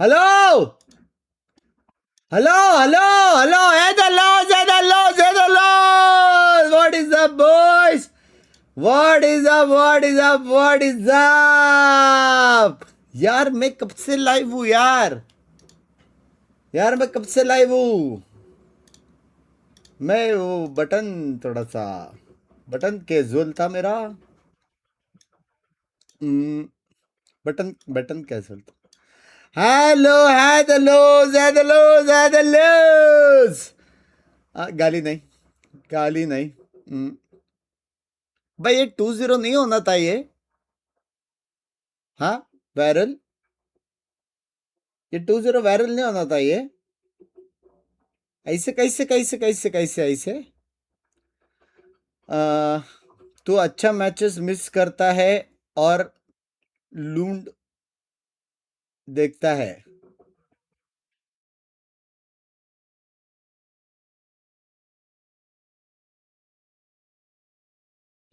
Hello? Hello. Hey, the Lord. What is up, boys? What is up? यार मैं कब से लाइव हूँ यार मैं कब से लाइव हूँ. मैं वो बटन कैजुअल था मेरा. बटन कैजुअल था. हेलो गाली नहीं. भाई ये 2-0 नहीं होना था ये. हाँ वायरल. ये 2-0 वायरल नहीं होना था ये. ऐसे कैसे. तू अच्छा मैचेस मिस करता है और लूंड देखता है.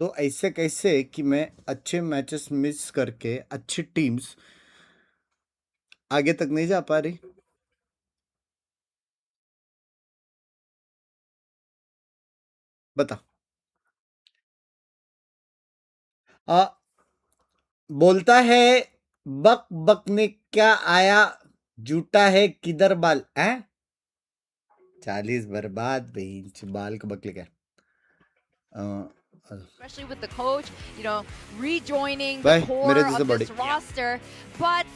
तो ऐसे कैसे कि मैं अच्छे मैचेस मिस करके अच्छी टीम्स आगे तक नहीं जा पा रही. बता. बोलता है बक ने क्या आया झूठा है किधर बाल है. 40 बर्बाद भाई बाल को बकले क्या. Especially with the coach, rejoining the core of this roster, but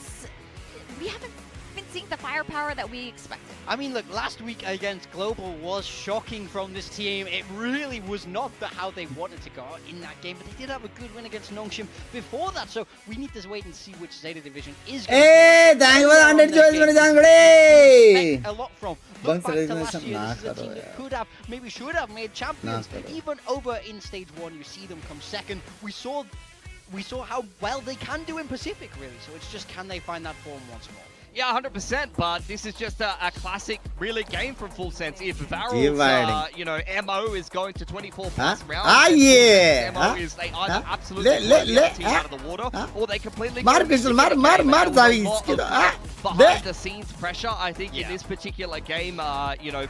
we haven't been seeing the firepower that we expected. I mean, look, last week against Global was shocking from this team. It really was not how they wanted to go out in that game, but they did have a good win against Nongshim before that, so we need to wait and see which Zeta division is going to be. A lot from. Look back to last year, this is a team that could have, maybe should have made champions. Even over in stage 1, you see them come second. We saw how well they can do in Pacific, really, so it's just can they find that form once more. Yeah, 100%, but this is just a classic, really, game from Full Sense. If Varel's, MO is going to 24 plus rounds, MO is they either absolutely blow the other team out of the water, or they completely mar behind the scenes pressure, I think, in this particular game,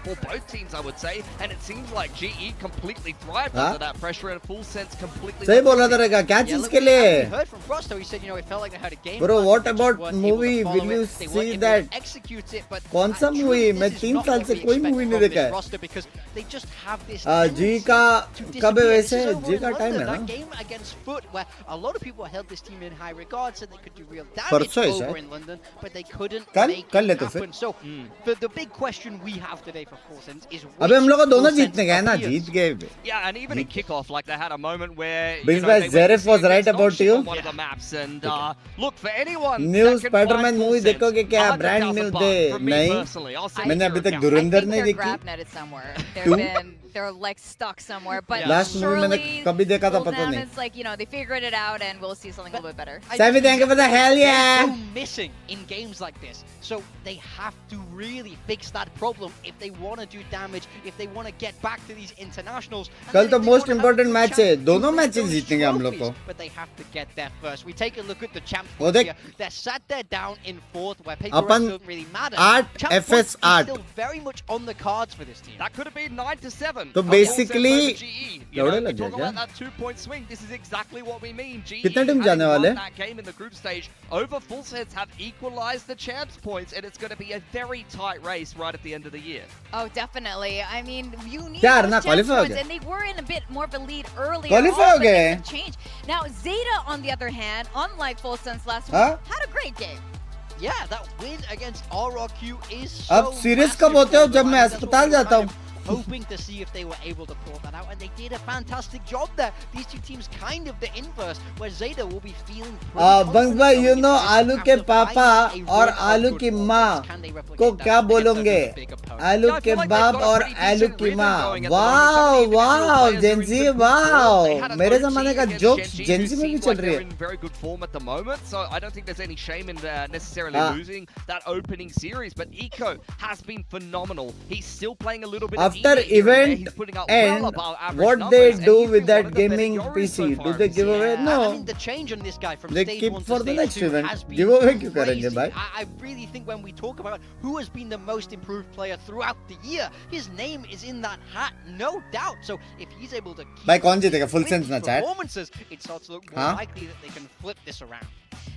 for both teams, I would say, and it seems like GE completely thrived under that pressure, and Full Sense completely... सही बोल रहा था रेगा क्या चीज के लिए. We heard from Frosto, he said, it felt like they had a game. Bro, what about movie? Will you see that? कौन सा मूवी. मैं 3 साल से कोई मूवी नहीं देखा है. जी का कब है वैसे. जी का टाइम है ना. परसों है शायद. कल ले तो फिर. अबे हम लोग को दोनों जीतने गए ना. जीत गए. Yeah, and even in kickoff, like they had a moment where Binks by Zerif was right about you. One of the maps, and look for anyone. New Spider-Man movie देखोगे क्या. ब्रांड न्यू दे. नहीं मैंने अभी तक धुरंधर नहीं देखी. They're like stuck somewhere, but last movie मैंने कभी देखा था पता नहीं. It's like they figured it out, and we'll see something a little bit better. Savvy, thank you for the hell yeah. They're so missing in games like this, so they have to really fix that problem if they want to do damage, if they want to get back to these internationals. कल तो most important match है. दोनों matches जीतेंगे हम लोग को. But they have to get there first. We take a look at the champs here. They're sat there down in 4th, where paper don't really matter. 8 FS 8. Still very much on the cards for this team. That could have been 9-7. तो basically talking about that 2-point swing. This is exactly what we mean. GE कितने team जाने वाले. That game in the group stage over Full Sense have equalized the champs points, and it's going to be a very tight race right at the end of the year. Oh, definitely. I mean, you need क्या those ना champs qualify हो points, गए. and they were in a bit more of a lead earlier. Qualify हो गए. Change. Now Zeta, on the other hand, unlike Full Sense last week, had a great game. Yeah, that win against RRQ is so अब serious कब होते हो. जब मैं अस्पताल जाता हूँ. Hoping to see if they were able to pull that out, and they did a fantastic job there. These two teams kind of the inverse, where Zeta will be feeling Banks bhai, आलू के पापा और आलू की माँ को क्या बोलोगे. आलू Yeah, I feel like they've kebab got a और pretty आलू decent rhythm keema going at the moment. Wow Some of the individual wow players are in Gen Z some good form. Wow They had an मेरे OT जमाने का against jokes Genji, Gen Z who में भी seems चल like रही they're है in very good form at the moment, so I don't think there's any shame in necessarily losing that opening series. But Eco has been phenomenal. He's still playing a little bit after of EE here and there. event He's putting up well end above average what numbers, they and do he's with been one that of the better gaming Yoris so PC far do in they this give away season. no I mean, the change on this guy from they stage keep 1 for to the stage next 2 event has been give away क्यों करेंगे crazy. भाई I really think when we talk about who has been the most improved player throughout the year, his name is in that hat, no doubt. So if he's able to keep भाई कौन जीतेगा full with sense these ना chat performances, it starts to look more हाँ? likely that they can flip this around.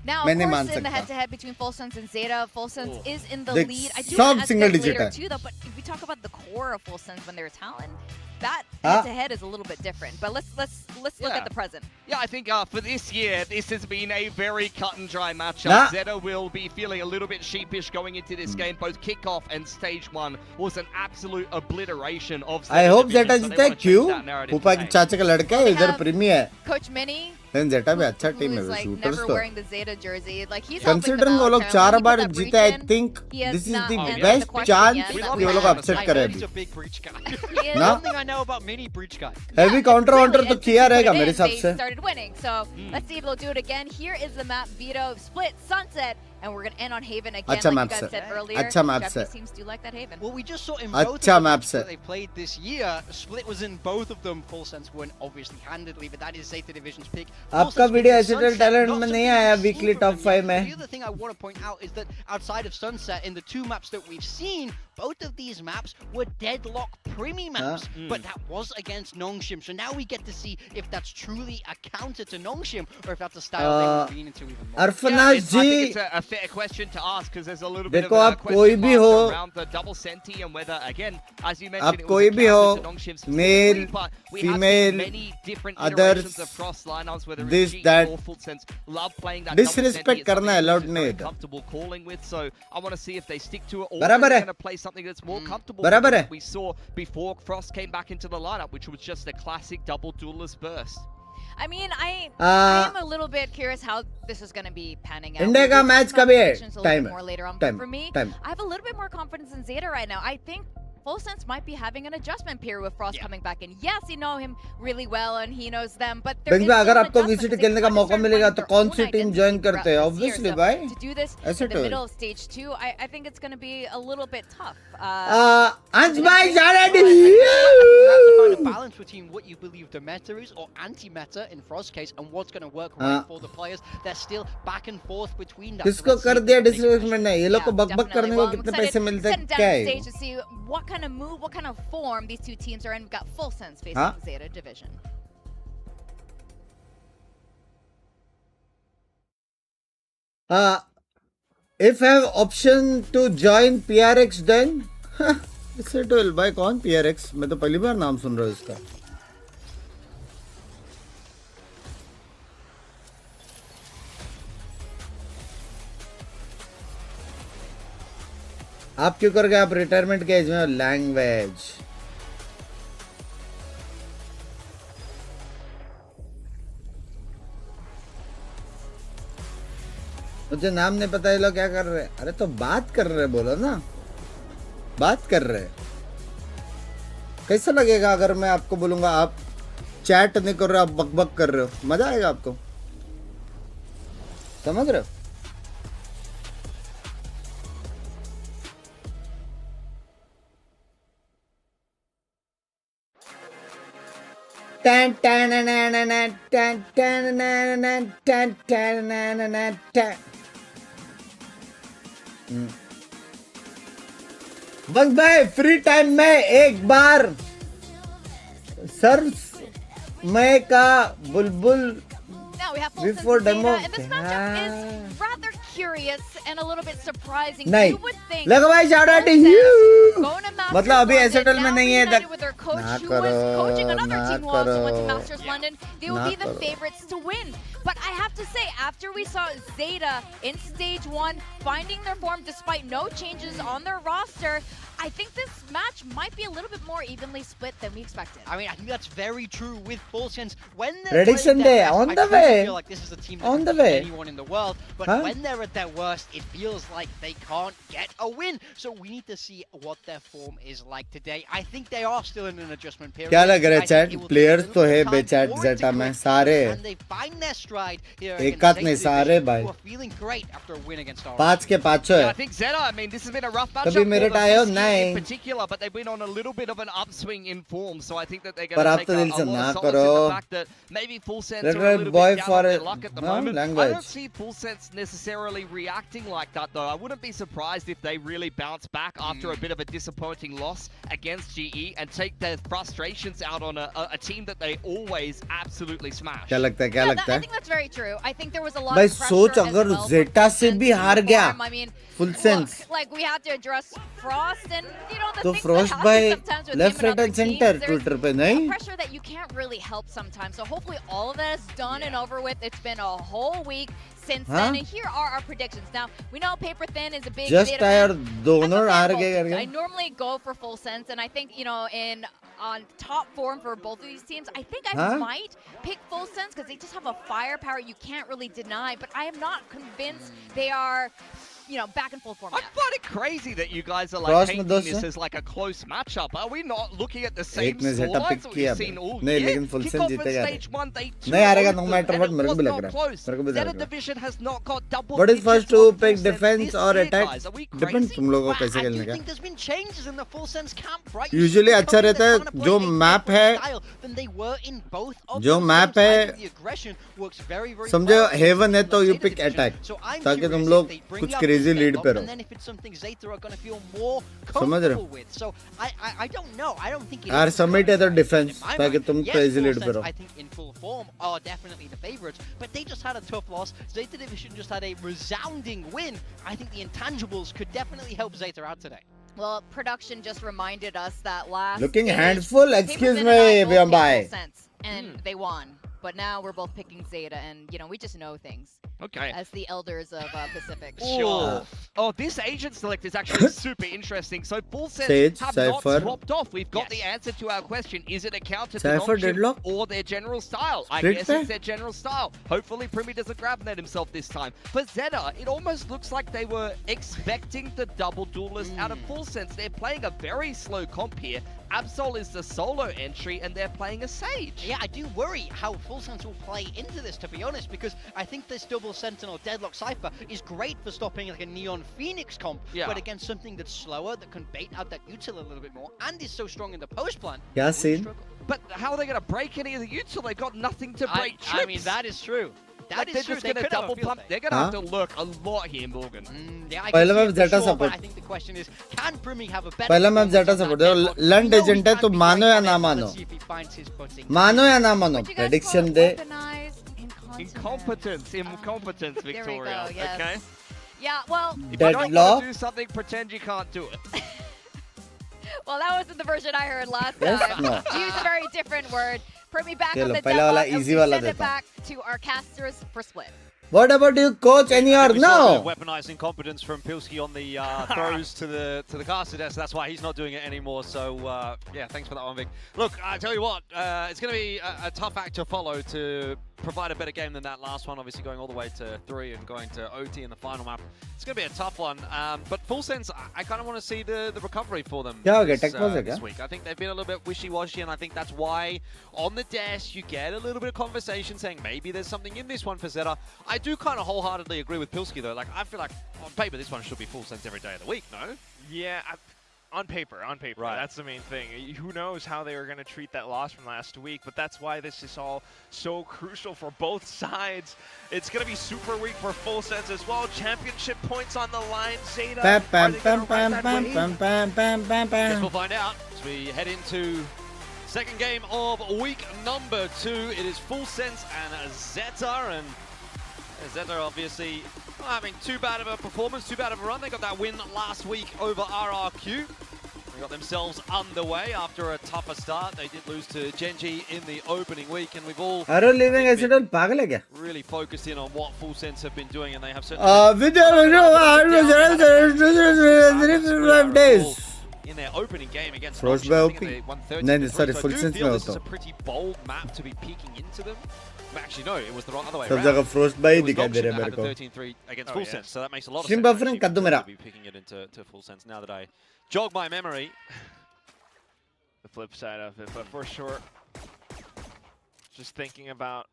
Now, of मैं नहीं course, मान in the सकता head-to-head between Full Sense and Zeta, Full Sense is in the देख lead. I do सब want to single ask digit later है too, though. But if we talk about the core of Full Sense when they're talent, that हाँ? head-to-head is a little bit different. But let's look Yeah. at the present. Yeah, I think for this year, this has been a very cut and dry matchup. Nah. Zeta will be feeling a little bit sheepish going into this game. Both kickoff and stage 1 was an absolute obliteration of Zeta I hope division, Zeta so they जीते wanna change क्यों that narrative ऊपर के today. चाचा का लड़का है Well, they इधर have प्रीमी है Coach Mini, लेकिन जेटा भी अच्छा टीम है who's like शूटर्स never तो wearing the Zeta jersey. Like he's helping them considering वो out. लोग When चार he put bar that breach जीते आई in, think he has this is not the answered the best question chance yet, We that love कि वो we लोग have. Upset I करे heard अभी he's a big breach guy. He is. ना One thing I know about mini breach guy. Heavy Yeah, counter clearly, वाउंटर तो and किया since रहेगा they मेरे put it हिसाब in, से they started winning. So let's see if they'll do it again. Here is the map: Veto, Split, Sunset, and we're gonna end on Haven again. अच्छा Like map you guys से said earlier, अच्छा map से Japanese teams do like that Haven. Well, we just saw in both of अच्छा the map maps से that they played this year, Split was in both of them. Full Sense won obviously handedly, but that is Zeta Division's pick. Full आपका Sense video wins एसिटल Sunset, talent not में something नहीं we've आया seen weekly from top them 5 yet. में The other thing I want to point out is that outside of Sunset, in the two maps that we've seen, both of these maps were deadlock primi maps, but that was against Nongshim. So now we get to see if that's truly a counter to Nongshim, or if that's a style they want to lean into even more. अरफनाज I think जी it's a fair question to ask because there's a little bit of देखो a आप कोई question भी mark हो around the double senti and whether again, as you आप mentioned, it was कोई a भी हो counter to Nongshim specifically, male but we have female seen many different others, iterations across lineups, whether this, it's GE that. or Full Sense, love playing that Disrespect double senti. It's करना something allowed which is नहीं very इधर। comfortable calling with, so I want to see if they stick to it or बराबर they're है। going to play something that's more comfortable. बराबर for them है। that we saw before Frost came back into the lineup, which was just a classic double duelist burst. I mean, I am a little bit curious how this is going to be panning out. India We'll का get match some कभी है predictions a little time bit more later on. Time But for me, time I have a little bit more confidence in Zeta right now. I think Full Sense might be having an adjustment period with Frost coming back in. Yes, you know him really well and he knows them, but there Binks is में still अगर an आपको adjustment VCT because खेलने का they've मौका started मिलेगा finding तो their कौन own सी team identity join throughout करते हैं this year. ऑब्वियसली So भाई to do this ऐसे in the तो middle of stage 2, I think it's going to be a little bit tough. अंश भाई जाने You have to find a balance between what you believe the meta is or anti-meta in Frost's case and what's going to work right for the players. They're still back and forth between that. किसको कर दिया disrespect ने ये लोग को बकबक करने को कितने पैसे मिलते हैं क्या है stage to see what kind of move, what kind of form these two teams are in. We've got Full Sense facing Huh? Zeta Division. if have option to join PRX then इससे तो भाई कौन PRX मैं तो पहली बार नाम सुन रहा हूँ इसका आप क्यों कर गए आप रिटायरमेंट के एज में लैंग्वेज मुझे नाम नहीं पता ये लोग क्या कर रहे हैं अरे तो बात कर रहे बोलो ना बात कर रहे कैसा लगेगा अगर मैं आपको बोलूंगा आप चैट नहीं कर रहे हो आप बकबक कर रहे हो मजा आएगा आपको समझ रहे हो टन टन टन टन टन टन टन टन बस भाई फ्री टाइम में एक बार सर मैं का बुलबुल Now we have Full Before Sense and demo, Zeta, and this matchup is rather curious and a little bit surprising. नहीं You would think लगा भाई shout out to Full you Sense going to Masters मतलब अभी London, एसएटल में now नहीं है reunited with their coach ना who was coaching करो another ना team who also went to करो Masters London. They will ना be the करो favorites to win. But I have to say, after we saw Zeta in stage 1 finding their form despite no changes on their roster, I think this match might be a little bit more evenly split than we expected. I mean, I think that's very true with Full Sense. When they're Prediction playing their day, best, on I the truly way. feel like this is a team On that the can beat way. anyone in the world. But Huh? when they're at their worst, it feels like they can't get a win. So we need to see what their form is like today. I think they are still in an adjustment period. क्या लग रहा है chat? Players तो है बे chat zeta में सारे, एक आध नहीं सारे भाई, 5 के 5 है. I think ZETA, I mean, this has been a rough matchup कभी मेरे टाइम for them नहीं. in particular, but they've been on a little bit of an upswing in form, so I think that they're पर going आप to तो take दिल a से lot ना of solace in करो. the fact that maybe Full Sense Let are a it little boy bit for down on their it. luck at the No, moment. I language. don't see Full Sense necessarily reacting like that, though. I wouldn't be surprised if they really bounce back after a bit of a disappointing loss against GE and take their frustrations out on a team that they always absolutely smash. क्या लगता है? क्या लगता I है? think that's very true. I think there was a lot भाई of pressure सोच as अगर well zeta for से Full भी Sense हार to गया, perform. I mean, Full look, Sense. like we have to address Frost and you know the तो things Frost that भाई happen sometimes with left, him and right other and center teams. Twitter पे There's नहीं. pressure that you can't really help sometimes. So hopefully all of that is done and over with. It's been a whole week since then, and here are our predictions. Now we know paper thin is a big Just Zeta यार fan. दोनों I'm a fan हार of both गए teams. करके. I normally go for Full Sense, and I think on top form for both of these teams, I think I might pick Full Sense because they just have a firepower you can't really deny. But I am not convinced they are, back in full form. I find it crazy that you guys are like painting this as like a close matchup. Are we not looking at the same scorelines that we've seen all year? लेकिन Full Sense Kickoff in जीतेगा. stage 1, they नहीं हारेगा no opened, matter and what, it मेरे को was भी लग not रहा है. close. मेरे को भी लग Zeta रहा है. division has not got double What is digits first to on pick Full Sense defense this or year, attack? guys. Are we Depends crazy? तुम लोगों को कैसे I खेलने do का. think there's been changes in the Full Sense camp, right? Usually अच्छा रहता है जो map है, जो map है, समझो heaven है तो you pick attack, ताकि तुम लोग कुछ crazy lead पे रहो. समझ रहे हो? So I don't know. I don't think it यार is submit है तो crazy. defense, In my ताकि mind, तुम yes, crazy Full lead पे Sense, रहो. I think in full form are definitely the favorites, but they just had a tough loss. Zeta Division just had a resounding win. I think the intangibles could definitely help Zeta out today. Well, production just reminded us that last Looking stage, handful, Paper excuse Thin and I me, both picked Bambai. Full Sense, and they won. But now we're both picking Zeta, and we just know things. Okay. As the elders of Pacific. Sure. Oh, this agent select is actually super interesting. So Full Sense Sage, have Cypher. not swapped off. We've got the answer to our question. Is it a counter to Cypher non-chip deadlock? or their general style? I Split guess pair? it's their general style. Hopefully Primi doesn't grab net himself this time. For Zeta, it almost looks like they were expecting the double duelist out of Full Sense. They're playing a very slow comp here. Absol is the solo entry and they're playing a Sage. Yeah, I do worry how Full Sense will play into this, to be honest, because I think this double Sentinel Deadlock Cypher is great for stopping like a Neon Phoenix comp, but against something that's slower, that can bait out that util a little bit more, and is so strong in the post plan. क्या scene? But how are they going to break any of the util? They've got nothing to break chips. I mean, that is true. That is they're true. just going to double pump. They're going to have to lurk a lot here, Morgan. Yeah, I पहला can map see it for Zeta sure, but support. I think the question is, can Primi have a better पहला map performance Zeta on that support. Deadlock? Lunt We know agent है he तो can be मानो great या on ना it. मानो. Let's see if he finds his footing. मानो या ना मानो. What you guys Prediction call they. weaponized Incompetence, There we Victoria. go, yes. Okay. Yeah, well, If you don't want Deadlock. to do something, pretend you can't do it. well, that wasn't the version I heard last Yes, time. no. Use a very different word. Primi back चलो, on the पहला वाला deadlock, and easy we वाला send it देता. back to our casters for split. What about you, coach? Any or We saw a no? bit of weaponized incompetence from Pilski on the throws to the caster desk. That's why he's not doing it anymore. So yeah, thanks for that one, Vic. Look, I tell you what, it's going to be a tough act to follow to provide a better game than that last one. Obviously, going all the way to 3 and going to OT in the final map. It's going to be a tough one. But Full Sense, I kind of want to see the recovery for them क्या हो गया? this, Tech pause है this क्या? week. I think they've been a little bit wishy-washy, and I think that's why on the desk you get a little bit of conversation saying maybe there's something in this one for Zeta. I do kind of wholeheartedly agree with Pilski though. Like, I feel like on paper this one should be Full Sense every day of the week, no? Yeah, on paper. Right. That's the main thing. Who knows how they were going to treat that loss from last week, but that's why this is all so crucial for both sides. It's going to be super weak for Full Sense as well. Championship points on the line. Zeta, Pam, are pam, they pam, gonna pam, ride that pam, wave? pam, pam, pam, pam, Guess we'll pam. find out as we head into second game of week number 2. It is Full Sense and Zeta, and Zeta obviously not having too bad of a performance, too bad of a run. They got that win last week over RRQ. They got themselves underway after a tougher start. They did lose to Genji in the opening week, and we've all Arrow living accident पागल है क्या? really focused in on what Full Sense have been doing, and they have Video 5 days. in their opening game against Frost Notch, I by think OP. they won 30 नहीं, to sorry, 3. So Full I do Sense feel में this होता is a हूँ. pretty bold map to be peeking into them. Actually, no, it was the wrong other way सब around. जगह frost by It was दिखाई दे Noxian रहा है that मेरे had the को 13-3 against Oh, Full yes. Sense, so that makes a lot of Stream sense. buffering actually, कर दो for मेरा. to be picking it into Full Sense now that I jog my memory. The flip side of it, but for sure, just thinking about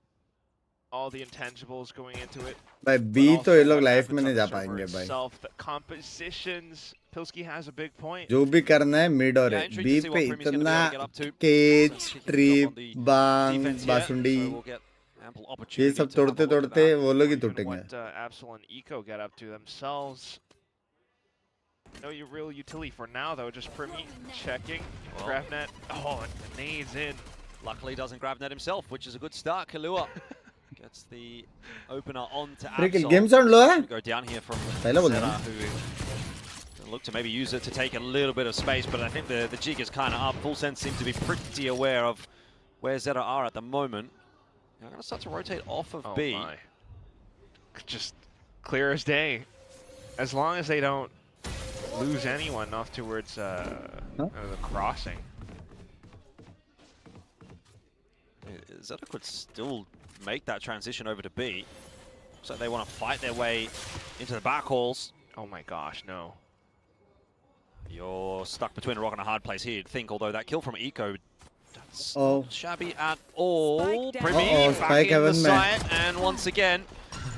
all the intangibles going into it. भाई but B also तो ये लोग what life happens में on नहीं the जा server पाएंगे भाई itself, the compositions, Pilsky has a big point. जो भी करना है मिड और Yeah, intrigued B to see पे what Primmy's gonna be इतना able to get up to. Cage Full Sense kicking trip on the बांग defense here, बासुंडी so we'll get ample ये opportunity सब to have a तोड़ते look at तोड़ते that. वो लोग ही Even टूटेंगे what Absol and Eco get up to themselves. No real utility for now, though. Just Primmy checking. Well. GravNet. Oh, and the nades in. Luckily doesn't grab net himself, which is a good start. Kalua gets the opener on to Freaking Absol. Game sound लो है Go down here from पहले बोल Zeta, रहा who look to maybe use it to take a little bit of space, but I think the jig is kind of up. Full Sense seem to be pretty aware of where Zeta are at the moment. Now I'm going to start to rotate off of Oh B. my. Just clear as day. As long as they don't lose anyone off towards the crossing. Zeta could still make that transition over to B. So they want to fight their way into the back halls. Oh my gosh, no. You're stuck between a rock and a hard place here, you'd think, although that kill from Eco, that's Oh. not shabby at all. Uh-oh, Primmy back Spike in the heaven में. site, and once again,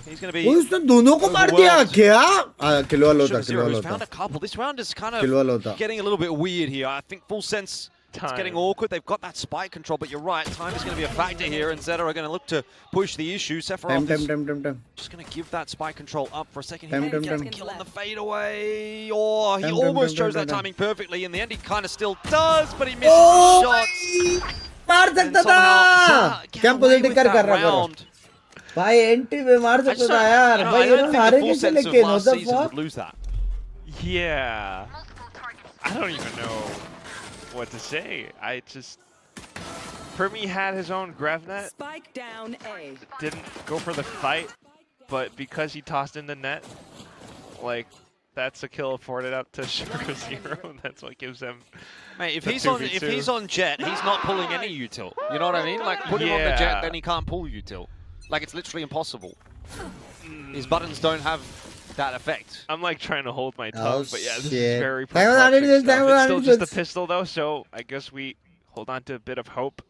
he's going to be... वो उसने दोनों को मार दिया क्या किल वाला होता Sugar Zero, किल who's वाला found होता a couple. This round is kind किल वाला होता of getting a little bit weird here. I think Full Sense, it's getting awkward. They've got that spike control, but you're right, time is going to be a factor here, and Zeta are going to look to push the issue. Sephiroth is time just going to give that spike control up for a second. Time, He time, gets time. the kill on the fadeaway. Oh, he Time, almost chose time, that time. timing perfectly. In the end, he kind of still does, but he misses Oh, the shots. मार And सकता somehow था Zeta get क्या away positive with कर that रहा करो round. भाई anti पे मार I just सकता था don't, यार you know, भाई I ये don't लोग think हारे the full कैसे sense of लेकिन what last the season would fuck lose that. Yeah. I don't even know what to say. I just... Primmy had his own GravNet. Spike down A. Didn't go for the fight, but because he tossed in the net, like, that's a kill afforded up to Sugar Zero. That's what gives them... Mate, if the he's on 2v2. Jet, he's not pulling any util. You know what I mean? Like, put him on the Yeah. Jet, then he can't pull util. Like, it's literally impossible. His buttons don't have that effect. I'm like trying to hold my Oh, tongue, but yeah, this shit. is very Hang on, perplexing hang stuff. on, It's still just a just- pistol though, so I guess we hold on to a bit of hope.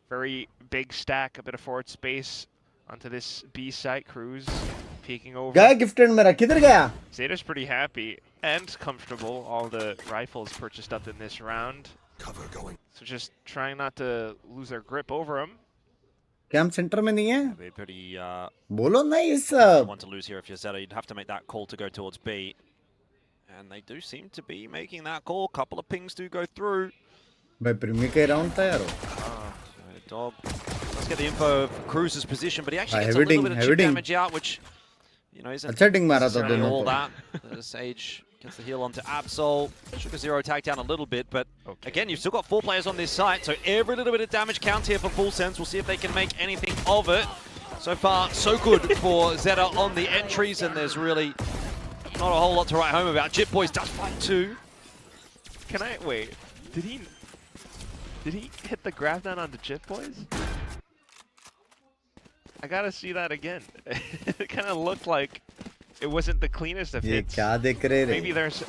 Very big stack, a bit of forward space onto this B site. Cruz peeking over. गया gifted मेरा किधर गया Zeta's pretty happy and comfortable. All the rifles purchased up in this round. Cover going. So just trying not to lose their grip over him. क्या हम centre में नहीं है Be pretty बोलो ना ये सब one to lose here if you're Zeta. You'd have to make that call to go towards B. And they do seem to be making that call. Couple of pings do go through. भाई प्रीमी के round था यार Dog. Let's get the info of Cruz's position, but he actually gets a heavy little ding, bit of heavy chip ding. damage out, which, you know, isn't अच्छा डिंग मारा था necessarily दोनों all को that. Sage gets the heal onto Absol. Sugar Zero tagged down a little bit, but again, you've still got 4 players on this site, so every little bit of damage counts here for Full Sense. We'll see if they can make anything of it. So far, so good for Zeta on the entries, and there's really not a whole lot to write home about. Jit Boys does fight too. Can I wait? Did he hit the grab down on the Jit Boys? I gotta see that again. It kind of looked like it wasn't the cleanest of ये hits. क्या देख रहे रे Maybe there's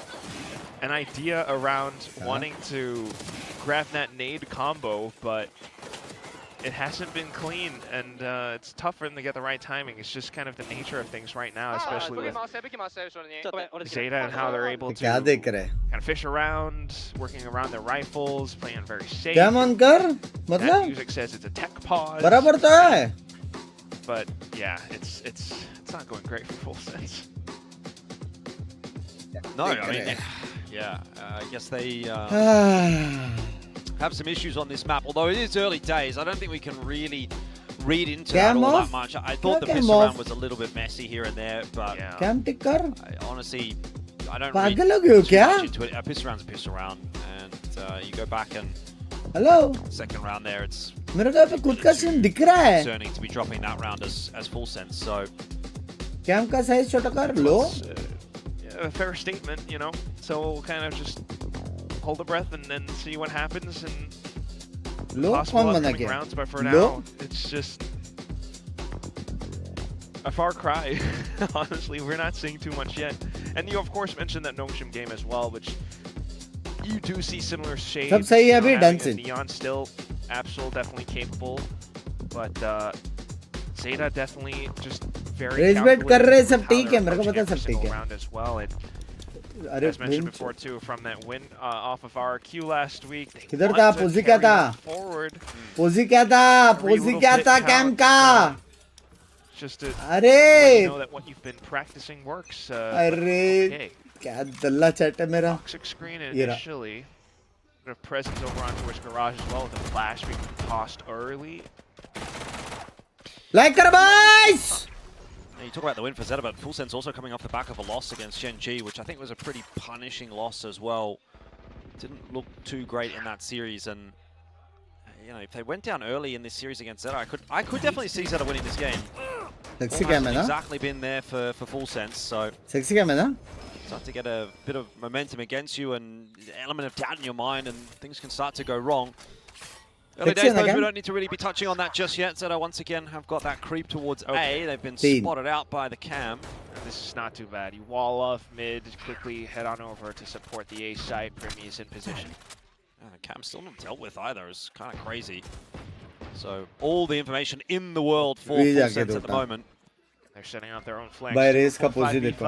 an idea around wanting to GravNet nade combo, but it hasn't been clean, and it's tough for them to get the right timing. It's just kind of the nature of things right now, especially with Zeta and how they're able to क्या kind देख रहे of fish around, working around their rifles, playing very safe. क्या मन कर That मतलब music says it's a tech pause. बराबर तो है But yeah, it's not going great for Full Sense. No, I mean, yeah, I guess they have some issues on this map, although it is early days. I don't think we can really read into that all that much. I thought the piss around was a little bit messy here and there, but Yeah. कैम टिक कर honestly, I don't read पागल हो गए हो too क्या much into it. A piss around's a piss around, and you go back and hello second round there, it's मेरे को यहाँ पे खुद का सीन दिख रहा है concerning to be dropping that round as Full Sense. So cam का साइज छोटा कर लो It's, a fair statement, you know. So we'll kind of just hold the breath and then see what happens and low possible कौन बना upcoming के rounds. But for low now, it's just a far cry. Honestly, we're not seeing too much yet. And you, of course, mentioned that Nongshim game as well, which you do see similar shades. सब सही है अभी having done a it. Neon still, Absol definitely capable, but Zeta definitely just very Rage कर रहे हैं सब ठीक है, मेरे को approaching पता है every सब ठीक single है. round as well. And अरे as mentioned before too, from that win off of RQ last week, they किधर want था to पोजी क्या carry था it forward. पोजी क्या था पोजी क्या था कैम का Just to let अरे you know that what you've been practicing works. अरे Okay. क्या दल्ला चैट है मेरा Toxic screen ये रहा. initially. Bit of presence over on towards garage as well with a flash being tossed early. Like कर boys. You talk about the win for Zeta, but Full Sense also coming off the back of a loss against Gen.G, which I think was a pretty punishing loss as well. Didn't look too great in that series, and you know, if they went down early in this series against Zeta, I could definitely see Zeta winning this game. Sexy क्या है ना Exactly been there for Full Sense, so sexy क्या है ना start to get a bit of momentum against you and an element of doubt in your mind, and things can start to go wrong. Early days, though, we don't need to really be touching on that just yet. Zeta once again have got that creep towards A. They've been spotted out by the cam. This is not too bad. You wall off mid, quickly head on over to support the A side. Primi is in position. Cam's still not dealt with either. It's kind of crazy. So all the information in the world for Full Sense at the moment. They're setting up their own flanks. By race का पोजी देखो.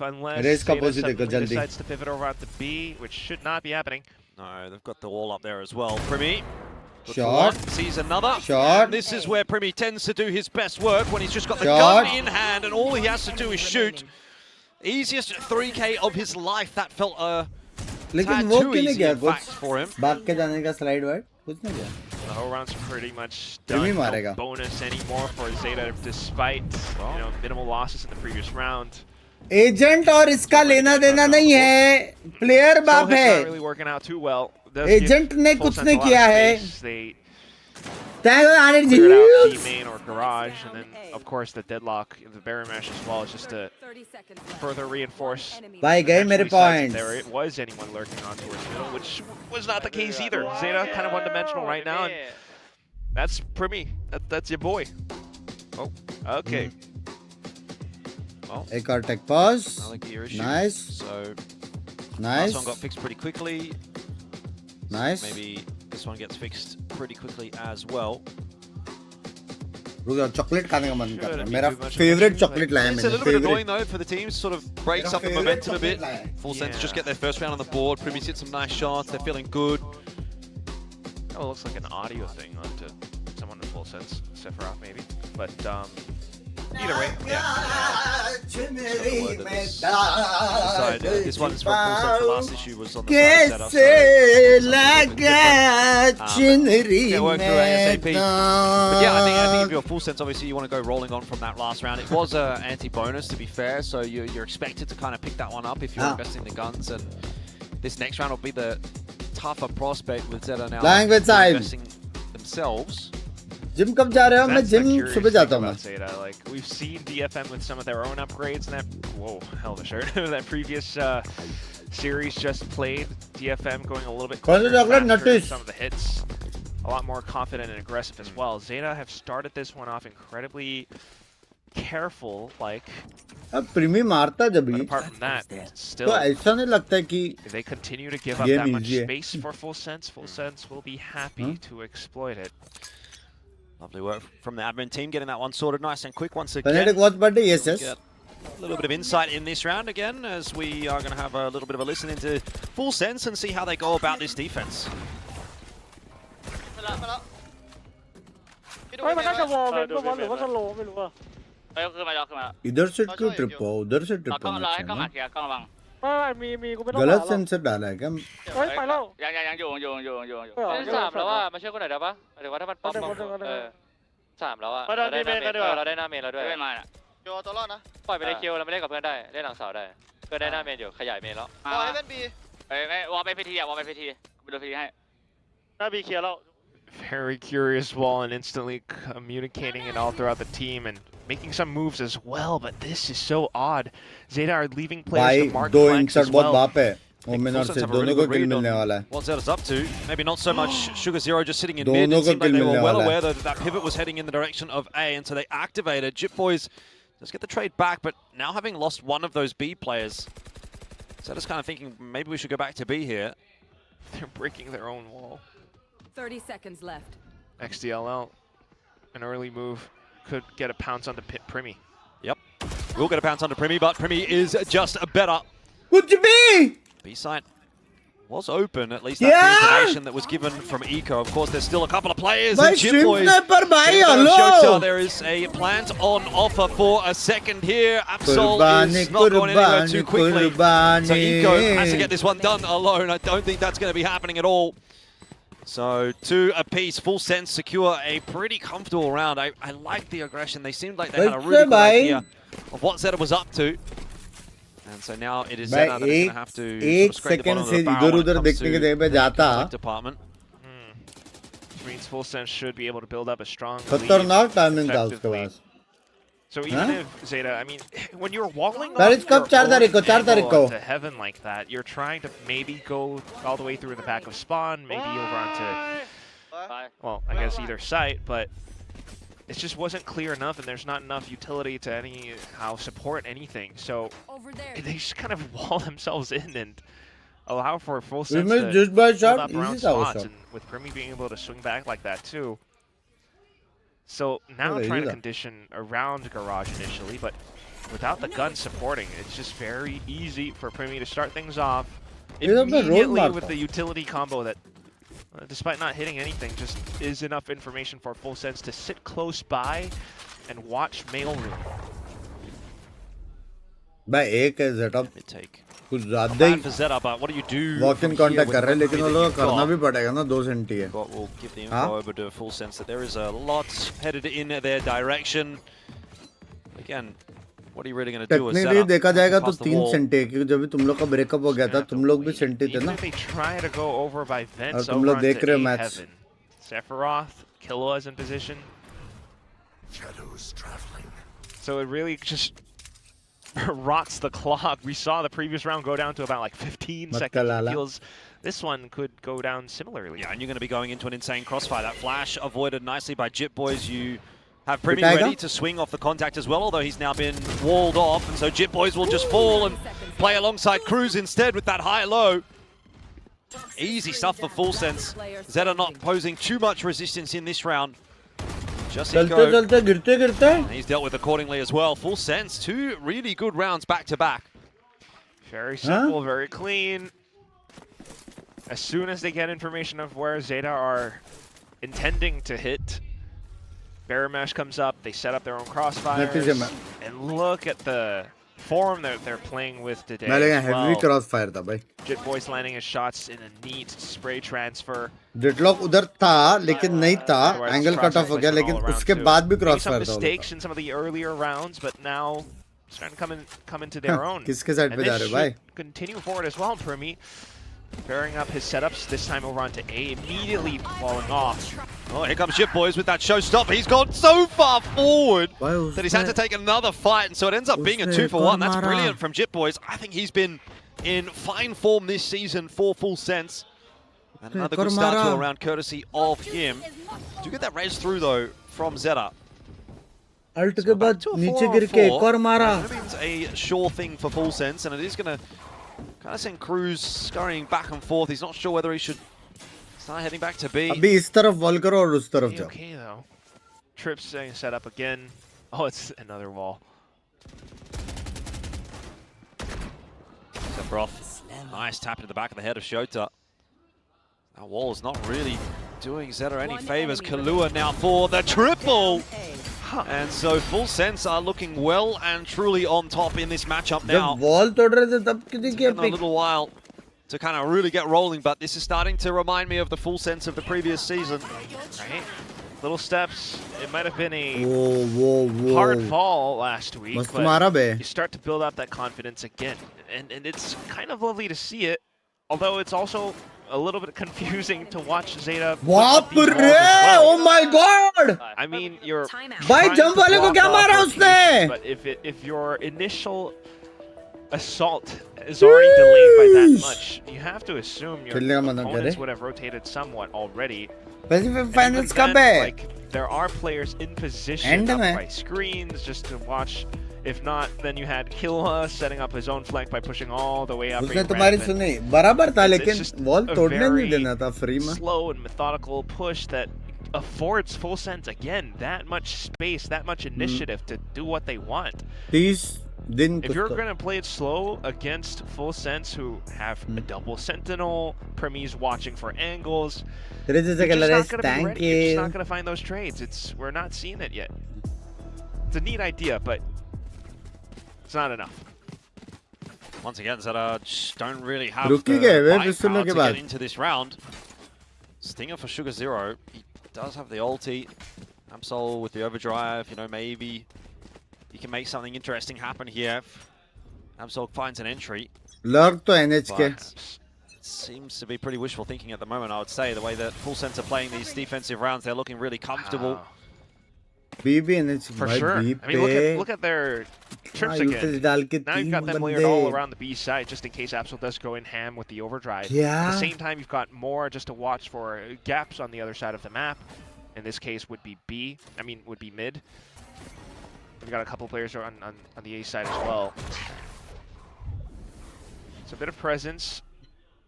Unless Race का पोजी Zeta देखो जल्दी. decides to pivot over at the B, which should not be happening. No, they've got the wall up there as well. Primi. Shot. Sees another. Shot. And this is where Primi tends to do his best work, when he's just got the Shot. gun in hand and all he has to do is shoot. Easiest 3K of his life. That felt लेकिन वो क्यों नहीं गया fact कुछ for him. भाग के जाने का स्लाइड वाइड कुछ नहीं गया The whole round's pretty much Primi done. No मारेगा. bonus anymore for Zeta, despite minimal losses in the previous round. Agent और इसका लेना देना नहीं है प्लेयर बाप Not है really working out too well. Does agent give ने Full कुछ Sense नहीं a lot of किया है space. They Thank you, cleared out B main or garage, and then of course the deadlock, the barrier mesh as well, is just to further reinforce. भाई गए मेरे potentially sides points. if there it was anyone lurking on towards middle, which was not the case either. Zeta kind of one-dimensional right now, and that's Primi. That's your boy. Oh, okay. Well, एक और take pause another gear issue. Nice. So nice last one got fixed pretty quickly. Nice Maybe this one gets fixed pretty quickly as well. रुक जाओ chocolate खाने का मन कर रहा है Shouldn't मेरा be too much of favourite an chocolate लाया It's a मैंने little bit annoying favourite though for the teams, sort of breaks up the favorite momentum a bit. chocolate line. Full Sense just Yeah. get their first round on the board. Primi's hit some nice shots. They're feeling good. Oh, it looks like an audio thing onto someone in Full Sense, Sephiroth maybe. But either way, Side, this one's from Full Sense. The last issue was on the side setup. कैसे So लगा चुनरी get work through ASAP. में But yeah, I think if you're Full Sense, obviously you want to go rolling on from that last round. It was an anti-bonus, to be fair, so you're expected to kind of pick that one up if you're investing the guns. And this next round will be the tougher prospect with Zeta now Language side. investing themselves. Gym कब जा रहे हो मैं that's the gym curious सुबह thing जाता हूँ मैं about Zeta. Like we've seen DFM with some of their own upgrades, and that hell of a shirt. That previous series just played. DFM going a little bit कौन सा quicker, chocolate faster, nutties? some of the hits a lot more confident and aggressive as well. Zeta have started this one off incredibly careful, like. अब प्रीमी मारता जब But भी apart from that, तो still, ऐसा नहीं लगता है कि if they continue to give up Game that much easy है. space for Full Sense will be happy to exploit it. Lovely work from the admin team, getting that one sorted nice and quick once Fanatic again. watch birthday yes Get yes a little bit of insight in this round again, as we are going to have a little bit of a listen into Full Sense and see how they go about this defense. มันน่าจะวอลเว้นก็วอลหรือว่าสโลว์ไม่รู้อ่ะ इधर से क्यों trip हो उधर से trip होना चाहिए ना ไม่กูไม่ต้อง गलत सेंसर डाला है क्या เฮ้ยไปแล้ว ยังอยู่ เล่น 3 แล้วอ่ะมาช่วยกูหน่อยได้ปะหรือว่าถ้ามันป๊อป3แล้วอ่ะเราได้หน้าเมนเราได้หน้าเมนแล้วด้วย ไม่มาอ่ะ โยตัวรอดนะปล่อยไปในคิวเราไม่เล่นกับเพื่อนได้เล่นหลังเสาได้เพื่อนได้หน้าเมนอยู่ขยายเมนแล้ววอลเป็นบีวอลเป็นพีทีอ่ะวอลเป็นพีทีไปดูพีทีให้หน้าบีเคลียร์แล้ว Very curious wall and instantly communicating it all throughout the team and making some moves as well, but this is so odd. Zeta are leaving players to mark दो flanks इंसर्ट as बहुत well. बाप है ओमिनर से दोनों को किल मिलने वाला है What Zeta's up to, maybe not so much Sugar Zero just sitting in दोनों mid. It को seemed like kill they were मिलने well वाला है. aware that that pivot was heading in the direction of A, and so they activated. Jip Boys Let's get the trade back, but now having lost one of those B players, Zeta's kind of thinking maybe we should go back to B here. They're breaking their own wall. 30 seconds left. XDLL, an early move, could get a pounce on the Primi. Yep. We'll get a pounce onto Primi, but Primi is just better. Good to be! B side was open, at least that's the information that was given from Eco. Of course, there's still a couple of players in Chip Boys. Shota, there is a plant on offer for a second here. Absol is not going anywhere too quickly. So Eco has to get this one done alone. I don't think that's going to be happening at all. So 2 apiece, Full Sense secure a pretty comfortable round. I like the aggression. They seemed like they had a really good idea of what Zeta was up to. And so now it is Zeta that's going to have to sort of scrape the bottom of the barrel when it comes to the department. Which means Full Sense should be able to build up a strong lead. So even if Zeta, I mean, when you're walling to heaven like that, you're trying to maybe go all the way through the back of spawn, maybe over onto, well, I guess either site, but it just wasn't clear enough, and there's not enough utility to anyhow support anything. So they just kind of wall themselves in and allow for Full Sense to build up around spots, and with Primi being able to swing back like that too. So now trying to condition around Garage initially, but without the gun supporting, it's just very easy for Primi to start things off immediately with the utility combo that, despite not hitting anything, just is enough information for Full Sense to sit close by and watch mailroom. Take. कुछ ज़्यादा ही for Zeta, but what do you do? Walk in contact कर रहे हैं, लेकिन वो लोग करना भी पड़ेगा ना, 2 सेंटी है. We'll give the info over to Full Sense that there is a lot headed in their direction. Again, what are you really going to do with Zeta? Technically देखा जाएगा तो 3 सेंटी है, क्योंकि जब भी तुम लोग का ब्रेकअप हो गया था, तुम लोग भी सेंटी थे ना. और तुम लोग देख रहे हो match. Sephiroth, Killua is in position. So it really just rots the clock. We saw the previous round go down to about like 15 seconds. It feels this one could go down similarly. Yeah, and you're going to be going into an insane crossfire. That flash avoided nicely by Jip Boys. You have Primi ready to swing off the contact as well, although he's now been walled off. And so Jip Boys will just fall and play alongside Cruz instead with that high-low. Easy stuff for Full Sense. Zeta not posing too much resistance in this round. Just Eco. He's dealt with accordingly as well. Full Sense, 2 really good rounds back to back. Very simple, very clean. As soon as they get information of where Zeta are intending to hit, Barramesh comes up, they set up their own crossfires, and look at the form that they're playing with today as well. Jit Boys landing his shots in a neat spray transfer. Deadlock उधर था, लेकिन नहीं था. Angle cut off हो गया, लेकिन उसके बाद भी crossfire था. Some mistakes in some of the earlier rounds, but now starting to come into their own. किसके side पे जा रहे हो भाई? Continue forward as well, Primi. Pairing up his setups, this time over onto A, immediately falling off. Oh, here comes Jip Boys with that showstopper. He's gone so far forward that he's had to take another fight, and so it ends up being a 2-for-1. That's brilliant from Jip Boys. I think he's been in fine form this season for Full Sense. And another good start to a round courtesy of him. Do get that raise through, though, from Zeta. Alt के बाद नीचे गिर के एक और मारा. It's a sure thing for Full Sense, and it is going to kind of send Cruz scurrying back and forth. He's not sure whether he should start heading back to B. अभी इस तरफ wall करो और उस तरफ जाओ. Okay though. Trips setting set up again. Oh, it's another wall. Sephiroth, nice tap into the back of the head of Shota. That wall is not really doing Zeta any favors. Killua now for the triple. And so Full Sense are looking well and truly on top in this matchup now. It's taken a little while to kind of really get rolling, but this is starting to remind me of the Full Sense of the previous season. Right? Little steps. It might have been a hard fall last week, but you start to build up that confidence again. And it's kind of lovely to see it, although it's also a little bit confusing to watch Zeta. Oh my god! I mean, you're भाई jump वाले को क्या मारा उसने? But if your initial assault is already delayed by that much, you have to assume your opponents would have rotated somewhat already. Finals कब है? Like there are players in position up by screens just to watch If not, then you had Killa setting up his own flank by pushing all the way up. उसने तुम्हारी सुनी बराबर था लेकिन wall तोड़ने नहीं देना था फ्री में. Slow and methodical push that affords Full Sense again that much space, that much initiative to do what they want. 30 दिन. If you're going to play it slow against Full Sense, who have a double sentinel, Premi's watching for angles, you're just not going to be ready. You're just not going to find those trades. We're not seeing it yet. It's a neat idea, but it's not enough. Once again, Zeta don't really have the firepower to get into this round. Stinger for Sugar Zero. He does have the ulti. Absol with the overdrive. You know, maybe he can make something interesting happen here. Absol finds an entry. Lurk to NHK. It seems to be pretty wishful thinking at the moment, I would say. The way that Full Sense are playing these defensive rounds, they're looking really comfortable. BB NHK. For sure. I mean, look at their trips again. Now you've got them layered all around the B side just in case Absol does go in ham with the overdrive. At the same time, you've got more just to watch for gaps on the other side of the map. In this case, would be would be mid. We've got a couple players on the A side as well. It's a bit of presence.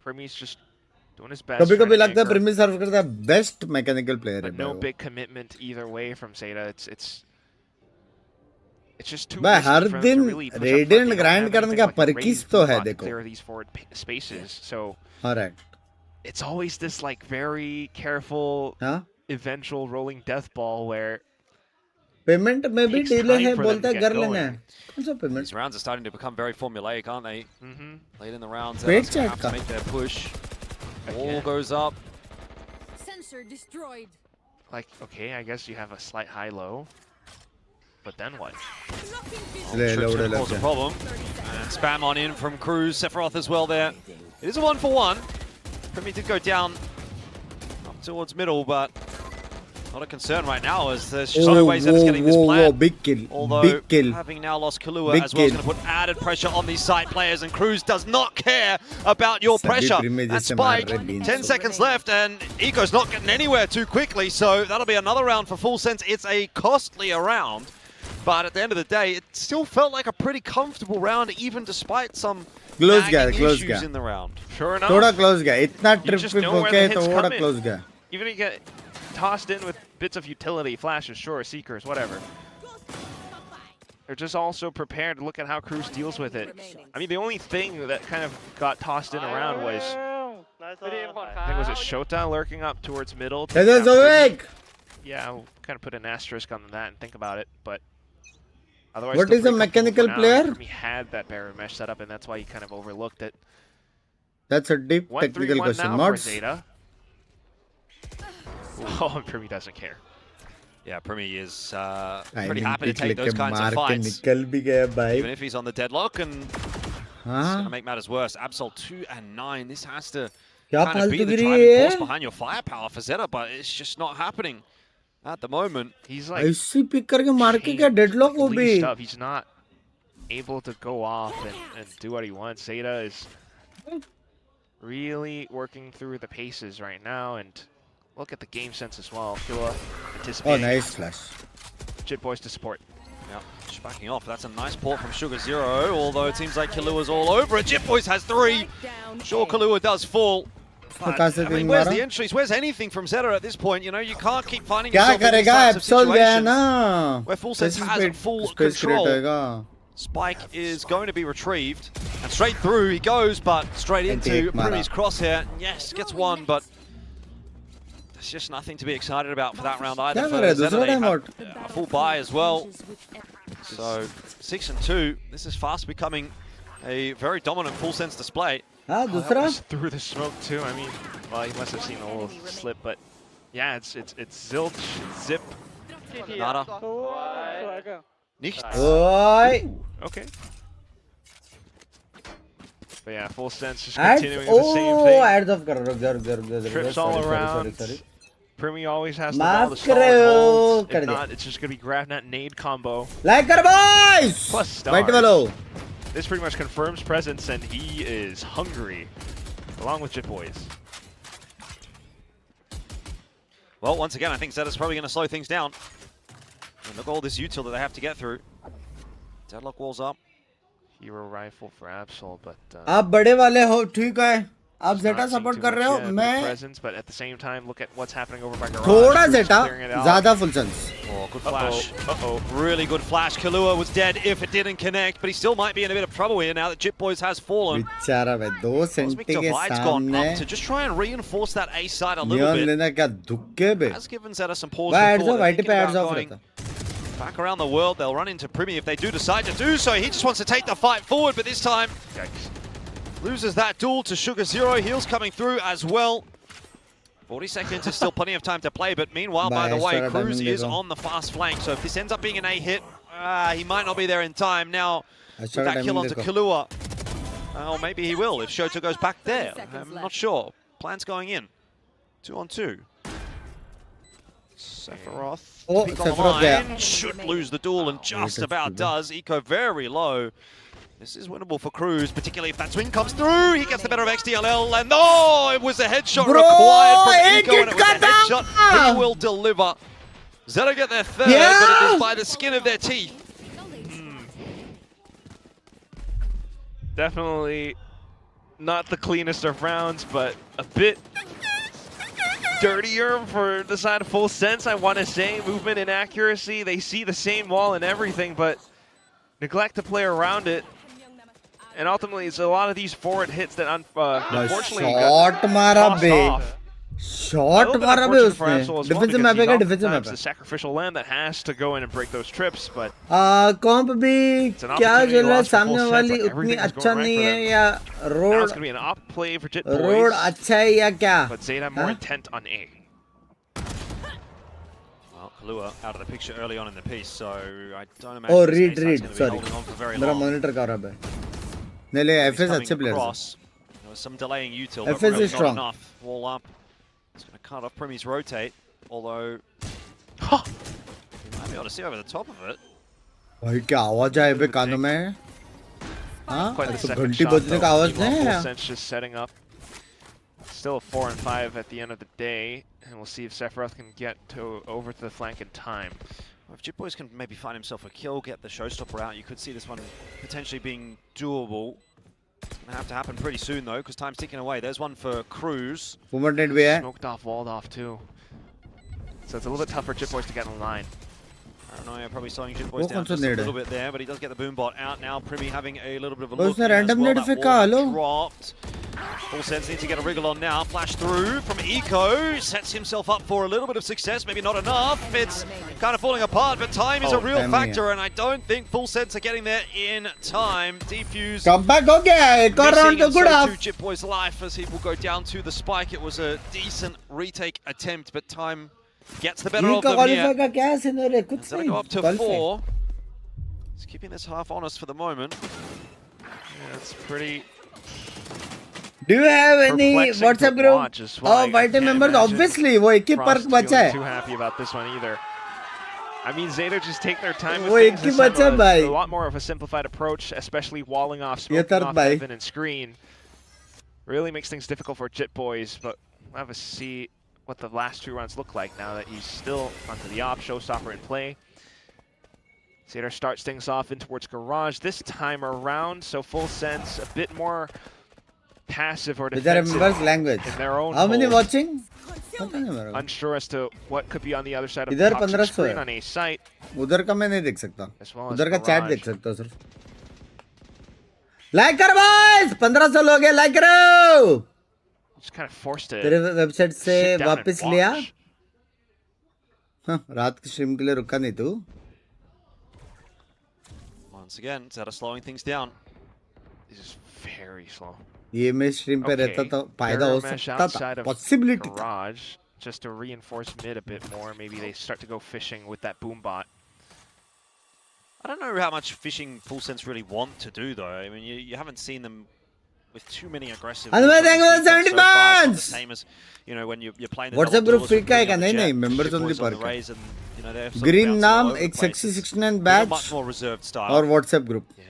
Premi's just doing his best. कभी-कभी लगता है Premi सर्व करता है best mechanical player है. No big commitment either way from Zeta. It's just too भाई हर risky for दिन them to really push up front. Radiant They don't grind have करने anything का like a परकिस raise तो है to देखो. clear these forward spaces. So Correct. it's always this like very careful eventual rolling death ball where payment में भी delay है बोलता है कर लेना है. कौन सा payment? These rounds are starting to become very formulaic, aren't they? Late in the rounds, Wait, they have to make their push. Wall goes up. Sensor destroyed. like, okay, I guess you have a slight high-low, but then what? Trip's gonna cause a problem. And spam on in from Cruz, Sephiroth as well there. It is a 1-for-1. Premi did go down up towards middle, but not a concern right now as there's just other ways that it's getting this plan. Big kill. Although Big kill. having now lost Kahlua as well is going to put added pressure on these side players, and Cruz does not care about your pressure. And Spike, 10 seconds left, and Eco's not getting anywhere too quickly, so that'll be another round for Full Sense. It's a costly round, but at the end of the day, it still felt like a pretty comfortable round, even despite some issues in the round. Sure enough. थोड़ा close गया. इतना trip just know where होके the तो hits थोड़ा come in. close गया. Even if you get tossed in with bits of utility, flashes, sure, seekers, whatever. They're just also prepared to look at how Cruz deals with it. I mean, the only thing that kind of got tossed in around was, I think, was it Shota lurking up towards middle? Yeah, I'll kind of put an asterisk on that and think about it, but otherwise. What is a mechanical player? He had that barrier mesh set up, and that's why he kind of overlooked it. That's a deep technical question. Mods. Oh, Premi doesn't care. Yeah, Premi is pretty happy to take those kinds of fights. Even if he's on the deadlock, and it's going to make matters worse. Absol 2 and 9. This has to kind of be the driving force behind your firepower for Zeta, but it's just not happening at the moment. He's like, he's not able to go off and do what he wants. Zeta is really working through the paces right now, and look at the game sense as well. Killa anticipating. Oh, nice flash. Jit Boys to support. Yeah, just backing off. That's a nice port from Sugar Zero, although it seems like Kalua's all over it. Jit Boys has 3. Sure, Kahlua does fall. But, I mean, where's the entries? Where's anything from Zeta at this point? You know, you can't keep finding yourself in these types of situations where Full Sense has full control. Spike is going to be retrieved, and straight through he goes, but straight into Premi's crosshair. Yes, gets one, but there's just nothing to be excited about for that round either. For Zeta, they had a full buy as well. So 6 and 2. This is fast becoming a very dominant Full Sense display. That was through the smoke too. I mean, well, he must have seen a little slip, but yeah, it's zilch, zip, nada. Nichts. Okay. But yeah, Full Sense just continuing the same thing. Trips all around. Premi always has the ball to stall and hold. If not, it's just going to be grabbing that nade combo. Like our boys! Plus stars. This pretty much confirms presence, and he is hungry, along with Jit Boys. Well, once again, I think Zeta's probably going to slow things down. And look at all this util that they have to get through. Deadlock walls up. Hero rifle for Absol, but आप बड़े वाले हो, ठीक है. आप Zeta support कर रहे हो, मैं presence, but at the same time, look at what's happening over by Garage. थोड़ा Who's Zeta, clearing it out. ज़्यादा full sense. Oh, good flash. Really good flash. Kahlua was dead if it didn't connect, but he still might be in a bit of trouble here now that Jit Boys has fallen. बेचारा भाई 2 senti के Divide's gone सामने up to just try and reinforce that A side a little neon bit. लेना क्या दुक्के बे. Has given Zeta some pause भाई for एड्स thought. ऑफ They're वाइटी thinking पे एड्स about ऑफ going रहता. back around the world. They'll run into Primi if they do decide to do so. He just wants to take the fight forward, but this time loses that duel to Sugar Zero. Heals coming through as well. 40 seconds is still plenty of time to play, but meanwhile, by the way, Cruz is on the fast flank. So if this ends up being an A hit, he might not be there in time. Now, with that kill onto Kahlua, well, maybe he will if Shota goes back there. I'm not sure. Plans going in. 2 on 2. Sephiroth. Oh, Peek on the Sephiroth, yeah. line. Should lose the duel and just about does. Eco very low. This is winnable for Cruz, particularly if that swing comes through. He gets the better of XDLL, and oh, it was a headshot required from Eco, and it was a headshot he will deliver. Zeta get their third, but it is by the skin of their teeth. Definitely not the cleanest of rounds, but a bit dirtier for the side of Full Sense, I want to say. Movement and accuracy, they see the same wall and everything, but neglect to play around it. And ultimately, it's a lot of these forward hits that unfortunately shot मारा बे. Shot मारा बे उसने. Defensive map है, defensive map the sacrificial lamb that has to go in and break those trips, but कॉम्प भी क्या चल रहा है, सामने वाली उतनी अच्छा नहीं है या now it's going to be an up play for Jit Boys. Road अच्छा है या क्या? But Zeta more intent on A. Well, Kahlua out of the picture early on in the piece, so I don't imagine Oh, this read, A side's read. gonna be Sorry. holding on for very मेरा long. Monitor खराब है. नहीं ले He's FS coming अच्छे players हैं. across. There was some delaying util, but FS really is not strong. enough. Wall up. It's going to cut off Primi's rotate, although you might be able to see over the top of it. भाई क्या आवाज आए बे कानों में? हाँ? Quite the तो second घंटी shot, बजने का though. आवाज नहीं है Full क्या? Sense just setting up. Still a 4 and 5 at the end of the day, and we'll see if Sephiroth can get over to the flank in time. Well, if Jit Boys can maybe find himself a kill, get the showstopper out, you could see this one potentially being doable. It's going to have to happen pretty soon, though, because time's ticking away. There's one for Cruz. Boomer net भी है. Smoked off, walled off too. So it's a little bit tough for Jit Boys to get in line. Paranoia probably slowing Jit Boys down just a little bit there, but he does get the boom bot out now. Primi having a little bit of a look. उसने random net फेंका, hello? Dropped. Full Sense needs to get a wriggle on now. Flash through from Eco. Sets himself up for a little bit of success. Maybe not enough. It's kind of falling apart, but time is a real factor, and I don't think Full Sense are getting there in time. Defuse. Comeback हो गया है. एक और round तो good so up. to Jit Boys' life as he will go down to the spike. It was a decent retake attempt, but time gets the better of them here. का क्या scene है? कुछ Instead of नहीं. go up to Qualify. 4. He's keeping this half honest for the moment. Yeah, it's pretty Do you have any perplexing WhatsApp to group watch as well. of I White can't members? imagine Obviously, वो एक ही Frost Perk बचा feeling है. too happy about this one either. I mean, Zeta just take their time with वो things. एक ही This time बचा a भाई. lot more of a simplified approach, especially walling off, ये smoking तरफ off भाई. Heaven and screen. Really makes things difficult for Jit Boys, but we'll have to see what the last 2 runs look like now that he's still onto the op, showstopper in play. Zeta starts things off in towards Garage this time around, so Full Sense a bit more passive or Whether defensive remembers language. in their own How many hold. watching? पता नहीं मेरे को. Unsure as to what could be on the other side of the इधर toxic 1500 screen है. on a site. उधर का मैं नहीं देख सकता. As well as उधर का चैट Garage. देख सकता हूँ सिर्फ. लाइक कर बॉयज. 1500 लोग हैं, लाइक करो. Just kind of forced to तेरे वेबसाइट से sit down and वापस लिया. watch. हाँ, रात की स्ट्रीम के लिए रुका नहीं तू. Once again, Zeta slowing things down. This is very slow. ये मैं स्ट्रीम पे रहता तो फायदा हो Mesh सकता outside था. of पॉसिबिलिटी था. Garage, just to reinforce mid a bit more. Maybe they start to go fishing with that boom bot. I don't know how much fishing Full Sense really want to do, though. I mean, you haven't seen them with too many aggressive. And we're thanking for the 70 defense so far. It's not the months! same as, you know, when you're playing the WhatsApp double group duels free with का है Primi क्या? on the नहीं, jet, नहीं, members Jit only Boys on the perk है. raise, and, you know, they're sort of Green bouncing all नाम over the एक place. sexy 69 They're batch much more reserved style. और WhatsApp group. Yeah.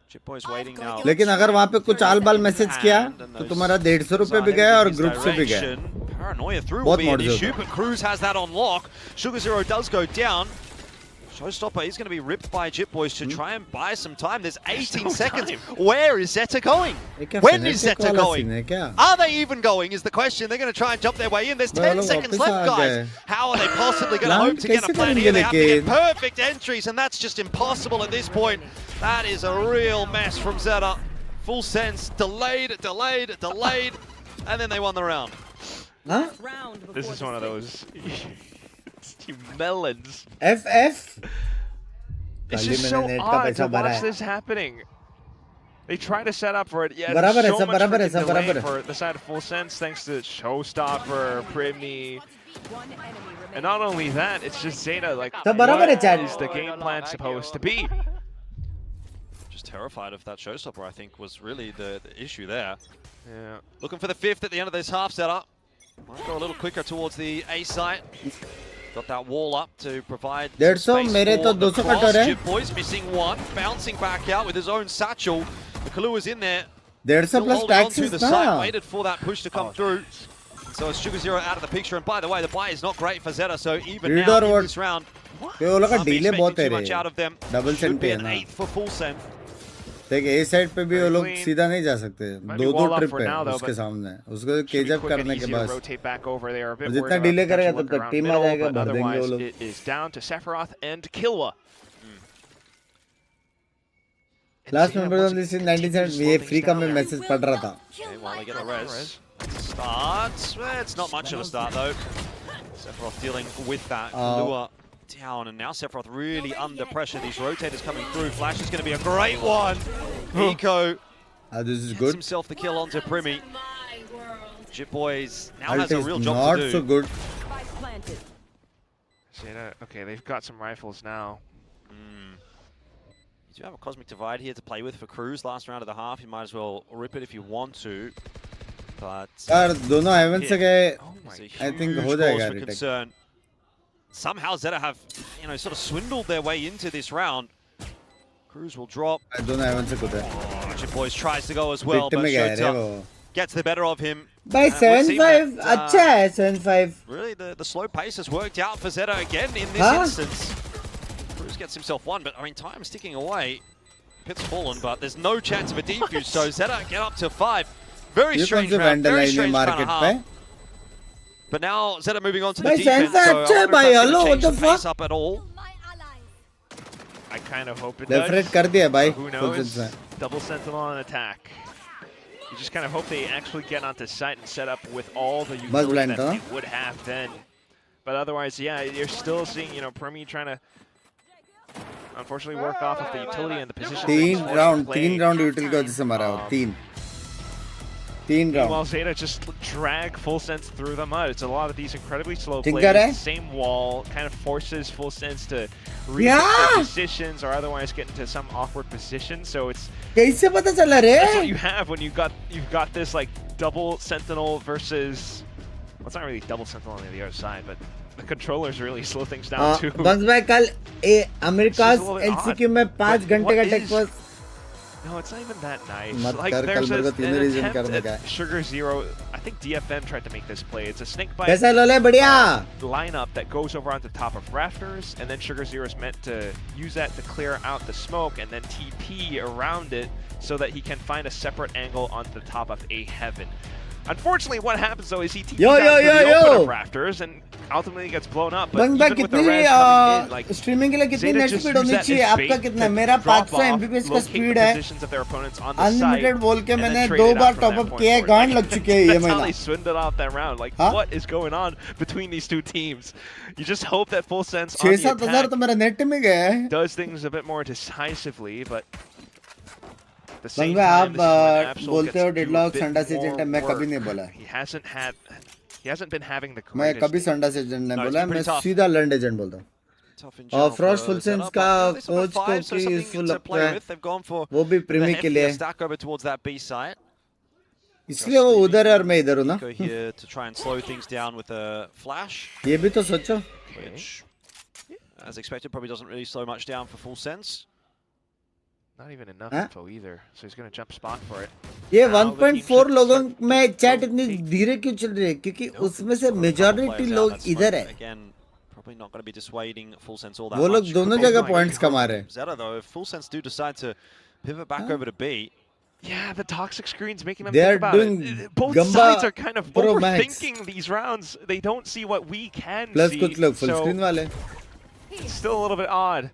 Jit Boys waiting now. लेकिन अगर वहाँ पे कुछ आल बाल मैसेज किया तो तुम्हारा 150 रुपए भी गया और ग्रुप से भी गया. Paranoia through will बहुत be an model issue, but Cruz has that on lock. Sugar Zero does go down. Showstopper is going to be ripped by Jip Boys to try and buy some time. There's 18 seconds. Where is ZETA going? When is ZETA going? Are they even going is the question. They're going to try and jump their way in. There's 10 seconds left, guys. How are they possibly going to hope to get a plan here? They have to get perfect entries, and that's just impossible at this point. That is a real mess from ZETA. Full sense, delayed, and then they won the round. Huh? This is one of those melons. FF? It's just so odd to watch this happening. They try to set up for it. Yeah, बराबर है, so सब much बराबर है, freaking सब बराबर delay है. for the side of Full Sense thanks to Showstopper, Primi. And not only that, it's just ZETA. Like, सब बराबर है, what Chad. is the game plan supposed to be? Just terrified of that Showstopper, I think, was really the issue there. Yeah. Looking for the 5th at the end of this half setup. Might go a little quicker towards the A site. Got that wall up to provide some space मेरे तो for the 200 cross. Cut हो रहे. Jip Boys missing one, bouncing back out with his own satchel. The Kalu was in there. 150 Still plus holding on to taxes the ना. site, waited for that push to come through. So it's Sugar Zero out of the picture. And by the way, the buy is not great for ZETA. So even Read now or in what? this round, ये वो लोग का can't be delay बहुत expecting है too much out रे. of them. Double Should send be पे an है ना. 8th for Full Send. देख ए साइड पे भी वो लोग Clean. सीधा नहीं जा सकते. Might be दो wall up ट्रिप for है now, though, उसके but सामने. उसको should be cage up quick and करने के easy to बाद rotate back over. They are a bit जितना worried about delay करेगा potential तब तक work टीम around आ जाएगा, middle, but भर देंगे वो otherwise लोग. it is down to Sephiroth and Killua. Last member of this is 97. ये फ्री का मैं मैसेज पढ़ रहा था. Okay, while they get a res. Start. Well, it's not much of a start though. Sephiroth dealing with that. Lure down, and now Sephiroth really under pressure. These rotators coming through. Flash is going to be a great one. Eco This is gets good. himself the kill onto Primi. Jip Boys now Ult has a is real job not to do. so good. ZETA, okay, they've got some rifles now. You do have a Cosmic Divide here to play with for Cruz. Last round of the half, you might as well rip it if you want to. But यार दोनों heaven से गए. it's I a think huge हो cause जाएगा for retake. concern. Somehow ZETA have, sort of swindled their way into this round. Cruz will drop. दोनों heaven से कूदे. Jip Boys tries to go as well, Victim but में गए रे Shota वो. gets the better of him. भाई And we've seen 7-5 that, अच्छा है 7-5. Really, the slow pace has worked out for ZETA again in this Huh? instance. Cruz gets himself one, but I mean, time's ticking away. Pit's fallen, but there's no chance of a defuse, so ZETA get up to 5. Very ये कौन strange से round, very vandalize strange kind market of पे? half. But now ZETA moving on to the भाई defense, sense so I अच्छा है wonder if भाई, that's hello, going what to the change the pace fuck? up at all. I kind of hope it Left does. कर दिया भाई. Who Full knows? sense में. Double Sentinel on attack. You just kind of hope they actually get onto site and set up with all the utility blind that था. they would have then. But otherwise, yeah, you're still seeing, Primi trying to unfortunately work off of the utility and the position. तीन round util का वजह से मारा हो. तीन Meanwhile, round. ZETA just drag Full Sense through the mud. It's a lot of these incredibly slow ठीक plays. कर रहा है? Same wall kind of forces Full Sense to rethink Yeah! their positions or otherwise get into some awkward position. So it's कैसे पता चला that's what रे? you have when you've got this like double Sentinel versus. Well, it's not really double Sentinel on the other side, but the controllers really slow things down too. Bunks भाई कल अमेरिका's It's just a little bit LCQ में 5 घंटे का take was. No, it's not even that nice. मत Like कर, there's कल मेरे को an तीनों region attempt करने का at है. Sugar Zero. I think DFM tried to make this play. It's a snake bite कैसा लोले बढ़िया. lineup that goes over onto the top of rafters, and then Sugar Zero is meant to use that to clear out the smoke and then TP around it so that he can find a separate angle onto the top of a heaven. Unfortunately, what happens though is he TPs out to the open of rafters and ultimately gets blown up. But bunks भाई even with the कितनी res coming in, like streaming के लिए कितनी ZETA net just speed use होनी that चाहिए? as आपका bait कितना? to मेरा drop 500 off, mbps का locate स्पीड the है. positions of their opponents on the site, unlimited बोल के and then मैंने trade 2 it bar out from top that up point किया है. forward. गांड Like, लग चुकी है ये that's how महीना. they swindled out that round. Like, Huh? what is going on between these two teams? You just hope that Full Sense on 6-7 the हजार attack तो मेरा नेट में गया है. does things a bit more decisively, but at the bunks same भाई time, this is when आप Absol बोलते gets हो to do a deadlock bit संडा से more एजेंट है. मैं कभी work. नहीं बोला. He hasn't been having the मैं greatest कभी संडा से एजेंट नहीं No, it's बोला. been मैं pretty tough. सीधा लर्न एजेंट बोलता हूँ. Tough in और general Frost for Full Sense ZETA, का but they कोच को survived, so की something यूजफुल to लगता play है. with. They've gone for वो भी the प्रीमी के लिए. heftier stack over towards that B site. इसलिए वो उधर है और मैं इधर हूँ ना. Go here to try and slow things down with a flash, ये भी तो सोचो. which, as expected, probably doesn't really slow much down for Full Sense. Not even enough Huh? info either, so he's going to jump spot for it. ये Now the team 1.4 should लोगों start में to chat इतनी rotate. धीरे क्यों चल रही है? क्योंकि Nope, उसमें से got a couple majority players out लोग that इधर smoke. है. Again, probably not going to be dissuading Full Sense all that वो लोग much. दोनों जगह points कमा रहे हैं. Zeta though, if Full Sense do decide to pivot back over to B, yeah, the toxic screen's making them They think are about doing it. Both Gamba sides are kind of Pro Max. overthinking these rounds. They don't see what we can Plus see. कुछ लोग full so screen वाले. it's still a little bit odd.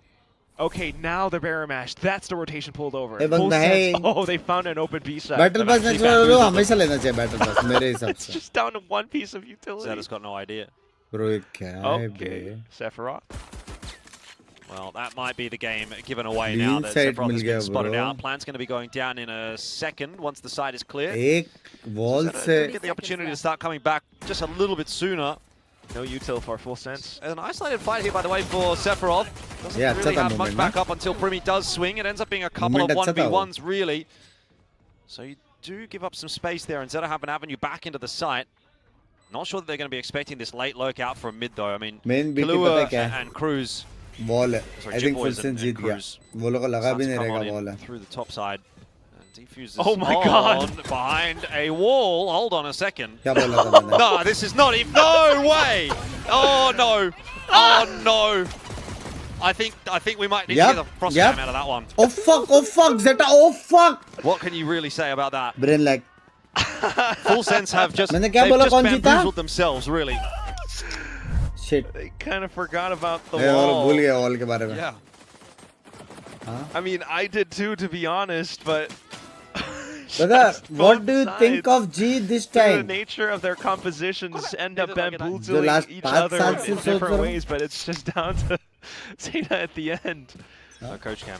Okay, now the Barra Mash. That's the rotation pulled over. Hey, Full hey. sense. Oh, they found an open B side. Battle Pass next वाले हमेशा लेना चाहिए Battle Pass मेरे हिसाब It's से. just down to one piece of utility. Zeta's got no idea. Bro ये क्या है Okay, Sephiroth. Well, that might be the game given away Lean now that side Sephiroth has मिल गया, been spotted bro. out. Plan's going to be going down in a second once the side is clear. एक wall Zeta से get the opportunity to start coming back just a little bit sooner. No util for Full sense. An isolated fight here, by the way, for Sephiroth. Doesn't Yeah, really अच्छा था have much moment, backup until Primi does swing. It ends up being a couple Moment of अच्छा था वो. 1v1s, really. So you do give up some space there, and Zeta have an avenue back into the site. Not sure that they're going to be expecting this late lurkout from mid, though. I mean, Main BT Kahlua पता क्या है? and Cruz. wall है. Sorry, I Jit think Full Boys Sense जीत गया. Cruz वो लोग को लगा start भी to नहीं come रहेगा on in wall है. through the top side. And defuses Oh my God. behind a wall. Hold on a second. क्या बोला था मैंने? No, this is not even. No way! Oh no! Oh no! I think we might need to get the frost jam out of that one. Oh fuck, Zeta, oh fuck! What can you really say about that? Brain lag. Full Sense have just मैंने क्या they've बोला just कौन जीता? bamboozled themselves, really. Shit. They kind of forgot about the मैं wall. भूल गया wall के बारे में. Yeah. I mean, I did too, to be honest, but... Brother, what both do you think sides, of G this The time? nature of their compositions end up जो bamboozling last each 5 other साल से in सोच different रहा हूँ. ways, but it's just down to Zeta at the end. No coach cam.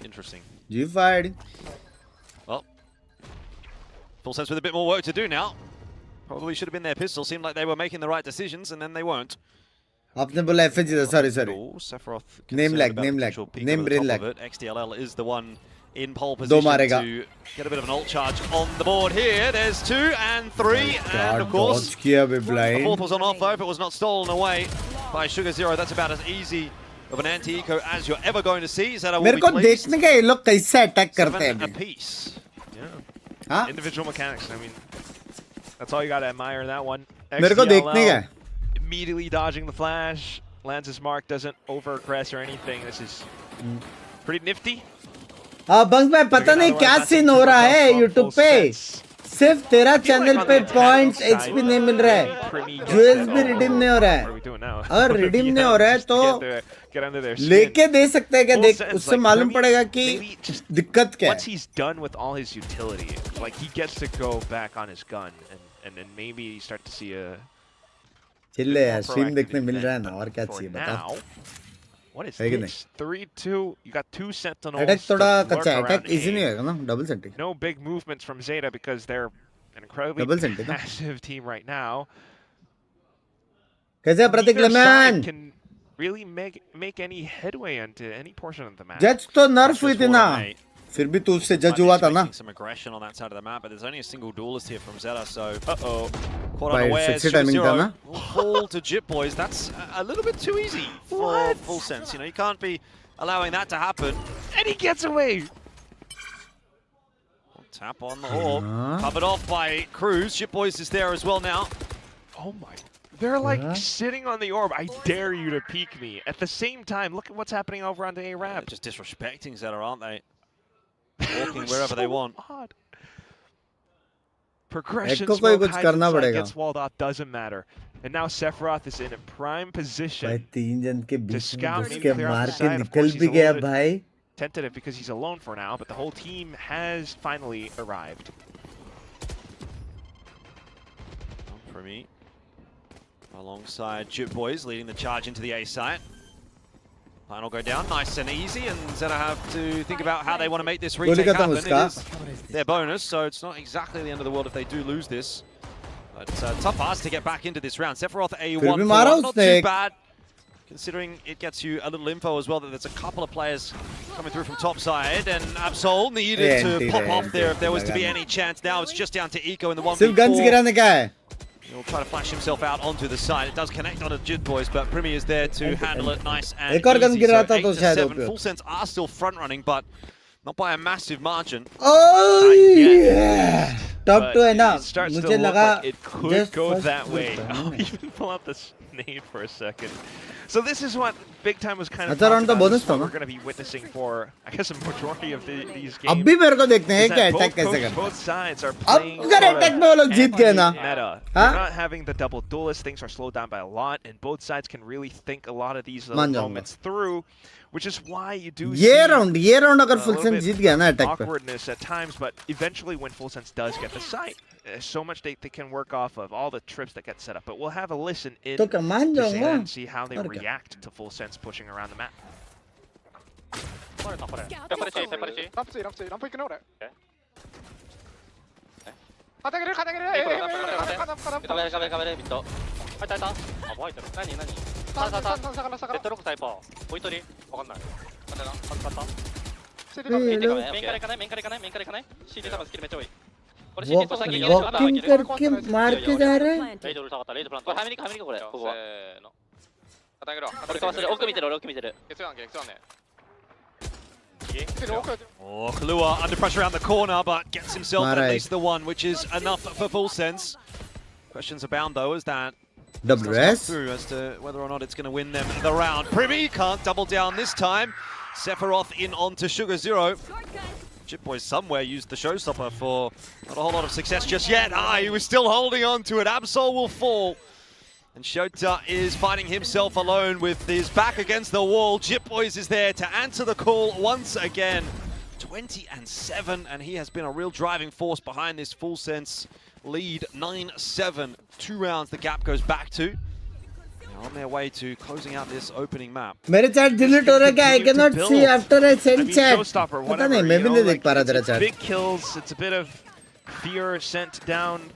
Interesting. G fired. Well, Full Sense with a bit more work to do now. Probably should have been their pistol. Seemed like they were making the right decisions, and then they weren't. आपने बोला FH था, sorry. Oh, Sephiroth Name concerned lag, about name the lag, potential peek name over the brain top lag. of it. XDLL is the one in pole दो position मारेगा. to get a bit of an ult charge on the board here. There's 2 and 3, and of course, dodge किया बे the blind. fourth was on off though. If it was not stolen away by Sugar Zero, that's about as easy of an anti-eco as you're ever going to see. Zeta will मेरे be को pleased. देखने का ये लोग कैसे attack करते 7 हैं. apiece. Yeah. हाँ? Individual mechanics, I mean, that's all you got to admire in that one. मेरे को देखने का. Immediately dodging the flash. Lands his mark, doesn't over-aggress or anything. This is pretty nifty. हाँ bunk में पता नहीं क्या सीन हो रहा है YouTube पे. सिर्फ तेरा चैनल पे पॉइंट्स XP नहीं मिल रहा है. ज्वेल्स भी रिडीम नहीं हो रहा है. अगर रिडीम नहीं हो रहा है तो लेके दे सकते हैं क्या? देख उससे मालूम पड़ेगा कि दिक्कत क्या है. Once he's done with all his utility, like he gets to go back on his gun and then maybe you start to see a चिल्ले यार स्ट्रीम देखने मिल रहा है ना और क्या चाहिए बता. What is है कि this? 3-2. You got 2 sentinels. Attack थोड़ा to कच्चा है. lurk attack around easy A. नहीं होगा ना. Double sentry. No big movements from Zeta because they're an incredibly Double sentry, no? massive team right now. कैसे प्रतीक Neither layman? side can really make any headway into any portion of the map. जज तो नर्फ हुई थी ना. Mate. फिर भी तू उससे जज हुआ था ना. Some aggression on that side of the map, but there's only a single duelist here from Zeta, so Uh-oh. caught By unawares. sexy timing था ना. Will fall to Jit Boys. That's a little bit too easy for Full Sense. You know, you can't be allowing that to happen. And he gets away. Tap on the orb, covered off by Cruz. Jit Boys is there as well now. Oh my. They're like sitting on the orb. I dare you to peek me. At the same time, look at what's happening over on the They're A-Rab. just disrespecting Zeta, aren't they? Walking wherever they want. Odd. Progression Echo को ही smoke कुछ hides करना inside, पड़ेगा. gets walled off, doesn't matter. And now Sephiroth is in a prime भाई position. 3 जन के बीच में scout घुस and के clear off मार the के side. Of निकल course, भी he's a गया little भाई. Tentative because he's alone for now, but the whole team has finally arrived. For me, alongside Jit Boys leading the charge into the A site. Final go down, nice and easy, and Zeta have to think about how they want to make this retake happen. It is their bonus, so it's not exactly the end of the world if they do lose this. But tough ask to get back into this round. Sephiroth A1, not too bad, considering it gets you a little info as well that there's a couple of players coming through from top side, and Absol needed to pop off there if there was to be any chance. Now it's just down to Eco in the 1v4. सिर्फ guns गिराने का है. He'll try to flash himself out onto the side. It does connect onto Jit Boys, but Primi is there to handle it nice and एक और gun easy. गिरा So था 8 तो to शायद 7. ऊपर. Full Sense are still front running, but not by a massive margin. Oh yeah. Top But 2 है ना. it starts to मुझे look लगा like it could just go first that pull way. था Oh, ना. even pull out this nade for a second. So this is what Big Time was kind of अच्छा round तो bonus था we're ना? going to be witnessing for, I guess, a majority of these games. अब भी मेरे को देखते हैं is क्या that अटैक कैसे both करते हैं. both sides are अब playing अगर sort अटैक of में वो लोग जीत गए ना, meta. हाँ? You're not having the double duelist. Things are slowed down by a lot, and both sides can really think a lot of these little मान जाऊंगा. moments through, which is why you do ये see round अगर a full little sense bit जीत गया ना attack पे, awkwardness at times, but eventually when Full Sense does get the site, there's so much they can work off of, all the trips that get set up. But we'll have a listen in तो क्या मान to जाऊंगा? Zeta and see how they और क्या? react to Full Sense pushing around the map. Scout Pepper is Chi, over. Pepper Chi. 람프 있긴 오래. 오케이. 가다기를 가베레 밑도. 있다. 아, 뭐 있다. 나니. 사가라. 네트워크 타이퍼. 보이토리. 먹었나? 맞나? 갔다. 메인 가네. CD 사가 스킬 매쳐. 우리 CD 또 사기 walking करके मार के जा रहे हैं. 레이저 룰 사갔다. 레이저 플란트. 하미니까 그래. 그거. 세노. 가다기로. 오크 밑에를. 객수하네. Oh, Kahlua under pressure around the corner, but gets himself at least the one, which is enough for Full Sense. Questions abound, though, as that WS through as to whether or not it's going to win them the round. Privy can't double down this time. Sephiroth in onto Sugar Zero. Chip Boy somewhere used the showstopper for not a whole lot of success just yet. He was still holding on to it. Absol will fall. And Shota is fighting himself alone with his back against the wall. Chip Boys is there to answer the call once again. 20-7, and he has been a real driving force behind this Full Sense lead. 9-7, 2 rounds the gap goes back to. They're on their way to closing out this opening map. मेरे chat delete हो रहा है क्या? I cannot see after I send chat. Showstopper, पता नहीं, मैं भी नहीं देख पा रहा तेरा chat. Big kills, it's a bit of fear sent down.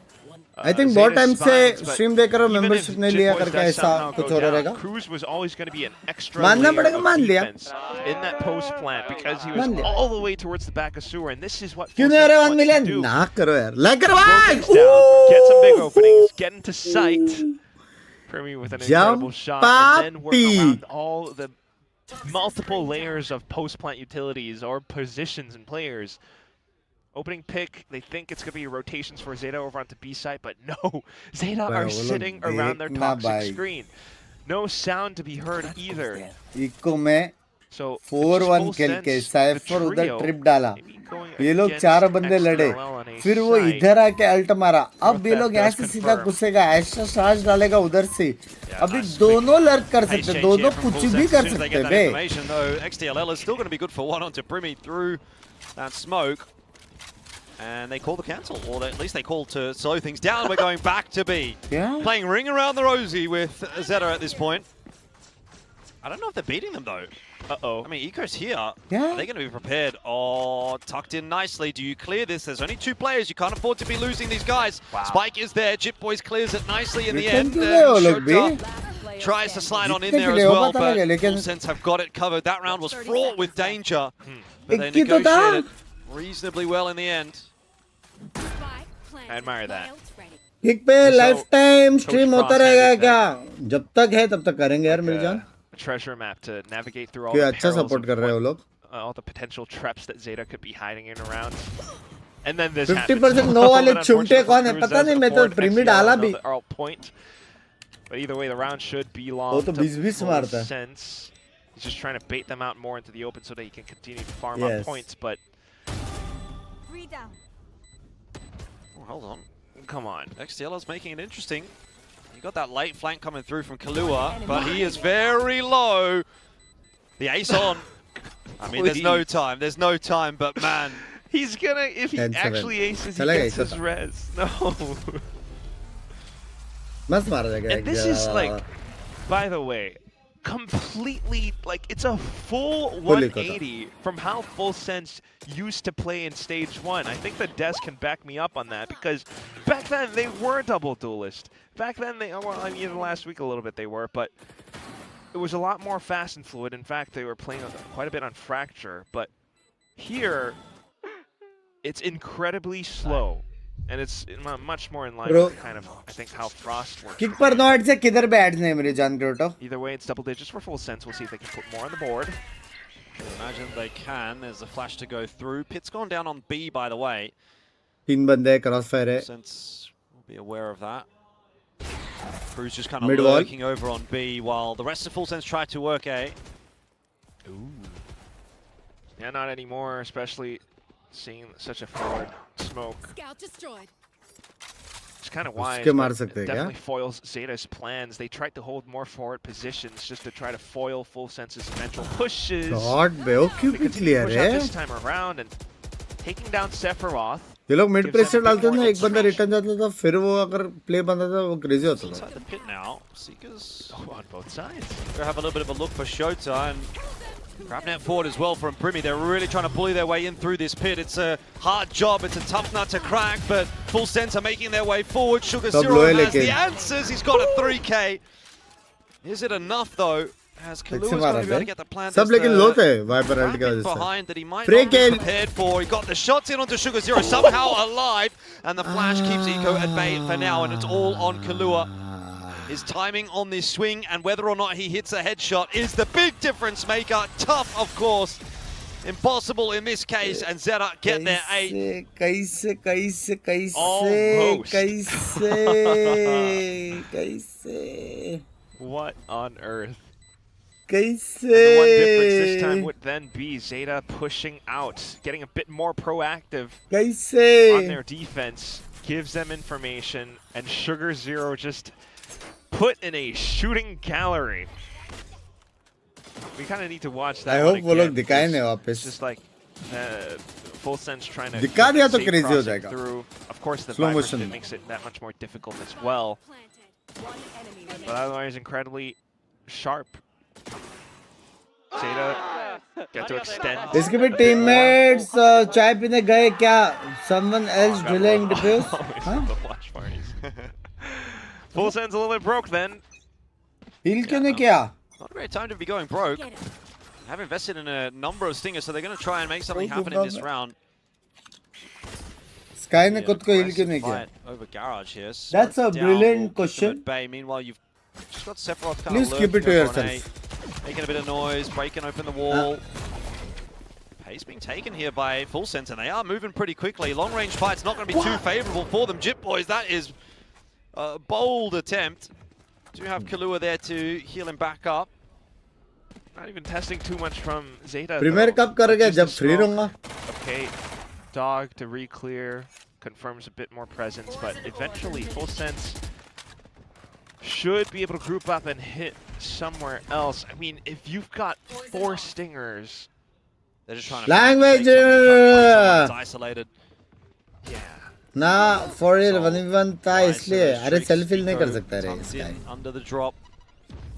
I think बहुत टाइम से स्ट्रीम देखकर और मेंबरशिप नहीं लिया करके ऐसा कुछ हो रहेगा. Cruz was always going to be an extra मानना layer पड़ेगा, of मान लिया. defense in that post plant because he was मान लिया. all the way towards the back of sewer, and this is what क्यों Full नहीं हो रहा 1 Sense wants to million? do. ना करो यार. लाइक करो Slow भाई. things down, get some big openings, get into sight. Primi with an incredible shot, and then work around all the multiple layers of post plant utilities or positions and players. Opening pick, they think it's going to be rotations for Zeta over onto B site, but no, Zeta are sitting around their toxic screen. No sound to be heard either. Echo में So 4-1 खेल के cipher उधर trip डाला. ये लोग 4 बंदे लड़े, फिर वो इधर आके अल्ट मारा. अब ये लोग यहाँ से सीधा घुसेगा, ऐसा चार्ज डालेगा उधर से. अभी दोनों लर्क कर सकते, दोनों कुछ भी कर सकते बे. XTLL is still going to be good for one onto Primi through that smoke. And they call the cancel, or at least they call to slow things down. We're going back to B. Yeah. Playing ring around the rosy with Zeta at this point. I don't know if they're beating them though. Uh-oh. I mean, Eco's here. Yeah. Are they going to be prepared? Oh, tucked in nicely. Do you clear this? There's only 2 players. You can't afford to be losing these guys. Wow. Spike is there. Chip Boys clears it nicely in the Return end. to the Olymp, Shota tries to slide on in there as well, but Full Sense have got it covered. That round was fraught with danger, but they negotiated reasonably well in the end. I admire that. Kick पे life time stream होता रहेगा क्या? जब तक है तब तक करेंगे यार मेरी जान. Treasure map to navigate through all क्यों the अच्छा perils सपोर्ट of कर रहे हो लोग? all the potential traps that Zeta could be hiding in around. And then this 50% no वाले चुमटे कौन है? पता नहीं, मैं तो प्रीमी डाला भी. Point. But either way, the round should be long. वो तो 20-20 मारता है. Sense. He's just trying to bait them out more into the open so that he can continue to farm up points. But Oh, hold on. come on. XTL is making it interesting. You got that late flank coming through from Kahlua, but he is very low. The ace on. I mean, there's no time. There's no time, but man. He's gonna, if he actually aces, he gets his res. No. मस्त मारा जाएगा. And this is like, by the way, completely, like, it's a full 180 from how Full Sense used to play in stage 1. I think the desk can back me up on that because back then they were double duelist. Back then they, well, I mean, last week a little bit they were, but it was a lot more fast and fluid. In fact, they were playing quite a bit on Fracture, but here it's incredibly slow. And it's much more in line with kind of, I think, how Frost works. Kick पर not से किधर बैठ नहीं मेरे जान क्रोटो. Either way, it's double digits for Full Sense. We'll see if they can put more on the board. Imagine they can. There's a flash to go through. Pit's gone down on B, by the way. 3 बंदे crossfire है. Sense will be aware of that. Crew's just kind of Mid wall. lurking over on B while the rest of Full Sense try to work A. Ooh. Yeah, not anymore, especially seeing such a forward smoke. Scout destroyed. It's kind of wise, उसके मार but सकते it हैं क्या? definitely foils Zeta's plans. They tried to hold more forward positions just to try to foil Full Sense's eventual pushes. God बे वो क्यों They pick continue लिया to push out रे? this time around and taking down Sephiroth. ये लोग mid gives pressure them a bit डालते थे ना more एक बंदा रिटर्न जाता था फिर वो अगर प्ले बनता था वो क्रेजी होता था Inside the pit now. Seekers On both sides. They have a little bit of a look for Shota and Grabnet forward as well from Brimmy. They're really trying to bully their way in through this pit. It's a hard job. It's a tough nut to crack, but Full Sense are making their way forward. Sugar Top Zero low has the लेके. answers. He's got a 3K. Is it enough though? As Kalua's going to be able to get the plan. सब लेकिन लो थे wiper alt की वजह से behind that he might Free not be kill. prepared for. He got the shots in onto Sugar Zero, somehow alive, and the flash keeps Eco at bay for now, and it's all on Kalua. His timing on this swing and whether or not he hits a headshot is the big difference maker. Tough, of course. Impossible in this case, and Zeta get their 8. Almost. कैसे What on earth? कैसे The one difference this time would then be Zeta pushing out, getting a bit more proactive on कैसे their defense, gives them information, and Sugar Zero just put in a shooting gallery. We kind of need to watch that. I one hope वो लोग again. दिखाए नहीं It's वापस just like Full Sense trying to दिखा दिया तो safe crazy हो crossing जाएगा. through. Of course, the Slow Viper motion. it makes it that much more difficult as well. But otherwise, incredibly sharp. Zeta get to extend. इसके भी teammates चाय पीने गए क्या someone else delaying the pills Always the flash parties. Full Sense a little bit broke then. heal क्यों नहीं किया Not a great time to be going broke. Get it. Have invested in a number of stingers, so they're going to try and make something Oh, happen good in this job. round. Sky ने Yeah, खुद को heal क्यों aggressive नहीं किया fight over Garage here. That's a Down, brilliant will keep them question. at bay. Meanwhile, you've just got Sephiroth kind Please of keep it to lurking over on yourself. A, making a bit of noise, breaking open the wall. Pace being taken here by Full Sense, and they are moving pretty quickly. Long range fight's not going to be too favourable for them. Jip Boys, that is a bold attempt. Do have Kalua there to heal him back up. Not even testing too much from Zeta. Premier though. कब करेगा Just जब a free smoke. रहूंगा Okay, Dog to re-clear, confirms a bit more presence, but eventually Full Sense should be able to group up and hit somewhere else. I mean, if you've got 4 stingers, They're just trying to Language, make something, trying to find someone that's isolated. yeah. ना for real 1v1 था Nice, इसलिए so अरे streaks, self heal नहीं कर Eco सकता रे tucked Sky in under the drop.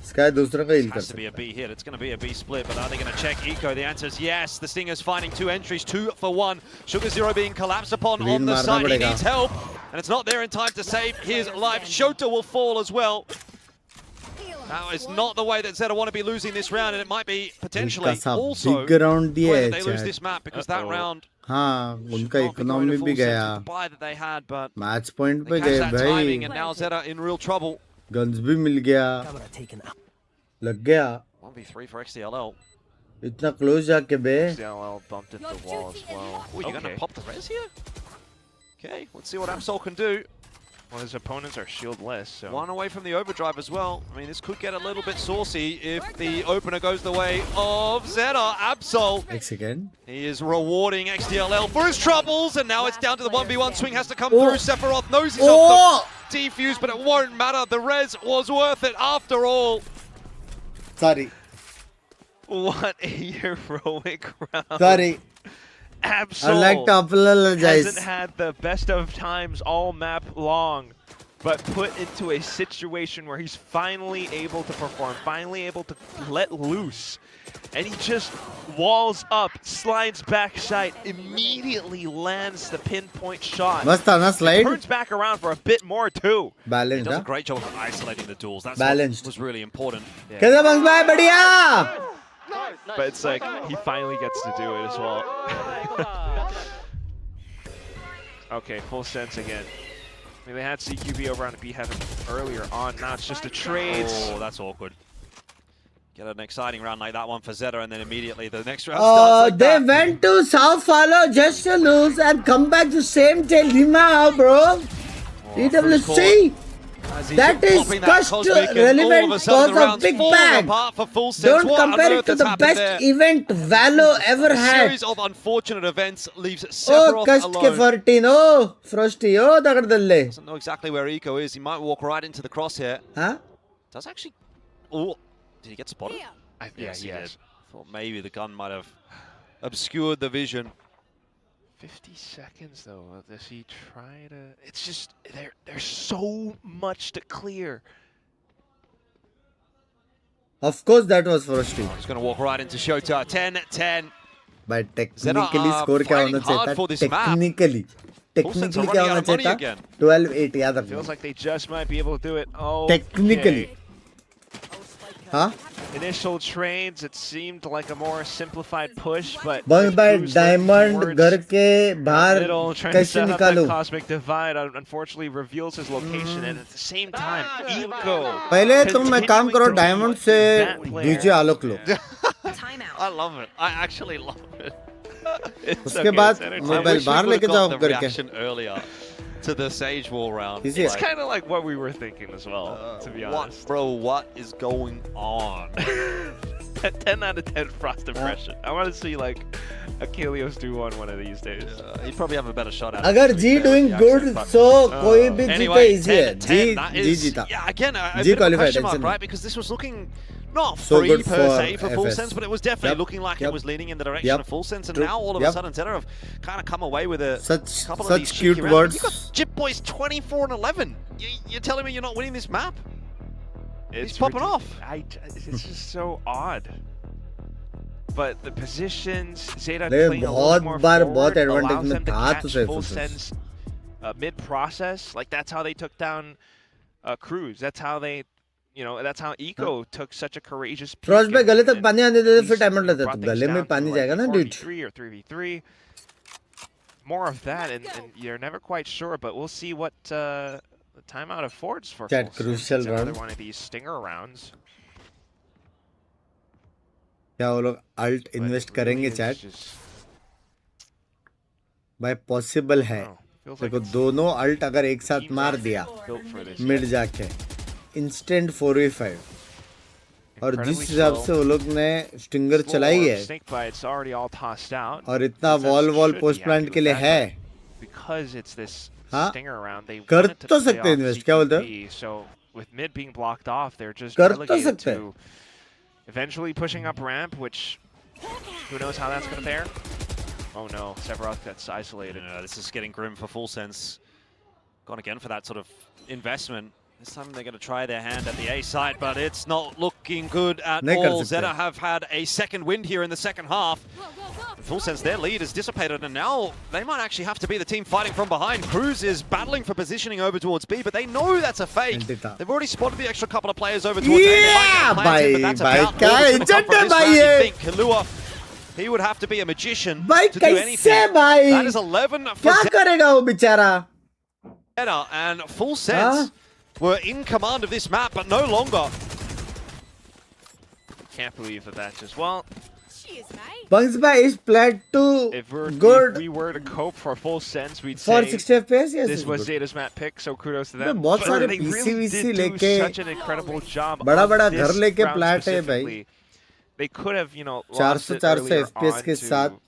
Sky दूसरा का heal कर Has to be a सकता B hit. It's going to be a B split, but are they going to check Eco? The answer is yes. The Stinger's finding 2 entries, 2 for 1. Sugar Zero being collapsed upon Green on the मारना side. He पड़ेगा. needs help, and it's not there in time to save his life. Shota will fall as well. Now, it's not the way that Zeta want to be losing this round, and it might be potentially इनका सा also big round the दिया way है that they lose chat this map, because that round हाँ should उनका not be going economy to भी Full Sense गया with the buy that they had, but match point they पे catch गए that timing, भाई and now Zeta in real trouble. Guns भी मिल गया लग गया 1v3 for XDLL. इतना क्लोज जाके बे CLL bumped into the wall as well. Oh, you're going to Okay. pop the res here? Okay, let's see what Absol can do. Well, his opponents are shieldless, so... One away from the overdrive as well. I mean, this could get a little bit saucy if the opener goes the way of Zeta. Absol, एक second he is rewarding XDLL for his troubles, and now it's down to the 1v1. Swing has to come Oh. through. Sephiroth knows he's Oh. off the defuse, but it won't matter. The res was worth it after all. Sorry What a heroic round. Sorry Absol I like to apologize hasn't had the best of times all map long, but put into a situation where he's finally able to perform, finally able to let loose. And he just walls up, slides backside, immediately lands the pinpoint shot. मस्त था ना slide Turns back around for a bit more too. He balanced does a हाँ great job of isolating the duels. That's Balanced. what was really important. कैसे बंस भाई बढ़िया But it's like, he finally gets to do it as well. Okay, Full Sense again. I mean, they had CQB over on B Heaven earlier on. Now it's just a trade. Oh, that's awkward. Get an exciting round like that one for Zeta, and then immediately the next round starts like they that. went to South Follow just to lose and come back to same dilemma bro Oh, EWC That is cost relevant cause of big bag. Don't compare it to the best event Valo ever had. Series of unfortunate events leaves Oh, Sephiroth Kast ke alone. 14. Oh, Frosty. Oh, Dagardalle. Doesn't know exactly where Eco is. He might walk right into the crosshair. Huh? Does actually. Oh, did he get spotted? Yes, he did. Thought maybe the gun might have obscured the vision. 50 seconds though. Does he try to? It's just there's so much to clear. Of course, that was Frosty. He's going to walk right into Shota. 10-10. But technically, score क्या होना चाहिए था? Technically क्या होना चाहिए था? 12-8 याद रखना. Feels like they just might be able to do it. Oh, Technically. Huh? Initial trades, it seemed like a more simplified push, but Bunks by Diamond घर के बाहर middle trying to कैसे set up that निकालूं? cosmic divide unfortunately reveals his location, and at the same time, Eco. पहले तुम मैं काम करो Diamond से DJ Alok low. I love it. I actually love it. उसके बाद मोबाइल बाहर लेके जाओ करके. Reaction earlier to the Sage Wall round. It's kind of like what we were thinking as well, to be honest. Bro, what is going on? 10 out of 10 Frost impression. I want to see like Achilles do one of these days. He'd probably have a better shot at it. अगर G doing good, so कोई भी जीते Anyway, easy है. 10-10, G जीता. Yeah, again, a G bit of a qualified, question mark, tension right? Because this was looking not So free good per for se for Full FS. Sense, but it was definitely Yep. looking like Yep. it was leaning in the direction Yep. of Full Sense, and True. now all of Yep. a sudden ZETA have kind of come away with a couple of these Such cute cheeky rounds. words. You got Jip Boys 24-11. You're telling me you're not winning this map? It's popping off. It's just so odd. But the positions, Zeta ले playing a बहुत little more बार forward, बहुत advantage allows में them to था catch तो Full Full Sense mid-process. Like that's how they took down Cruz. That's how they, that's how Eco took such a courageous peek. Frost पे गले तक and पानी आने देते फिर at least Diamond लेते brought तो things गले में down to, पानी like, जाएगा ना dude. 4v3 or 3v3. More of that, and you're never quite sure, but we'll see what the timeout affords for That Full crucial Sense. It's another round. one of these stinger rounds. क्या वो लोग alt But invest it करेंगे really is chat? just- भाई possible है. Oh, feels like देखो it's दोनों alt अगर एक साथ team मार built दिया for this. mid जाके instant 4v5 और जिस Incredibly हिसाब slow. से वो लोग ने स्टिंगर चलाई है Snake bites already all tossed out. और इतना Defense wall should post be plant happy के with लिए that, है. but because it's this हाँ? stinger round, they कर wanted to तो play सकते हैं off invest, क्या बोलते हो? CQB, so with mid being blocked off, they're just कर तो relegated सकते हैं. to eventually pushing up ramp, which who knows how that's going to fare. Oh no, Sephiroth gets isolated. This is getting grim for Full Sense. Gone again for that sort of investment. This time they're going to try their hand at the A side, but it's not looking good at नहीं कर all. सकते. ZETA have had a second wind here in the second half. Full Sense, their lead is dissipated, and now they might actually have to be the team fighting from behind. Cruz is battling for positioning over towards B, but they know that's a fake. They've already spotted the extra couple of players over towards A. Yeah, They might get bhai, planted, but that's bhai, about all क्या that's gonna come from इज्जत है this भाई round. ये? You think Kalua, he would have to be a magician भाई to do anything. कैसे भाई? That is 11 for क्या करेगा वो बेचारा? ZETA, and Full Sense were in command of this map, but no longer. Can't believe that just, well, Bunks by is played to if good we were to cope for Full Sense, we'd for say 60 FPS. Yes, this it's was good. Zeta's map pick, so kudos to अबे them. बहुत But सारे they PC really VC did do लेके such an incredible job बड़ा of बड़ा this घर लेके round plot है भाई. specifically. They could have, 400 lost it 400 earlier FPS on के to साथ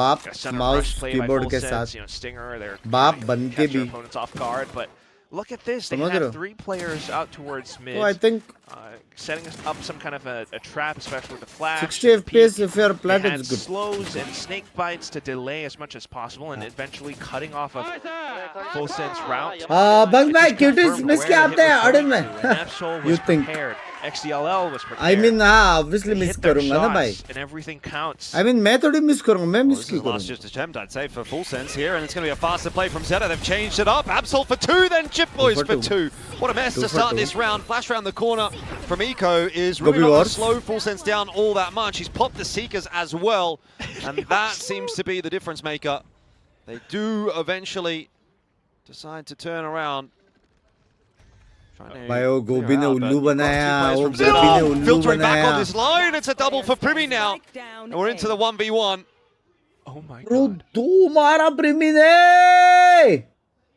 बाप a center mouse rush play by keyboard Full के Sense, साथ Stinger, they're बाप बन के catch their भी. opponents off guard, but look at this. They समझ रहे हो? have 3 players out towards mid. So I think setting up some kind of a trap, especially with the flash. 60 FPS if you're They plat had it's good. slows and snake bites to delay as much as possible, and eventually cutting off a Full Sense route. Bunks by Just cuties confirmed miss where के the आते hit हैं was audience going to, and में. Absol You was think? prepared. XDLL was prepared. I mean हाँ obviously They miss hit their करूँगा ना भाई. shots, and everything counts. I mean मैं थोड़ी miss करूँगा मैं miss This क्यों is the last करूँगा? just attempt, I'd say, for Full Sense here, and it's going to be a faster play from ZETA. They've changed it up. Absol for 2, then Chip Boys for 2. What a mess to start this round. Flash around the corner from Eco is really not going to slow Full Sense down all that much. He's popped the Seekers as well, and that seems to be the difference maker. They do eventually decide to turn around. भाई वो गोभी ने उल्लू बनाया, वो गोभी ने उल्लू Filtering back on बनाया. this line, it's a double for Primi now. And we're into the 1v1. Oh my Bro, god. तू मारा प्रेमी ने.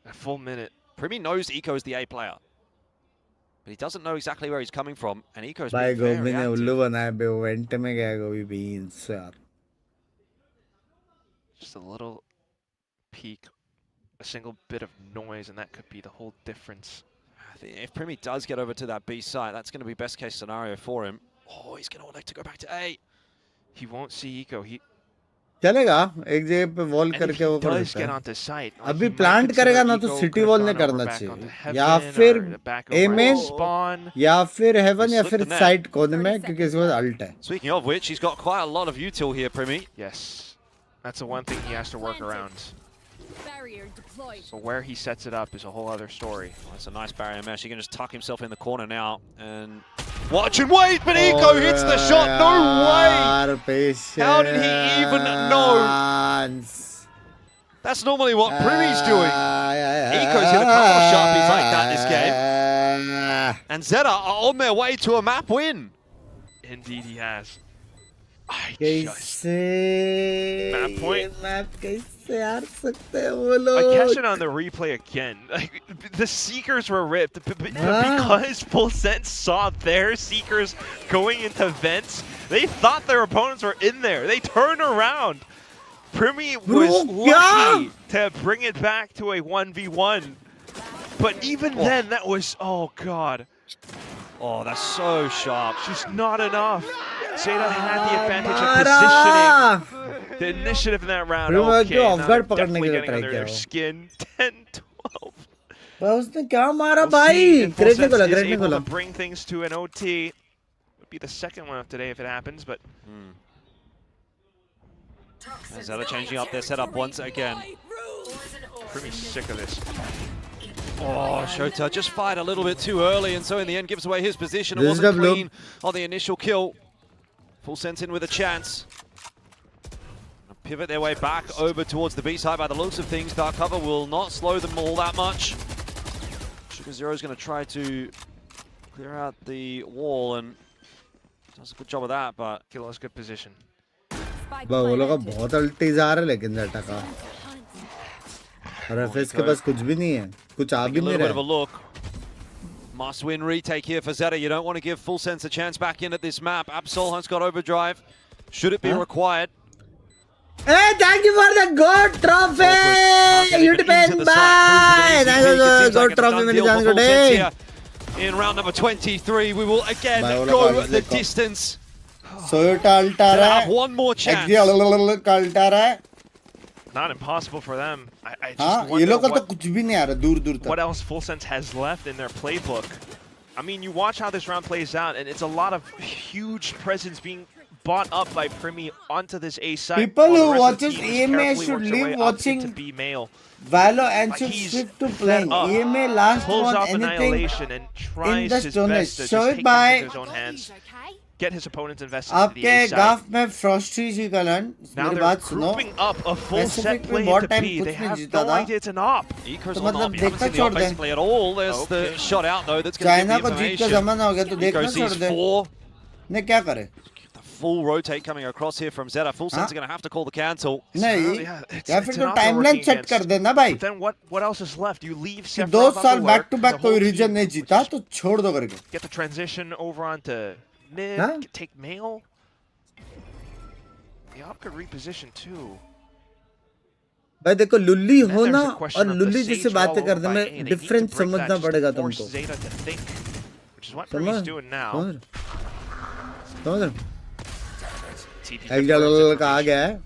A full minute. Primi knows Eco is the A player. But he doesn't know exactly where he's coming from, and Eco's भाई been very गोभी ने active. उल्लू बनाया बे went में गया गोभी बीन्स यार. Just a little peak, a single bit of noise, and that could be the whole difference. If Primi does get over to that B site, that's going to be best case scenario for him. Oh, he's going to like to go back to A. He won't see Eco. He चलेगा एक जगह पे wall and if करके he वो कर does देता get है. onto site, like, अभी he might प्लांट consider करेगा ना तो Eco city could've wall gone ने over करना back onto चाहिए heaven या फिर or back ए over में spawn. या फिर हेवन या He फिर slipped the net. साइड कोने में क्योंकि इसके पास अल्ट है. Speaking of which, he's got quite a lot of util here, Primi. Yes, that's the one thing he has to work around. Barrier deployed. So where he sets it up is a whole other story. Oh, that's a nice barrier mesh. He can just tuck himself in the corner now and watch and wait, but Eco hits the shot. No way! How did he even know? That's normally what Primi's doing. Eco's hit a couple of sharpies like that this game. And ZETA are on their way to a map win. Indeed, he has. I कैसे Map point. Map कैसे हार सकते हैं वो लोग. I catch it on the replay again. Like, the Seekers were ripped, but because Full Sense saw their Seekers going into vents, they thought their opponents were in there. They turned around. Primi was lucky to bring it back to a 1v1. But even then, that was, oh god. Oh, that's so sharp. Just not enough. ZETA had the advantage of positioning. The initiative in that round. Okay, now they're definitely getting under their skin. 10-12. उसने क्या मारा We'll भाई. see if Full great Sense Nikola is great able to Nikola. bring things to an OT. Would be the second one of today if it happens, but ZETA changing up their setup once again. pretty sick of this. Oh, Shota just fired a little bit too early, and so in the end gives away his position. It This is wasn't the clean on the initial kill. Full Sense in with a chance. Pivot their way back over towards the B side by the looks of things. Dark cover will not slow them all that much. Sugar Zero is going to try to clear out the wall and does a good job of that, but Kilo's good position. वो लोग का बहुत अल्टीज आ रहा है लेकिन ZETA का. और FS के पास कुछ भी नहीं है. कुछ आ भी a नहीं little bit of a रहा. look. Must win retake here for ZETA. You don't want to give Full Sense a chance back in at this map. Absol has got overdrive. Should it be required? Hey, thank you for the gold trophy! YouTube bye! Thank you for the gold trophy मेरी जान को दे. In round number 23, we will again go the distance. सोयोटा अल्टा रहा है. One more chance. XD का अल्टा रहा है. Not impossible for them. I just हाँ, ये wonder लोग का तो कुछ भी नहीं आ रहा दूर दूर तक. what else Full Sense has left in their playbook. I mean, you watch how this round plays out, and it's a lot of huge presence being bought up by Primi onto this A side. People while who the rest of the watches team just EMA carefully should works their leave way up watching into B male. Valo and should He's shift to fed playing. up, EMA last pulls won off anything annihilation and in tries the his stone. best to Show just it take by things into his own hands. Get his opponents invested into the A आपके side. गाफ में Frosty जी का लन. Now मेरी they're बात सुनो. grouping up a full set Pacific play में बहुत into time B. कुछ They नहीं have जीता no था. idea it's an op. Eco's तो on the op. मतलब You haven't देखना seen the op छोड़ दे. basically at all. There's the shot out though that's going to China give the को जीत का information. जमाना हो गया तो देखना Eco छोड़ sees दे. 4. ने क्या करे? The full rotate coming across here from ZETA. Full Sense are going to have to call the cancel. नहीं. Yeah, या फिर it's तो an op they're timeline working set against. कर देना भाई. But then what else is left? You leave कि Sephiroth 2 on the साल back lurk, to the back whole कोई team रीजन नहीं जीता तो छोड़ दो करके. get the transition over onto mid, Huh? take male. The op could reposition too. भाई देखो लुल्ली Then हो there's ना a question और of the लुल्ली Sage जैसे all बातें over करने by में A. They need to difference break that समझना just पड़ेगा to force तुमको. ZETA to think, which is what समझ Primi's doing now. समझ TP एक का आ गया है.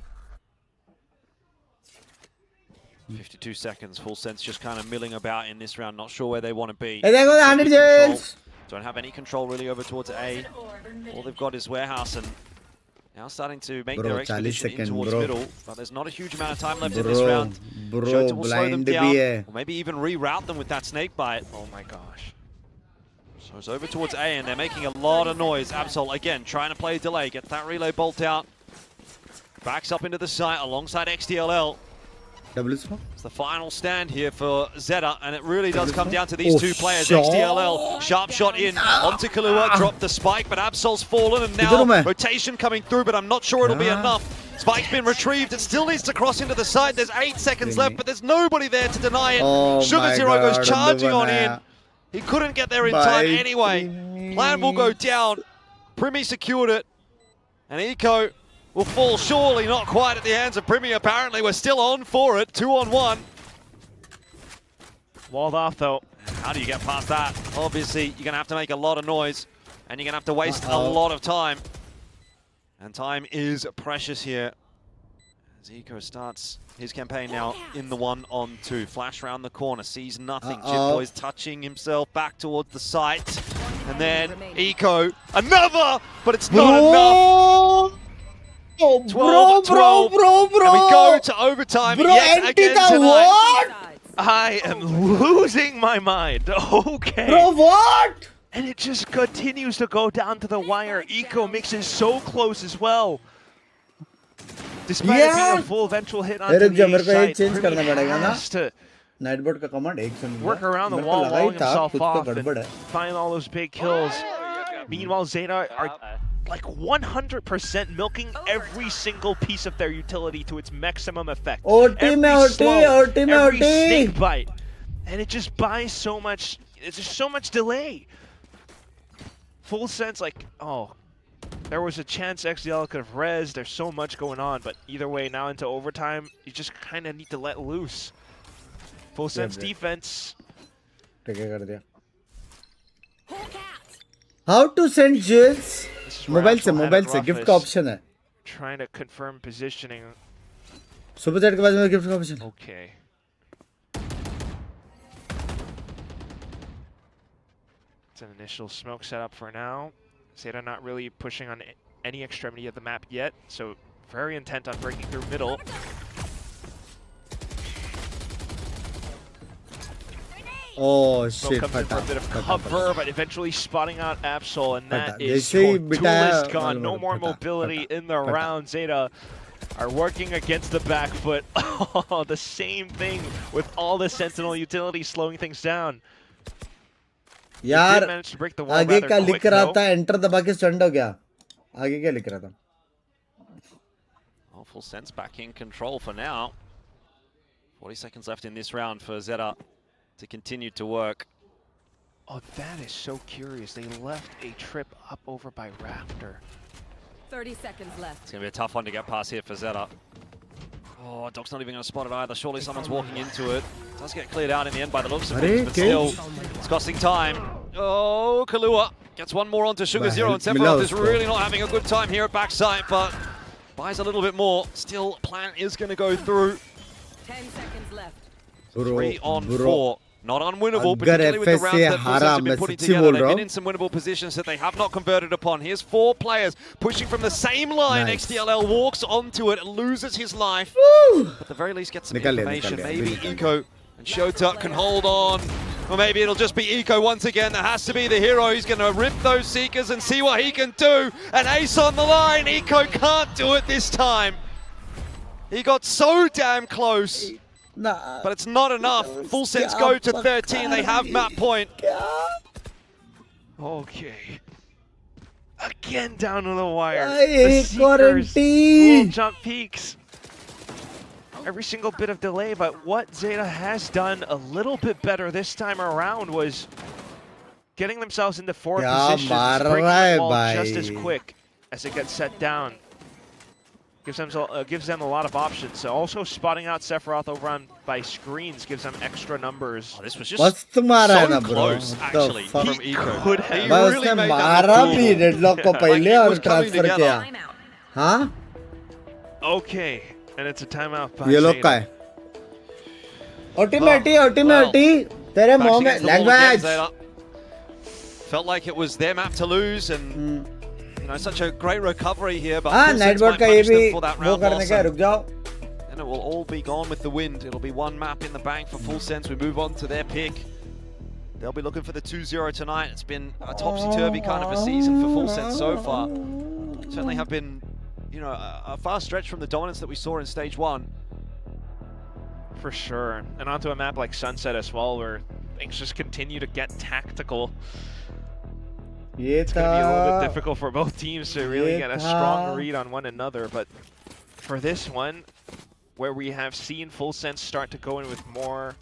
52 seconds. Full Sense just kind of milling about in this round. Not sure where they want to be. ए देखो 100 jails. Don't have any control really over towards A. All they've got is warehouse and now starting to make Bro, their expedition 40 in towards seconds, middle. But there's not a huge amount of time left in this Bro, round. bro, Shota will slow them blind down, भी है. or maybe even reroute them with that snake bite. Oh my gosh. So it's over towards A and they're making a lot of noise. Absol again trying to play delay, get that relay bolt out. Backs up into the site alongside XDLL. Double smoke. It's the final stand here for ZETA, and it really does come down to these Oh, two players. shot. XDLL, sharp shot in onto Kahlua, dropped the spike, but Absol's fallen, and now इधर हूँ मैं. rotation coming through, but I'm not sure it'll be enough. Spike's been retrieved, it still needs to cross into the side. There's 8 seconds left, but there's nobody there to deny it. Oh Sugar my Zero God, goes charging on in. He couldn't get there in time anyway. Plan will go down. Primi secured it. And Eco will fall surely, not quite at the hands of Primi apparently. We're still on for it, 2-on-1. Walled off though. How do you get past that? Obviously, you're going to have to make a lot of noise. And you're going to have to waste a lot of time. And time is precious here. As Eco starts his campaign now in the 1-on-2. Flash around the corner, sees nothing. Jitboy's touching himself back towards the site. And then Eco, another, but it's not enough. 12-12. And we go to overtime yet again tonight. What? I am losing my mind. Okay. Bro, what? And it just continues to go down to the wire. Eco mixes so close as well. Despite it being a full eventual hit onto the site, Primi has to Nightbot का command एक सुन work around the wall, walling himself off, and find all those big kills. Meanwhile, Zeta are like 100% milking every single piece of their utility to its maximum effect. Every snake bite, and it just buys so much. It's just so much delay. Full sense, like, oh, there was a chance XDL could have rezzed. There's so much going on, but either way, now into overtime, you just kind of need to let loose. Full sense defense. How to send jewels? Mobile से gift का option है. Trying to confirm positioning. Super chat के बाद में gift का option. Okay. It's an initial smoke setup for now. Zeta not really pushing on any extremity of the map yet, so very intent on breaking through middle. Oh shit! Comes in for a bit of cover, but eventually spotting out Absol, and that is Duelist gone. No more mobility in the round. Zeta are working against the back foot. Oh, the same thing with all the Sentinel utility slowing things down. यार आगे क्या लिख रहा था enter दबा के stunted हो गया आगे क्या लिख रहा था Full sense back in control for now. 40 seconds left in this round for Zeta to continue to work. Oh, that is so curious. They left a trip up over by Raptor. 30 seconds left. It's going to be a tough one to get past here for Zeta. Oh, Doc's not even going to spot it either. Surely someone's walking into it. Does get cleared out in the end by the looks of things, but still, it's costing time. Oh, Kalua gets one more onto Sugar Zero, and Sephiroth is really not having a good time here at backside, but buys a little bit more. Still, plan is going to go through. 10 seconds left. 3 on 4. Not unwinnable, particularly with the rounds that Full Sense have been putting together. They've been in some winnable positions that they have not converted upon. Here's 4 players pushing from the same line. Nice. XDLL walks onto it, loses his life. Woo! But at the very least gets some information. Maybe Eco and Shota can hold on. Or maybe it'll just be Eco once again. That has to be the hero. He's going to rip those Seekers and see what he can do. An ace on the line. Eco can't do it this time. He got so damn close. Nah, but it's not enough. Full Sense go to 13. They have map point. Okay. Again down to the wire. The Seekers will jump peaks. Every single bit of delay, but what Zeta has done a little bit better this time around was getting themselves into forward positions, breaking the wall just as quick as it gets set down. Gives them a lot of options. So also spotting out Sephiroth over on by screens gives them extra numbers. Oh, this was just so close, actually, from Eco. Could have. उसने मारा भी deadlock को पहले और transfer किया. हाँ? Okay, and it's a timeout by ये लोग का है. Ultimate. तेरे मुंह में language. Felt like it was their map to lose, and you know, such a great recovery here, but Nightbot का ये भी वो करने का रुक जाओ. And it will all be gone with the wind. It'll be one map in the bank for Full Sense. We move on to their pick. They'll be looking for the 2-0 tonight. It's been a topsy-turvy kind of a season for Full Sense so far. Certainly have been, you know, a far stretch from the dominance that we saw in stage 1. For sure. And onto a map like Sunset as well, where things just continue to get tactical. It's going to be a little bit difficult for both teams to really get a strong read on one another, but for this one, where we have seen Full Sense start to go in with more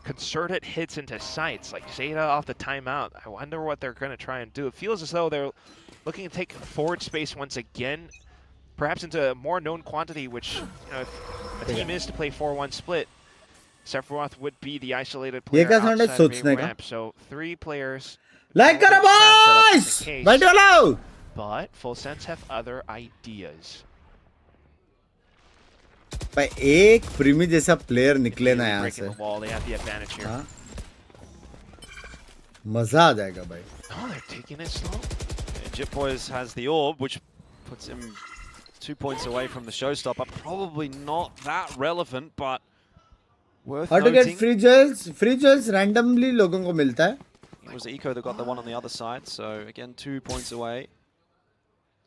concerted hits into sites, like ZETA off the timeout. I wonder what they're going to try and do. It feels as though they're looking to take forward space once again, perhaps into a more known quantity, which, you know, if a team is to play 4-1 split, Sephiroth would be the isolated player outside of A ramp. So 3 players. Like करो boys, बैठो लो. But Full Sense have other ideas. भाई एक प्रीमी जैसा player निकले ना यहाँ से. हाँ. मजा आ जाएगा भाई. Oh, they're taking it slow. Jip Boys has the orb, which puts him 2 points away from the showstopper. Probably not that relevant, but worth How to noting. get free jewels? Free jewels randomly लोगों को मिलता है. It was Eco that got the one on the other side, so again 2 points away.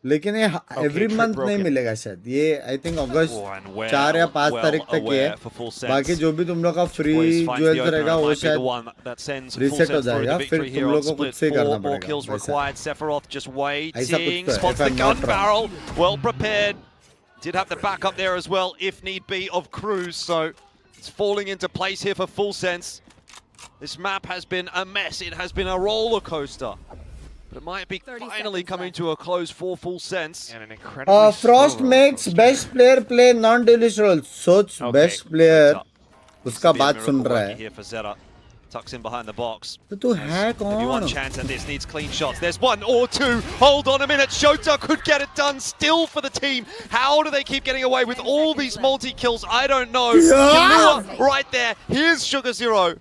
लेकिन ये every month नहीं मिलेगा शायद. ये I think अगस्त 4 या 5 तारीख तक ही है. बाकी जो भी तुम लोग का free jewels रहेगा वो शायद reset हो जाएगा. फिर तुम लोग को खुद से करना पड़ेगा. Sephiroth just waiting, spots the gun barrel, well prepared. Did have the backup there as well, if need be, of Cruz. So it's falling into place here for Full Sense. This map has been a mess. It has been a roller coaster. But it might be finally coming to a close for Full Sense. And an incredibly Frost makes best player play non-duelist role. Soch best player. उसका बात सुन रहा है. Here for ZETA. Tucks in behind the box. तो तू है कौन? Maybe one chance and this needs clean shots. There's 1 or 2. Hold on a minute. Shota could get it done still for the team. How do they keep getting away with all these multi-kills? I don't know. Yeah. Right there. Here's Sugar Zero.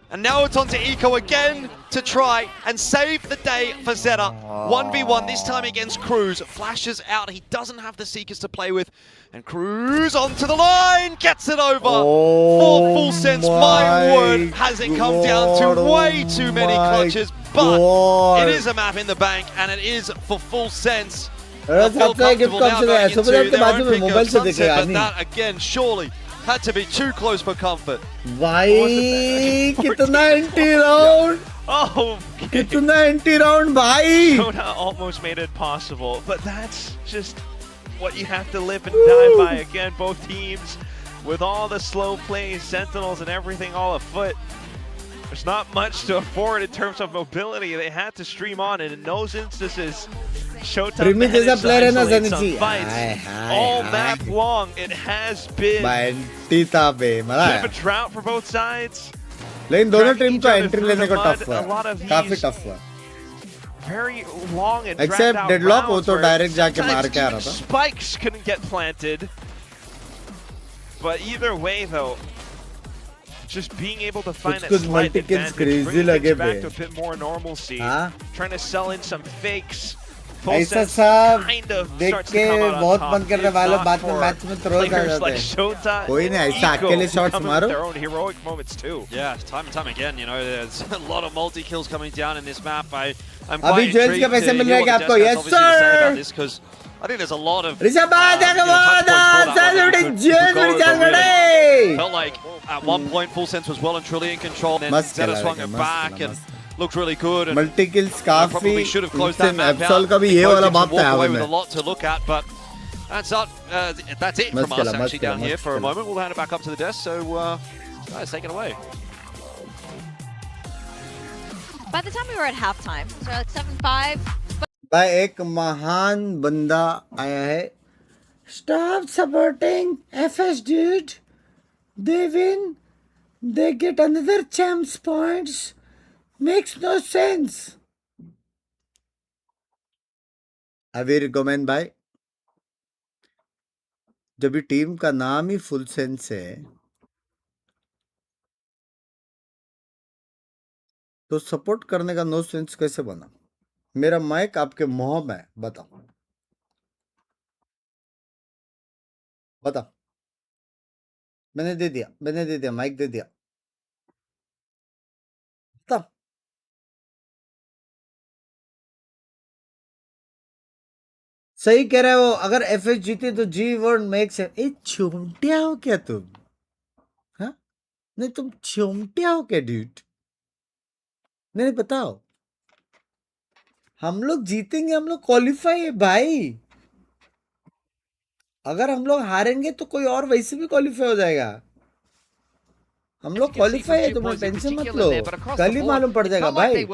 And now it's on to Eco again to try and save the day for ZETA. 1v1, this time against Cruz. Flashes out. He doesn't have the Seekers to play with. And Cruz onto the line. Gets it over. For Full Sense, my word, has it come down to way too many clutches. But it is a map in the bank, and it is for Full Sense. They'll feel comfortable now going into their own pick of Sunset, but that, again, surely had to be too close for comfort. भाई कितना anti round. Oh, कितना anti round भाई. Shota almost made it possible, but that's just what you have to live and die by. Again, both teams with all the slow plays, sentinels and everything all afoot. There's not much to afford in terms of mobility. They had to stream on, and in those instances, Shota managed to isolate some fights all map long. It has been a bit of a drought for both sides. लेकिन दोनों team को entry लेने को tough हुआ. काफी tough हुआ. Very long and dragged Except out Deadlock, वो rounds तो where direct जाके sometimes मार के आ रहा even था. Spikes couldn't get planted. But either way, though, just being able to find that कुछ slight multi-kills advantage, crazy bringing लगे things back bay. to a bit more normalcy, हाँ? trying to sell in some fakes. ऐसा सब देख के बहुत मन करने वाले बाद में मैच में थ्रो कर जाते हैं. कोई नहीं ऐसा अकेले शॉट्स मारो. Their own heroic moments too. Yeah, time and time again, you know, there's a lot of multi-kills coming down in this map. I'm अभी quite jewels intrigued के पैसे to मिल hear रहे हैं what क्या आपको? the Yes, Jets has obviously to say sir. about this, because I think there's a lot of Rishabh भाई देखो touch points for that one that could go over really. Felt like at one point Full Sense was well and truly in control, and then मस्त ZETA खेला swung लेकिन, it मस्त back खेला, and मस्त. looked really good. And multi kills काफी. probably should have closed that map एप्सॉल out. का भी ये Both वाला teams बात walk है away हमें. with a lot to look at, but that's it मस्त from us खेला, actually मस्त down खेला, here मस्त for a खेला. moment. We'll hand it back up to the desk. So guys, take it away. By the time we were at halftime, so like 7-5. भाई एक महान बंदा आया है. Stop supporting FS dude. They win. They get another champs points. Makes no sense. अभी recommend भाई. जब team का नाम ही फुल सेंस है तो सपोर्ट करने का नो सेंस कैसे बना? मेरा माइक आपके मुंह में है, बताओ बताओ. मैंने दे दिया माइक दे दिया. बताओ. सही कह रहे हो. अगर एफएस जीते तो जी वर्ड मेक्स है. ए छोमटिया हो क्या तुम? हाँ नहीं तुम छोमटिया हो क्या ड्यूड? नहीं बताओ. हम लोग जीतेंगे, हम लोग क्वालिफाई है भाई. अगर हम लोग हारेंगे तो कोई और वैसे भी क्वालिफाई हो जाएगा. हम लोग क्वालिफाई है, तुम टेंशन मत लो, कल ही मालूम पड़ जाएगा भाई.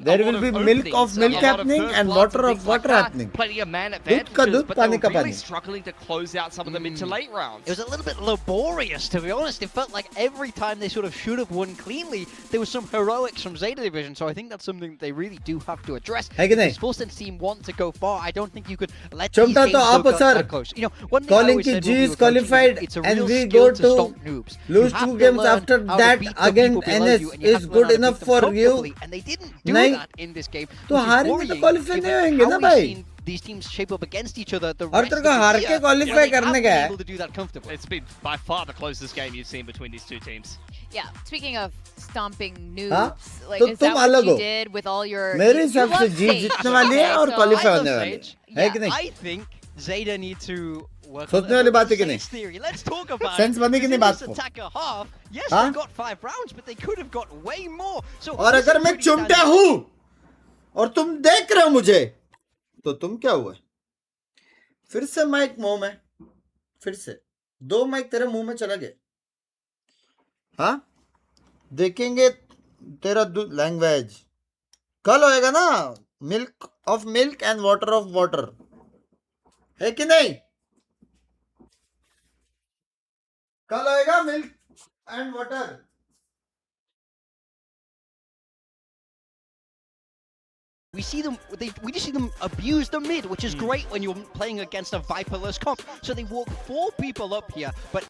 There will be milk of milk happening and water of water happening. दूध का दूध, पानी का पानी. Struggling to close out some of the mid to late rounds. It was a little bit laborious, to be honest. It felt like every time they sort of should have won cleanly, there was some heroics from Zeta Division. So I think that's something that they really do have to address. है कि नहीं? This Full Sense team want to go far. I don't think you could let these चुमटा games तो आप go sir. that close. You know, one thing I Calling always ki said G when we is were coaching, qualified it's a and real we skill go to to stop noobs. lose You have 2 to games learn after how to that beat the again. people below NS you, and you have is to good learn how to enough beat them for you. comfortably, and they didn't do नहीं. that in this game. तो which is हारेंगे तो worrying, qualify नहीं given होंगे how ना we've भाई. seen these teams shape up against each other. The और rest तेरे of को the हार year, के qualify they करने haven't का been है. able to do that comfortably. It's been by far the closest game you've seen between these two teams. Yeah, speaking of stomping noobs, हाँ? like तो is तुम that what अलग you हो. did with all your? मेरे you हिसाब से love जीत Sage, जीतने वाली है okay, और so क्वालिफाई I होने love वाली है. Sage. है कि नहीं? I think Zeta need to work सोचने on वाली their बात है कि नहीं? Sage theory. Let's talk about Sense it. बनी कि नहीं In बात this को? attacker half, yes, हाँ? they got 5 rounds, but they could have got way more. So और this is अगर मैं pretty चुमटा standard. हूँ और तुम देख रहे हो मुझे, तो तुम क्या हुए? फिर से माइक मुंह में, फिर से 2 माइक तेरे मुंह में चला गया. हाँ, देखेंगे तेरा लैंग्वेज. कल होएगा ना milk of milk and water of water, है कि नहीं? कल होएगा milk and water. We see them. We just see them abuse the mid, which is great when you're playing against a Viperless comp. So they walk 4 people up here, but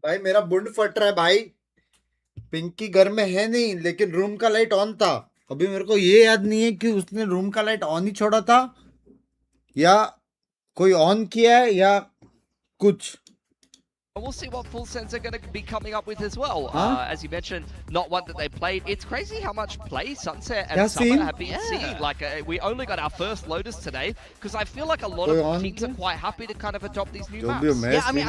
भाई मेरा बुंड फट रहा है भाई. पिंकी घर में है नहीं, लेकिन रूम का लाइट ऑन था. अभी मेरे को ये याद नहीं है कि उसने रूम का लाइट ऑन ही छोड़ा था या कोई ऑन किया है या कुछ. We'll see what Full Sense are going to be coming up with as well. As you mentioned, not one that they played. It's crazy how much play Sunset and Summer have been seeing. Like, we only got our first Lotus today because I feel like a lot of teams are quite happy to kind of adopt these new maps. Yeah, I mean,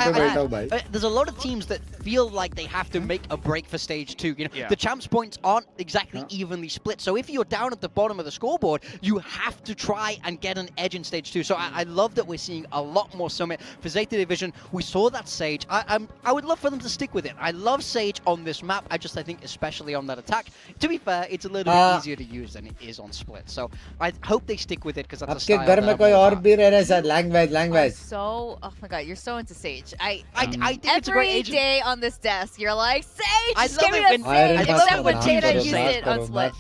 there's a lot of teams that feel like they have to make a break for stage 2. You know, the champs points aren't exactly evenly split. So if you're down at the bottom of the scoreboard, you have to try and get an edge in stage 2. So I love that we're seeing a lot more Summit for Zeta Division. We saw that Sage. I would love for them to stick with it. I love Sage on this map. I think especially on that attack. To be fair, it's a little bit easier to use than it is on Split. So I hope they stick with it because that's a style. घर में कोई और भी रह रहा है language. So, oh my god, you're so into Sage. I think it's a great Every agent. day on this desk, you're like, Sage! I Just give love me it a when- Sage! Except when Sage Jada is used it on Split.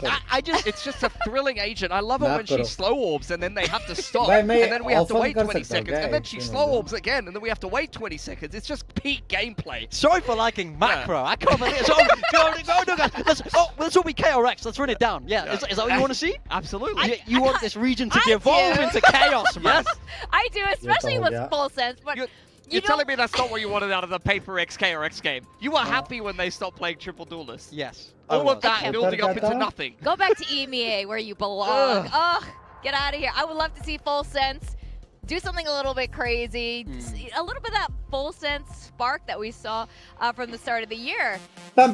It's just a thrilling agent. I love it when she slow orbs and then they have to stop. भाई, And मैं then we have to often wait कर 20 सकता हूँ seconds. क्या And then she action slow में? orbs again. And then we have to wait 20 seconds. It's just peak gameplay. Sorry for liking macro. I can't believe it. So, no, guys. Let's all be KRX. Let's run it down. Yeah, is that what you want to see? Absolutely. You want this region to I devolve do. into chaos, man. Yes. I do, especially with yeah. Full Sense, but You're telling me that's not what you wanted out of the paper XK or X game. You were happy when they stopped playing triple duelists. Yes. All of that Okay. building up into nothing. go back to EMEA where you belong. Ugh, get out of here. I would love to see Full Sense do something a little bit crazy, a little bit of that Full Sense spark that we saw from the start of the year. A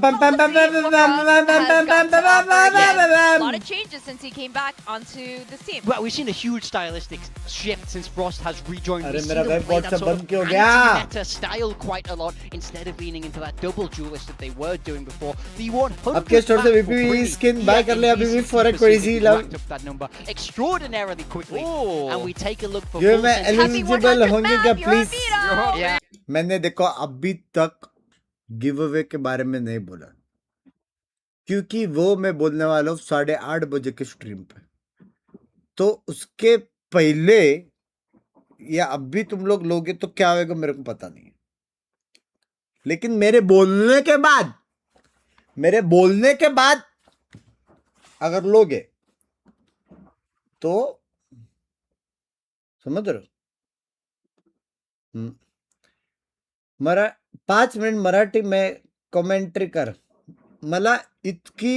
lot of changes since he came back onto this team. Well, we've seen a huge stylistic shift since Frost has rejoined. अरे We've seen मेरा them web play WhatsApp that sort बंद of क्यों गया? anti-meta style quite a lot instead of leaning into that double duelist that they were doing before. The 100 अब के store से VPV skin buy कर ले अभी भी for a crazy love. racked up that number extraordinarily quickly. Ooh. And we take a look for ये Full मैं Sense. eligible होंगे क्या please? Yeah. मैंने देखो अभी तक गिव अवे के बारे में नहीं बोला क्योंकि वो मैं बोलने वाला हूँ 8:30 बजे के स्ट्रीम पे, तो उसके पहले या अभी तुम लोग लोगे तो क्या होगा मेरे को पता नहीं है, लेकिन मेरे बोलने के बाद अगर लोगे तो समझ रहे हो? 5 मिनिट मराठी में कमेंट्री कर. मला इतकी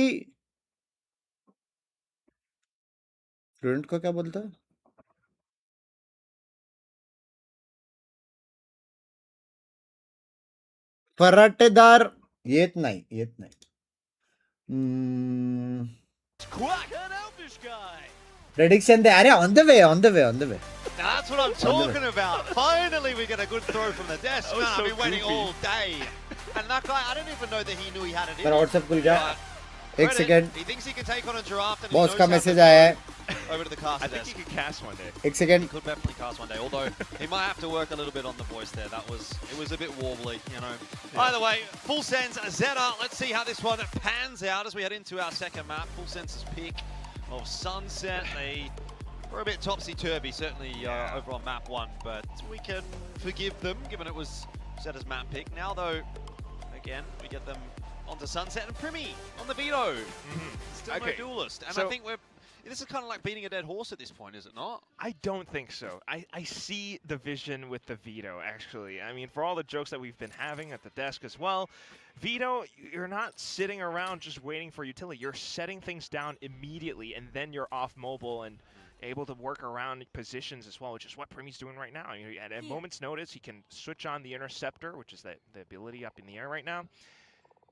फ्लुएंट को क्या बोलता है? पराठेदार येत नाही. Prediction दे. अरे on the way. That's what I'm talking about. Finally, we get a good throw from the desk. Man, I've been waiting all day. And that guy, I don't even know that he knew he had it in मेरा him. WhatsApp खुल गया. एक Credit, second. He thinks he can take on a giraffe. And boss he का knows how message to आया है. over to the caster I think desk. he could cast one day. एक second. He could definitely cast one day. Although he might have to work a little bit on the voice there. It was a bit warbly, you know. Either way, Full Sense ZETA. Let's see how this one pans out as we head into our second map. Full Sense's pick of Sunset. They were a bit topsy-turvy, certainly over on map 1, but we can forgive them, given it was ZETA's map pick. Now, though, again, we get them onto Sunset and Primi on the veto. Still no duelist. And So, I think this is kind of like beating a dead horse at this point, is it not? I don't think so. I see the vision with the veto, actually. I mean, for all the jokes that we've been having at the desk as well, veto, you're not sitting around just waiting for utility. You're setting things down immediately, and then you're off mobile and able to work around positions as well, which is what Primi's doing right now. You know, at a moment's notice, he can switch on the interceptor, which is the ability up in the air right now,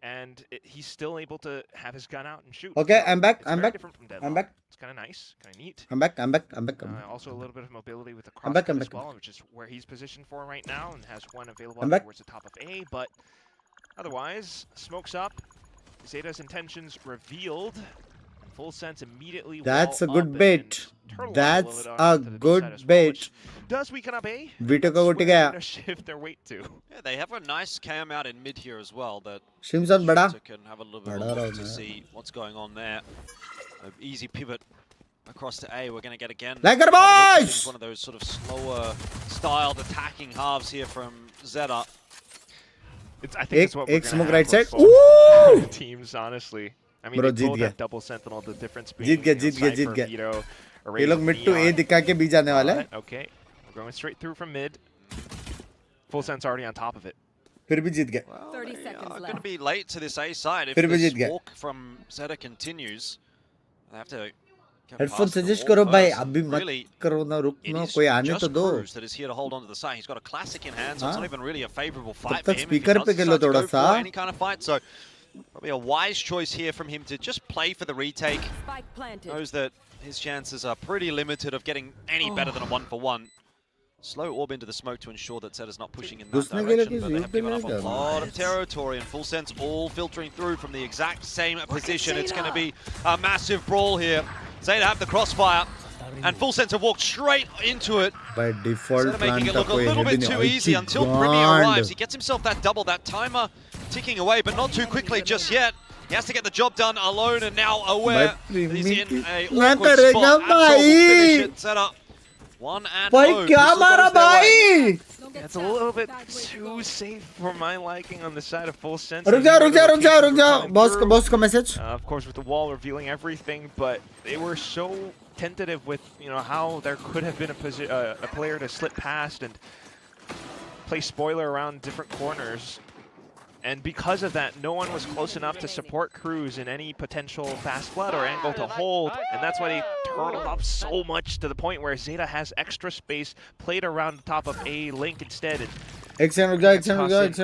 and he's still able to have his gun out and shoot. Okay, So I'm back. it's I'm very back. different from I'm Deadlock. back. It's kind of nice, kind of neat. I'm back. Also a little bit of mobility with the I'm cross back, as well, which is where he's positioned for right now, and has one available I'm back. towards the top of A. But otherwise, smokes up. Zeta's intentions revealed. Full Sense immediately. That's a wall good up bait. and turtle That's level it a onto the B good side as well, bait. which does weaken up A. Vito That's का where गोटी they're गया. gonna shift their weight to. Yeah, they have a nice cam out in mid here as well that शिमसन बड़ा. Shooter can have a little bit of बड़ा a look रहा to है. see what's going on there. An easy pivot across to A. We're going to get again. Laker by the looks of boys! things, one of those sort of slower styled attacking halves here from ZETA. I think it's what we're एक gonna smoke have right side. for Ooh! teams, honestly. I mean, Bro, they Jeet both गया. have double sentinel. The difference being जीत गया, you know, जीत गया, जीत Cypher, गया. Vito, ये Array, लोग mid to A Neon. दिखा के B जाने वाला है. Okay, we're going straight through from mid. Full Sense already on top of it. फिर भी जीत गए. Well, 30 they seconds are left. going to be late to this A side if फिर भी this जीत गए. walk from ZETA continues. They have to get headphone past the suggest wall करो भाई, first. अभी मत Really, करो ना, रुक it ना, is कोई आने just तो दो. Cruz that is here to hold on to the side. He's got a classic in hand, so it's हाँ. not even really a favorable तब fight for तक him. If he speaker does पे खेलो decide to थोड़ा go सा. for any kind of fight, so probably a wise choice here from him to just play for the retake. Spike planted. Knows that his chances are pretty limited of getting any better than a 1-for-1. Slow orb into the smoke to ensure that ZETA's not pushing in that घुसने के लिए direction, but they किसी have पे given up a नहीं lot of territory, and Full Sense all filtering through from the exact same position. It's going to be a massive brawl here. ZETA have the crossfire, and Full Sense have walked straight into it. By default ZETA making it plan look a कोई little head bit नहीं. too easy until Primi arrives. He gets himself that double, that timer ticking away, but not too quickly just yet. He has to get the job done alone, and now aware that he's in a awkward spot. Absol will finish it. ZETA 1-0. भाई क्या मारा भाई? It's a little bit too safe for my liking on the side of Full Sense. रुक जाओ. Boss का message. Of course, with the wall revealing everything, but they were so tentative with, you know, how there could have been a player to slip past and play spoiler around different corners. And because of that, no one was close enough to support Cruz in any potential fast flood or angle to hold, and that's why they turtled up so much to the point where ZETA has extra space, played around the top of A Link instead. And एक second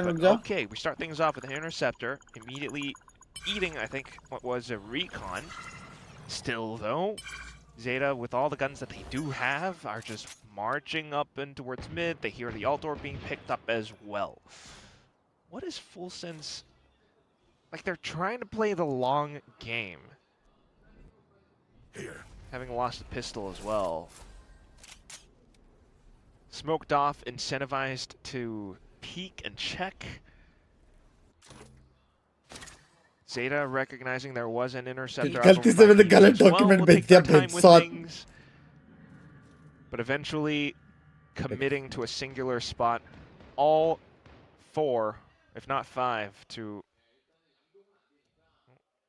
रुक जाओ. okay, we start things off with an interceptor, immediately eating, I think, what was a recon. Still, though, ZETA, with all the guns that they do have, are just marching up and towards mid. They hear the alt orb being picked up as well. What is Full Sense? Like, they're trying to play the long game. Here. Having lost the pistol as well. Smoked off, incentivized to peek and check. ZETA recognizing there was an interceptor. गलती से मैंने गलत document भेज दिया भेज. But eventually committing to a singular spot. All 4, if not 5, to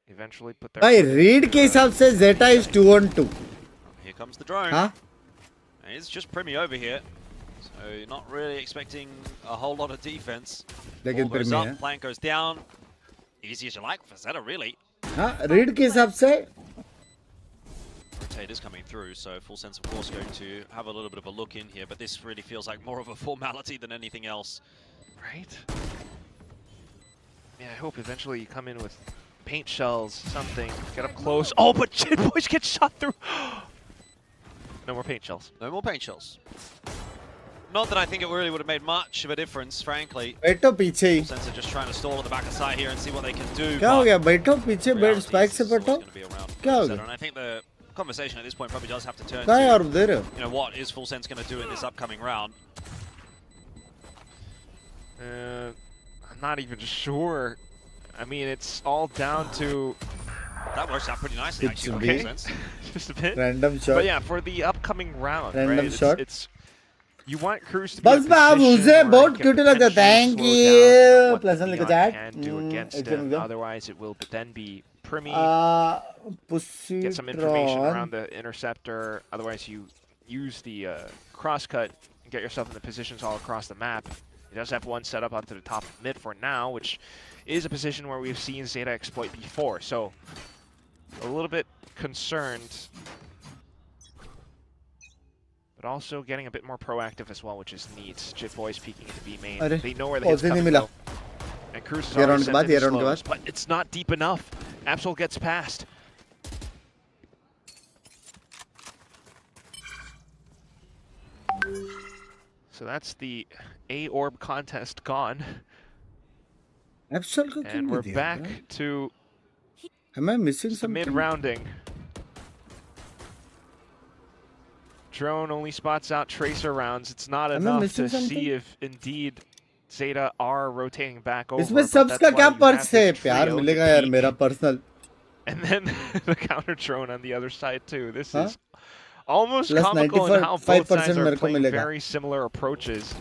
eventually put their... भाई read के हिसाब से ZETA is 2-on-2. Here comes the drone. हाँ? And it's just Primi over here, so you're not really expecting a whole lot of defense. लेकिन Ball goes Primi up, है. flank goes down. Easy as you like for ZETA, really. हाँ, read के हिसाब से. Rotate is coming through, so Full Sense, of course, going to have a little bit of a look in here, but this really feels like more of a formality than anything else. Right? Yeah, I hope eventually you come in with paint shells, something, get up close. Oh, but Jit Boys get shot through. No more paint shells. No more paint shells. Not that I think it really would have made much of a difference, frankly. बैठो पीछे ही. Full Sense are just trying to stall at the back of side here and see what they can do. क्या हो गया? बैठो पीछे, बैठ spike से बैठो. क्या हो गया? And I think the conversation at this point probably does have to turn क्या यार to, दे रहे हो? you know, what is Full Sense going to do in this upcoming round? I'm not even sure. I mean, it's all down to... That works out pretty nicely, It actually. should for be. Full Sense. Just a bit. Random shot. But yeah, for the upcoming round, Random right? shot. It's you want Cruz to be बस in a मैं आप position उसे where बहुत it cute can लगता है. potentially Thank slow you. down what plus the लिखो Beyond chat. can do against them. Otherwise, it will then be Primi. Get some information around the interceptor. Otherwise, you use the crosscut and get yourself in the positions all across the map. He does have one set up onto the top of mid for now, which is a position where we've seen ZETA exploit before. So, a little bit concerned, but also getting a bit more proactive as well, which is neat. Jit Boys peeking into B main. They know where the hits coming from. And Cruz is already sent into slows, but it's not deep enough. Absol gets past. So that's the A orb contest gone. And we're back to Am I missing something? mid-rounding. Drone only spots out tracer rounds. It's not enough to see if indeed ZETA are rotating back over. इसमें subs का क्या purse है? प्यार मिलेगा यार मेरा personal. And then the counter drone on the other side too. This is almost comical in how both sides are playing very similar approaches.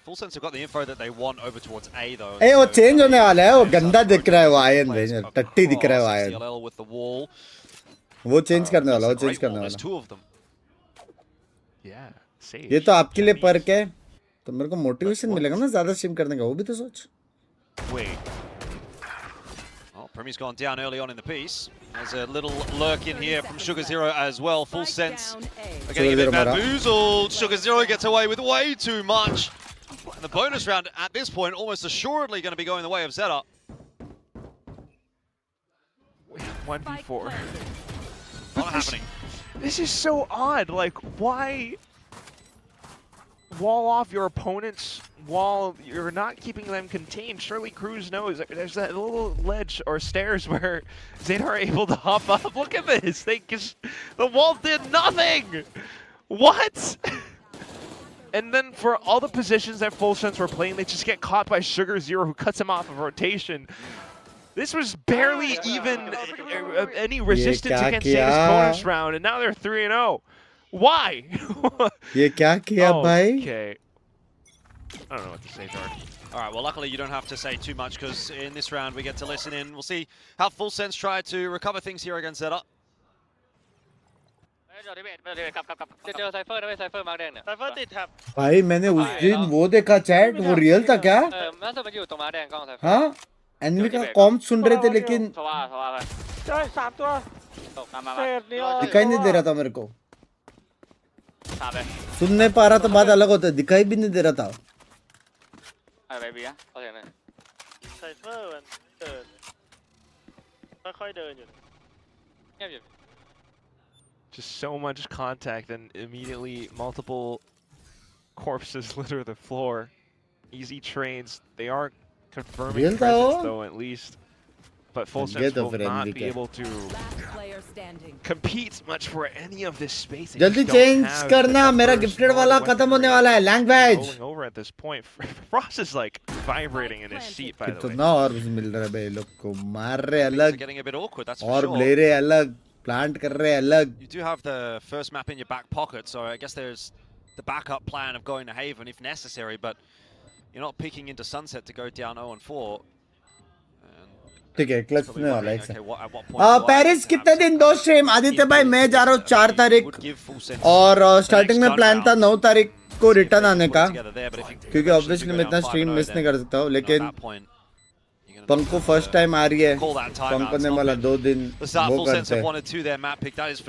Full Sense have got the info that they want over towards A though. ए वो change होने वाला है. वो गंदा दिख रहा है वो आयन भेज. टट्टी दिख रहा है वो आयन. with the wall. वो change करने वाला. वो change करने There's वाला. two of them. Yeah. ये तो आपके लिए पर्क है. तो मेरे को मोटिवेशन मिलेगा ना ज़्यादा स्ट्रीम करने का, वो भी तो सोच. Wait. Well, Premi's gone down early on in the piece. There's a little lurk in here from Sugar Zero as well. Full sense. They're getting a bit bamboozled. Sugar Zero gets away with way too much. And the bonus round at this point almost assuredly going to be going the way of ZETA. 1v4. Not happening. This is so odd. Like, why wall off your opponents while you're not keeping them contained? Surely Cruz knows there's that little ledge or stairs where Zeta are able to hop up. Look at this. They just, the wall did nothing. What? And then for all the positions that Full Sense were playing, they just get caught by Sugar Zero, who cuts him off of rotation. This was barely even any resistance against Zeta's bonus round, and now they're 3-0. Why? ये क्या किया भाई? Okay. I don't know what to say, Jordan. All right, well, luckily you don't have to say too much because in this round we get to listen in. We'll see how Full Sense try to recover things here against ZETA. भाई मैंने उस दिन वो देखा chat, वो real था क्या? हाँ? एनिमी का कॉम सुन रहे थे लेकिन दिखाई नहीं दे रहा था मेरे को. सुन नहीं पा रहा तो बात अलग होता है, दिखाई भी नहीं दे रहा था. Just so much contact and immediately multiple corpses litter the floor. Easy trades. They are confirming presence though, at least. But Full Sense will not be able to compete much for any of this space. जल्दी change करना, मेरा gifted वाला खत्म होने वाला है. Language. Over at this point, Frost is like vibrating in his seat. By the way. कितना और मिल रहा है भाई लोग को, मार रहे अलग Getting a bit awkward, that's for और sure. ले रहे अलग, प्लांट कर रहे अलग. You do have the first map in your back pocket, so I guess there's the backup plan of going to Haven if necessary, but you're not peeking into Sunset to go down 0-4. ठीक है, clutch में वाला है. Paris कितने दिन 2 stream? Aditya भाई मैं जा रहा हूँ 4 तारीख और स्टार्टिंग में प्लान था 9 तारीख को रिटर्न आने का, क्योंकि ऑब्वियसली मैं इतना स्ट्रीम मिस नहीं कर सकता हूँ. लेकिन पंको फर्स्ट टाइम आ रही है, पंको ने वाला 2 दिन वो करते हैं,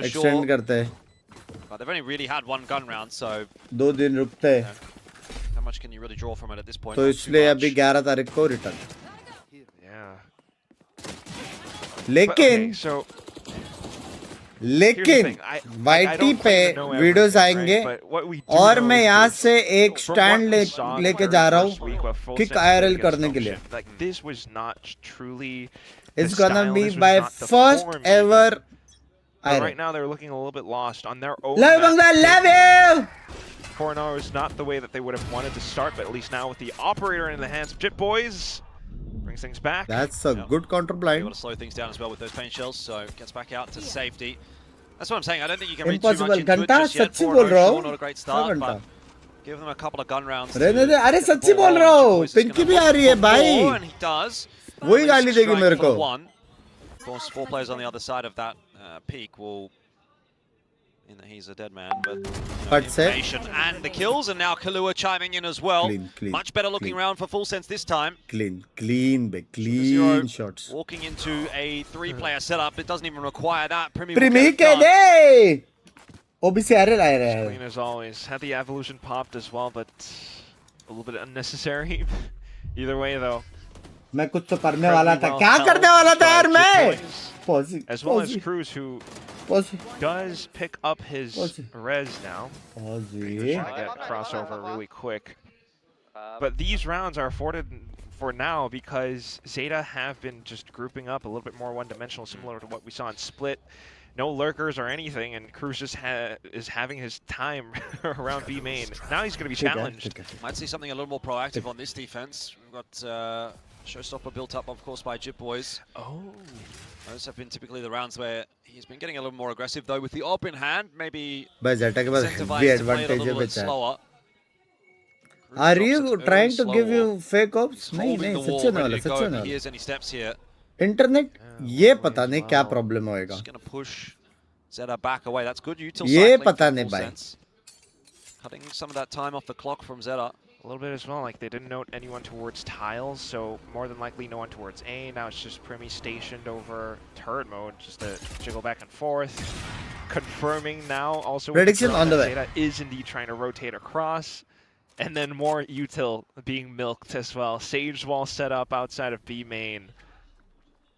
एक्सटेंड करते हैं, 2 दिन रुकते हैं, तो इसलिए अभी 11 तारीख को रिटर्न. लेकिन वाईटी पे वीडियोस आएंगे और मैं यहाँ से एक स्टैंड लेके जा रहा हूँ किक आईआरएल करने के लिए. It's gonna be my first ever IRL. Right now they're looking a little bit lost on their own. Love you. 4-0 is not the way that they would have wanted to start, but at least now with the operator in the hands of Jit Boys, brings things back. That's a good counter blind. Able to slow things down as well with those pain shells, so gets back out to safety. That's what I'm saying. I don't think you can read too much into it just yet. 4-0, not a great start, but give them a couple of gun rounds. अरे सच्ची बोल रहा हूँ, पिंकी भी आ रही है भाई. And he does. वही गाली देगी मेरे को. Of course, 4 players on the other side of that peak will. In that he's a dead man, but information and the kills, and now Kalua chiming in as well. Clean, much better looking round for Full Sense this time. Clean shots. Walking into a 3-player setup, it doesn't even require that. Primi ke de. OBC RL आ रहा है. Clean as always. Had the evolution popped as well, but a little bit unnecessary. Either way, though. मैं कुछ तो करने वाला था. क्या करने वाला था यार मैं? As well as Cruz, who does pick up his res now. Trying to get crossover really quick. But these rounds are afforded for now because Zeta have been just grouping up a little bit more one-dimensional, similar to what we saw in Split. No lurkers or anything, and Cruz just is having his time around B main. Now he's going to be challenged. Might see something a little more proactive on this defense. We've got Showstopper built up, of course, by Jit Boys. Oh. Those have been typically the rounds where he's been getting a little more aggressive, though, with the op in hand. Maybe incentivized to play it a little bit slower. Are you trying to give you fake ops? नहीं, सच्ची होने वाला, सच्ची होने Here's any steps here. Internet ये पता नहीं क्या प्रॉब्लम होएगा. Just going to push ZETA back away. That's good util ये cycling पता from नहीं Full भाई. Sense. Cutting some of that time off the clock from ZETA. a little bit as well. Like they didn't note anyone towards tiles, so more than likely no one towards A. Now it's just Primi stationed over turret mode, just to jiggle back and forth. Confirming now also prediction on the way. ZETA is indeed trying to rotate across. And then more util being milked as well. Sage wall set up outside of B main.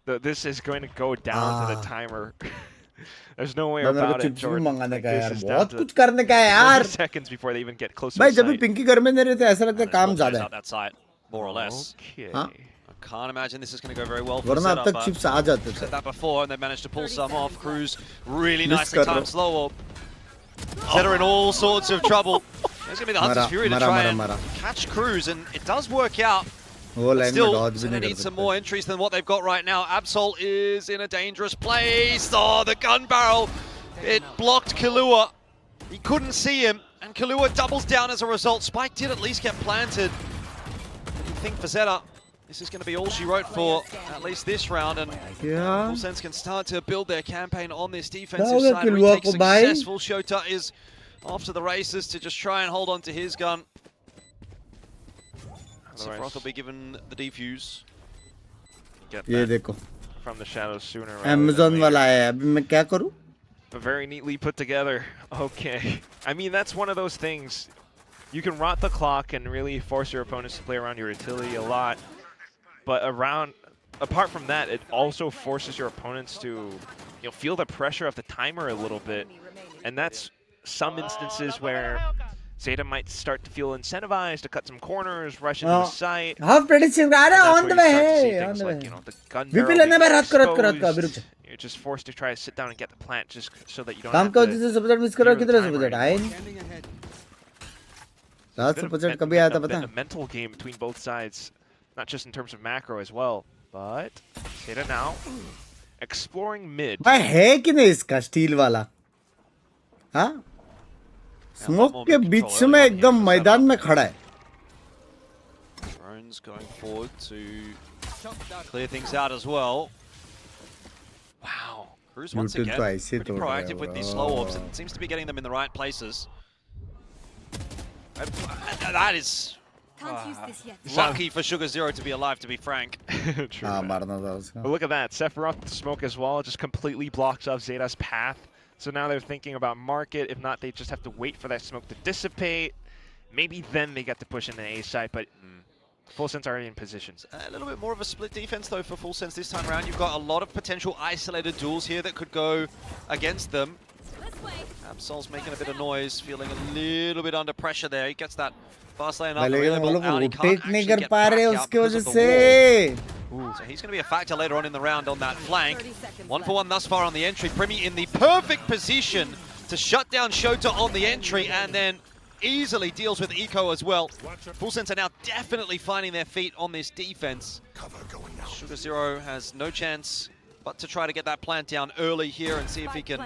This is going to go down to the timer. There's no way about it, Jordan. Like, this is down to 20 seconds before they even get close to the site. Pinky घर में नहीं रहते ऐसा लगता है काम ज़्यादा है. That side, more or less. Okay. I can't imagine this is going to go very well for वरना अब ZETA, तक chips आ जाते थे. said that before, and they managed to pull some off. Cruz really nicely timed slow up. ZETA in all sorts of trouble. There's going to be the Hunter's Fury to try and catch Cruz, and it does work out. Still, ZETA need some more entries than what they've got right now. Absol is in a dangerous place. Oh, the gun barrel. It blocked Kalua. He couldn't see him, and Kalua doubles down as a result. Spike did at least get planted. You think for ZETA, this is going to be all she wrote for at least this round, and Full Sense can start to build their campaign on this defensive side. Retake successful. Shota is off to the races to just try and hold on to his gun. Sephiroth will be given the defuse. Get ये देखो. From the shadows sooner. Amazon वाला है. अभी मैं क्या करूँ? But very neatly put together. Okay. I mean, that's one of those things. You can rot the clock and really force your opponents to play around your utility a lot. But apart from that, it also forces your opponents to feel the pressure of the timer a little bit. And that's some instances where ZETA might start to feel incentivized to cut some corners, rush into the site. Half prediction on the way. The gun barrel you're just forced to try to sit down and get the plant just so that you don't have to a mental game between both sides, not just in terms of macro as well. But ZETA now exploring mid. भाई है कि नहीं इसका steel वाला? हाँ? Smoke के बीच में एकदम मैदान में खड़ा है. Drones going forward to clear things out as well. Wow, Cruz once again pretty proactive with these slow orbs and seems to be getting them in the right places. That is lucky for Sugar Zero to be alive, to be frank. True, but look at that, Sephiroth with the smoke as well just completely blocks off ZETA's path. So now they're thinking about market. If not, they just have to wait for that smoke to dissipate. Maybe then they get to push in the A side, but Full Sense already in positions. A little bit more of a split defense though for Full Sense this time around. You've got a lot of potential isolated duels here that could go against them. Absol's making a bit of noise, feeling a little bit under pressure there. He gets that fast lane up, the relay ball out. He can't actually get back out because of the wall. So he's going to be a factor later on in the round on that flank. 1-for-1 thus far on the entry. Primi in the perfect position to shut down Shota on the entry and then easily deals with Eco as well. Full Sense are now definitely finding their feet on this defense. Sugar Zero has no chance but to try to get that plant down early here and see if he can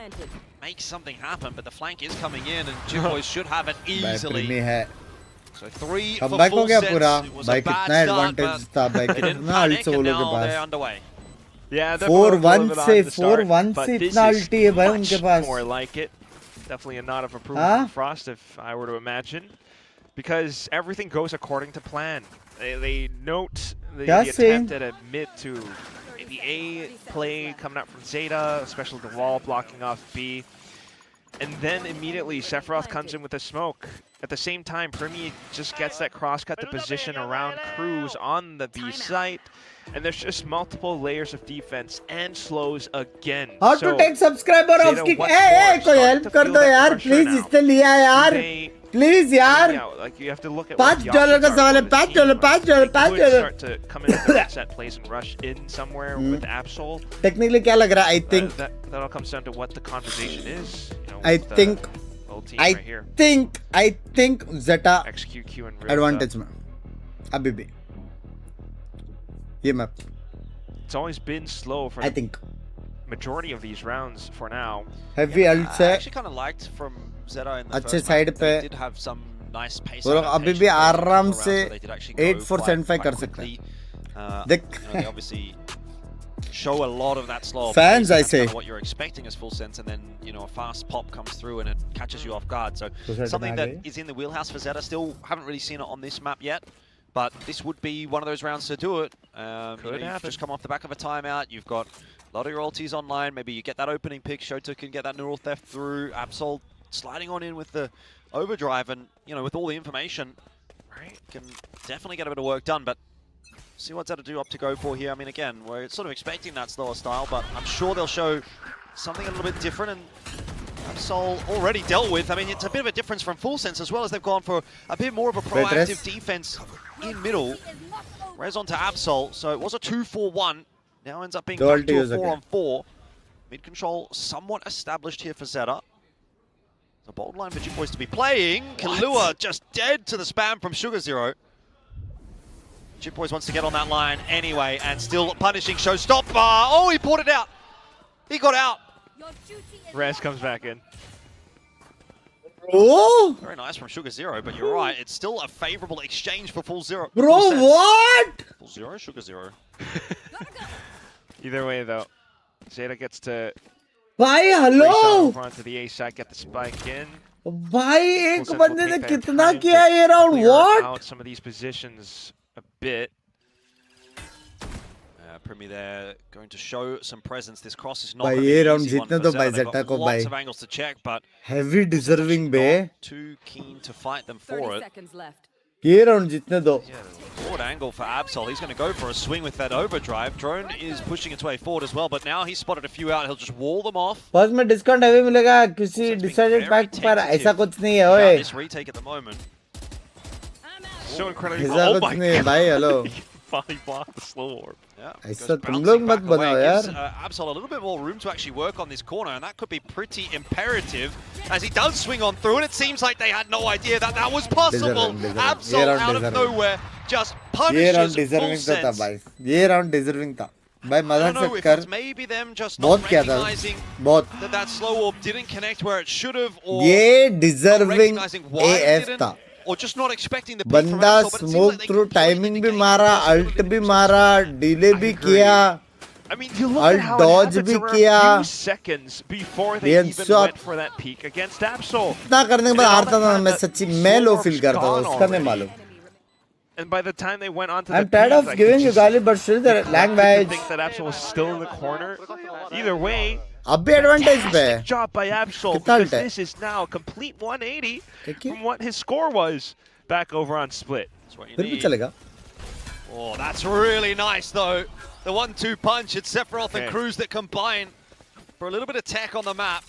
make something happen. But the flank is coming in and Jim Boys should have it easily. So 3 for Full Sense. It was a bad start, but they didn't panic and now they're underway. Yeah, 4-1 से 4-1 से इतना ulti है भाई उनके पास. More like it. Definitely a nod of approval from Frost, if I were to imagine, because everything goes according to plan. They note the attempt at a mid to maybe A play coming out from ZETA, especially the wall blocking off B. And then immediately Sephiroth comes in with a smoke. At the same time, Primi just gets that cross-cut to position around Cruz on the B site. And there's just multiple layers of defense and slows again. How to take subscriber off kick? Hey, कोई help कर दो यार, please इससे लिया यार, please यार. Like you have to look at $5 का सवाल है, $5. Start to come in with set plays and rush in somewhere with Absol. Technically क्या लग रहा है? I think that all comes down to what the conversation is. I think ZETA XQQ and advantage में अभी भी. Yeah, it's always been slow for majority of these rounds for now. Heavy ult से I actually kind of liked from ZETA in the अच्छे first side map. पे They did have some nice pace. वो लोग अभी भी आराम से 8-4-7-5 कर सकते हैं. They obviously show a lot of that slow Fans, pace. I That's say. kind of what you're expecting as Full Sense, and then, you know, a fast pop comes through and it catches you off guard. So something that is in the wheelhouse for ZETA. Still haven't really seen it on this map yet, but this would be one of those rounds to do it. You know, you've just come off the back of a timeout. You've got a lot of your ultis online. Maybe you get that opening pick. Shota can get that neural theft through. Absol sliding on in with the overdrive, and, you know, with all the information, right, can definitely get a bit of work done. But see what ZETA do up to go for here. I mean, again, we're sort of expecting that slower style, but I'm sure they'll show something a little bit different, and Absol already dealt with. I mean, it's a bit of a difference from Full Sense as well, as they've gone for a bit more of a proactive defense in middle. Res onto Absol, so it was a 2-4-1. Now ends up being back to a 4-on-4. Mid control somewhat established here for ZETA. It's a bold line for Jitboys to be playing. Kalua just dead to the spam from Sugar Zero. Jitboys wants to get on that line anyway, and still punishing Showstopper. Oh, he poured it out. He got out. Res comes back in. Oh! Very nice from Sugar Zero, but you're right. It's still a favorable exchange for Full Zero. Bro, what? Full Zero, Sugar Zero. Either way, though, ZETA gets to भाई hello front to the A side, get the spike in. भाई एक Full Sense will बंदे ने take their कितना time किया to ये round clear what out some of these positions a bit. Primi there going to show some presence. This cross is not भाई going ये to be round an easy one जीतने for दो भाई ZETA. They've ZETA got को lots भाई of angles to check, but heavy deserving बे not too keen to fight them for 30 it. seconds left. ये round जीतने दो Forward angle for Absol. He's going to go for a swing with that overdrive. Drone is pushing its way forward as well, but now he's spotted a few out. He'll just wall them off. बस में discount heavy मिलेगा किसी decided pack पर ऐसा कुछ नहीं है ओए This retake at the moment. So incredibly. ऐसा Oh कुछ my नहीं है भाई hello Finally blocked the slow orb. Yeah, ऐसा goes तुम bouncing लोग मत back बनाओ away. यार Gives Absol a little bit more room to actually work on this corner, and that could be pretty imperative as he does swing on through, and it seems like they had no idea that that was possible. Deserving. Absol out of nowhere just ये punishes round Full deserving था Sense. भाई ये round deserving था भाई I मजाक don't know से if कर it's maybe them just बहुत not किया था recognizing बहुत that slow orb didn't connect where it should have, or ये not deserving recognizing why it AF didn't, था or just not expecting the peak from बंदा Absol, but it seems smoke like they through completely timing भी negated मारा the alt possibility भी of मारा delay भी किया I mean, you look I'll at how dodge it happens. भी There were किया। a few seconds before they even went for that peek against Absol. इतना करने के बाद हारता था मैं सच्ची मैं लो फील करता था उसका नहीं मालूम And by the time they went on to I'm the tired peak, of like, giving you just गाली but still the I language think that Absol was still in the corner. Either way, अब भी advantage पे है fantastic job by Absol, कितना because alt है this is now a complete 180 देखिए from what his score was back over on Split. That's what you फिर भी need. चलेगा Oh, that's really nice, though. The 1-2 punch. It's Sephiroth and Cruz that combine for a little bit of tech on the map.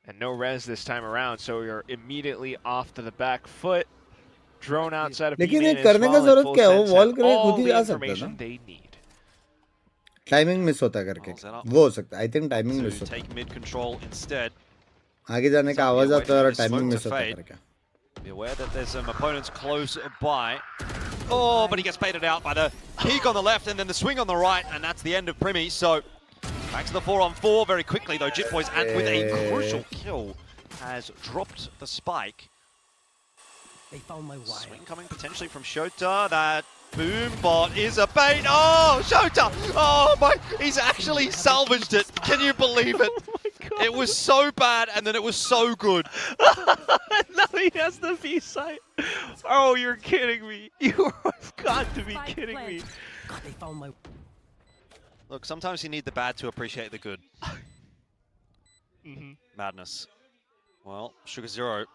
And no res this time around, so you're immediately off to the back foot. Drone outside of लेकिन B-main ये as करने का well, and जरूरत Full क्या है वो Sense wall have करे all खुद ही the जा सकता है information ना they need. टाइमिंग मिस होता है करके वो हो सकता है I think timing miss To होता है take mid control instead. आगे जाने का आवाज आता है और टाइमिंग मिस होता है करके Be aware that there's some opponents close by. Oh, but he gets baited out by the peek on the left and then the swing on the right, and that's the end of Primi. So back to the 4-on-4 very quickly, though. Jitboys, and with a crucial kill, has dropped the spike. They found my wire. Swing coming potentially from Shota. That boom bot is a bait. Oh, Shota! Oh my! He's actually salvaged it. Can you believe it? Oh It was so bad, and then it was so good. Now he has the V site. Oh, you're kidding me. You have got to be kidding me. God, they found my. Look, sometimes you need the bad to appreciate the good. Madness. Well, Sugar Zero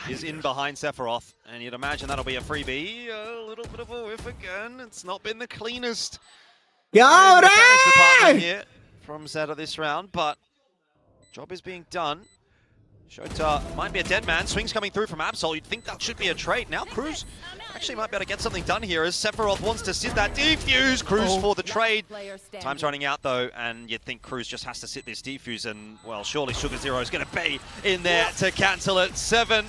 is in behind Sephiroth, and you'd imagine that'll be a freebie. A little bit of a whiff again. It's not been the cleanest क्या हो रहा mechanics department है here from ZETA this round, but job is being done. Shota might be a dead man. Swings coming through from Absol. You'd think that should be a trade. Now Cruz actually might be able to get something done here as Sephiroth wants to sit that defuse. Cruz for the trade. Time's running out though, and you'd think Cruz just has to sit this defuse, and well, surely Sugar Zero is going to be in there to cancel it. 6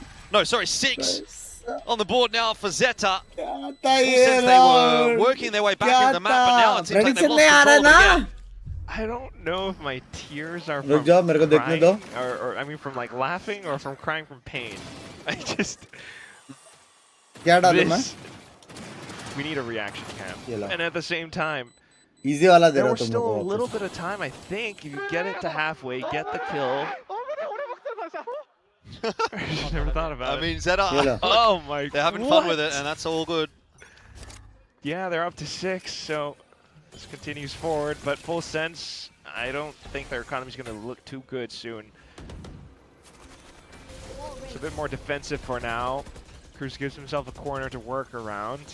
on the board now for ZETA. क्या था Since ये they were round working their way back क्या in the map, but now it seems like they've prediction नहीं आ lost रहा control of it ना again. I don't know if my tears are रुक from जाओ मेरे को देखने crying, दो or I mean from like laughing or from crying from pain. I just क्या डालूं मैं this we need a reaction ये cam. Low And at the same time, easy वाला दे There रहा was तुम still a लोगों little को bit of time, I think. You could get it to halfway, get the kill. Never thought about I it. mean, ZETA, Yeah. Oh my! they're having fun with it, and that's all good. Yeah, they're up to 6, so this continues forward. But full sense, I don't think their economy's going to look too good soon. It's a bit more defensive for now. Cruz gives himself a corner to work around.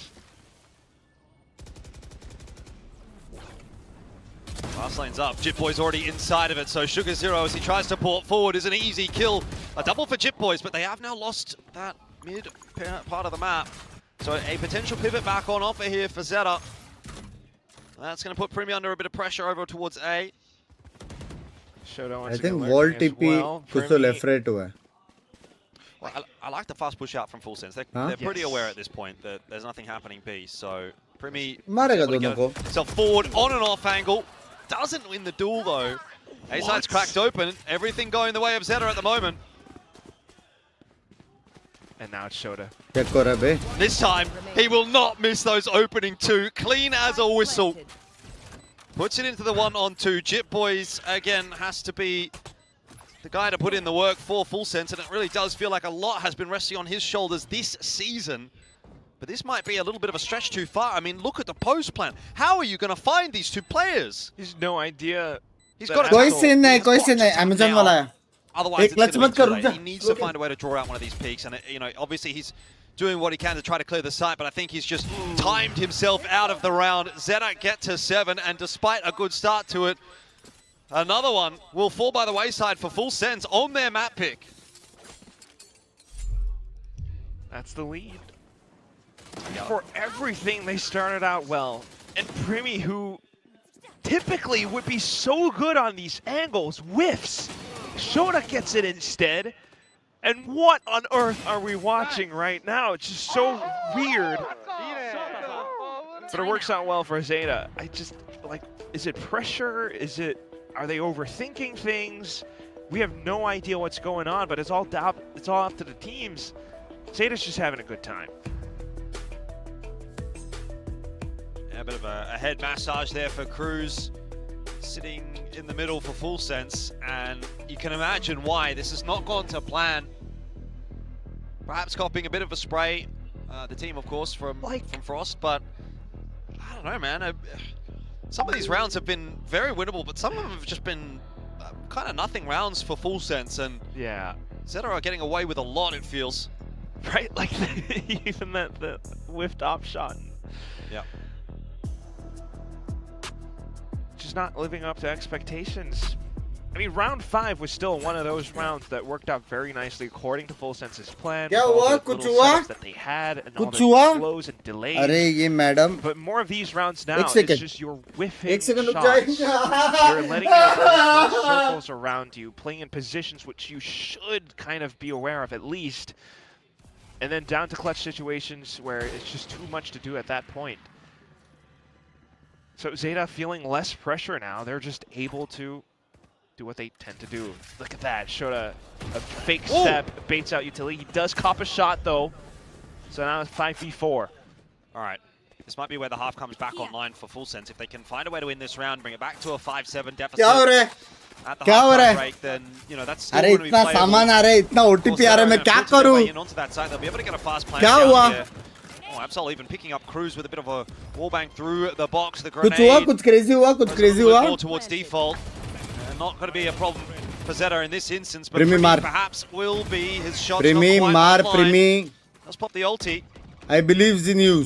Fast lane's up. Jit Boy's already inside of it, so Sugar Zero, as he tries to port forward, is an easy kill. A double for Jit Boys, but they have now lost that mid part of the map. So a potential pivot back on offer here for ZETA. That's going to put Primi under a bit of pressure over towards A. I think wall TP कुछ तो left right हुआ है. Well, I like the fast push out from Full Sense. They're pretty aware at this point that there's nothing happening B. So Primi मारेगा दोनों को. himself forward on and off angle. Doesn't win the duel though. A side's cracked open. Everything going the way of ZETA at the moment. And now it's Shota. Check कर रहा है बे. This time he will not miss those opening two. Clean as a whistle. Puts it into the 1-on-2. Jit Boys again has to be the guy to put in the work for Full Sense, and it really does feel like a lot has been resting on his shoulders this season. But this might be a little bit of a stretch too far. I mean, look at the post plan. How are you going to find these two players? He's no idea. He's got कोई scene नहीं Amazon वाला है. Otherwise, एक clutch मत करो. he needs to find a way to draw out one of these peaks, and you know, obviously he's doing what he can to try to clear the site, but I think he's just timed himself out of the round. ZETA get to 7, and despite a good start to it, another one will fall by the wayside for Full Sense on their map pick. That's the lead. For everything, they started out well. And Primi, who typically would be so good on these angles, whiffs. Shota gets it instead. And what on earth are we watching right now? It's just so weird. But it works out well for ZETA. I just, like, is it pressure? Are they overthinking things? We have no idea what's going on, but it's all up to the teams. ZETA's just having a good time. A bit of a head massage there for Cruz, sitting in the middle for Full Sense, and you can imagine why this has not gone to plan. Perhaps copying a bit of a spray, the team of course from Frost, but I don't know, man. Some of these rounds have been very winnable, but some of them have just been kind of nothing rounds for Full Sense, and yeah, ZETA are getting away with a lot, it feels. Right, like even the whiffed op shot. Yeah. Just not living up to expectations. I mean, round 5 was still one of those rounds that worked out very nicely according to Full Sense's plan. क्या हुआ? कुछ हुआ? That they had and all कुछ the हुआ? flows and delays. अरे ये madam. But more of these rounds now, it's just you're whiffing एक second रुक shots. जाए. You're letting your opponents run circles around you, playing in positions which you should kind of be aware of at least. And then down to clutch situations where it's just too much to do at that point. So ZETA feeling less pressure now. They're just able to do what they tend to do. Look at that. Showed a fake step, baits out utility. He does cop a shot though. So now it's 5v4. All right. This might be where the half comes back online for Full Sense. If they can find a way to win this round, bring it back to a 5-7 deficit. क्या हो रहा है? At the क्या हो रहा half है? break, then you know that's still अरे going to be इतना playable. सामान आ रहा है, इतना OTP आ रहा है, मैं क्या करूं? Onto that side, they'll be able to get a fast plan क्या down हुआ? here. Oh, Absol even picking up Cruz with a bit of a wallbang through the box. The कुछ हुआ? grenade कुछ crazy हुआ? कुछ goes a crazy little bit हुआ? more towards default. Not going to be a problem for ZETA in this instance, but Primi Primi मार. perhaps will be his shot. Primi मार Primi. Let's pop the ulti. I believe in you.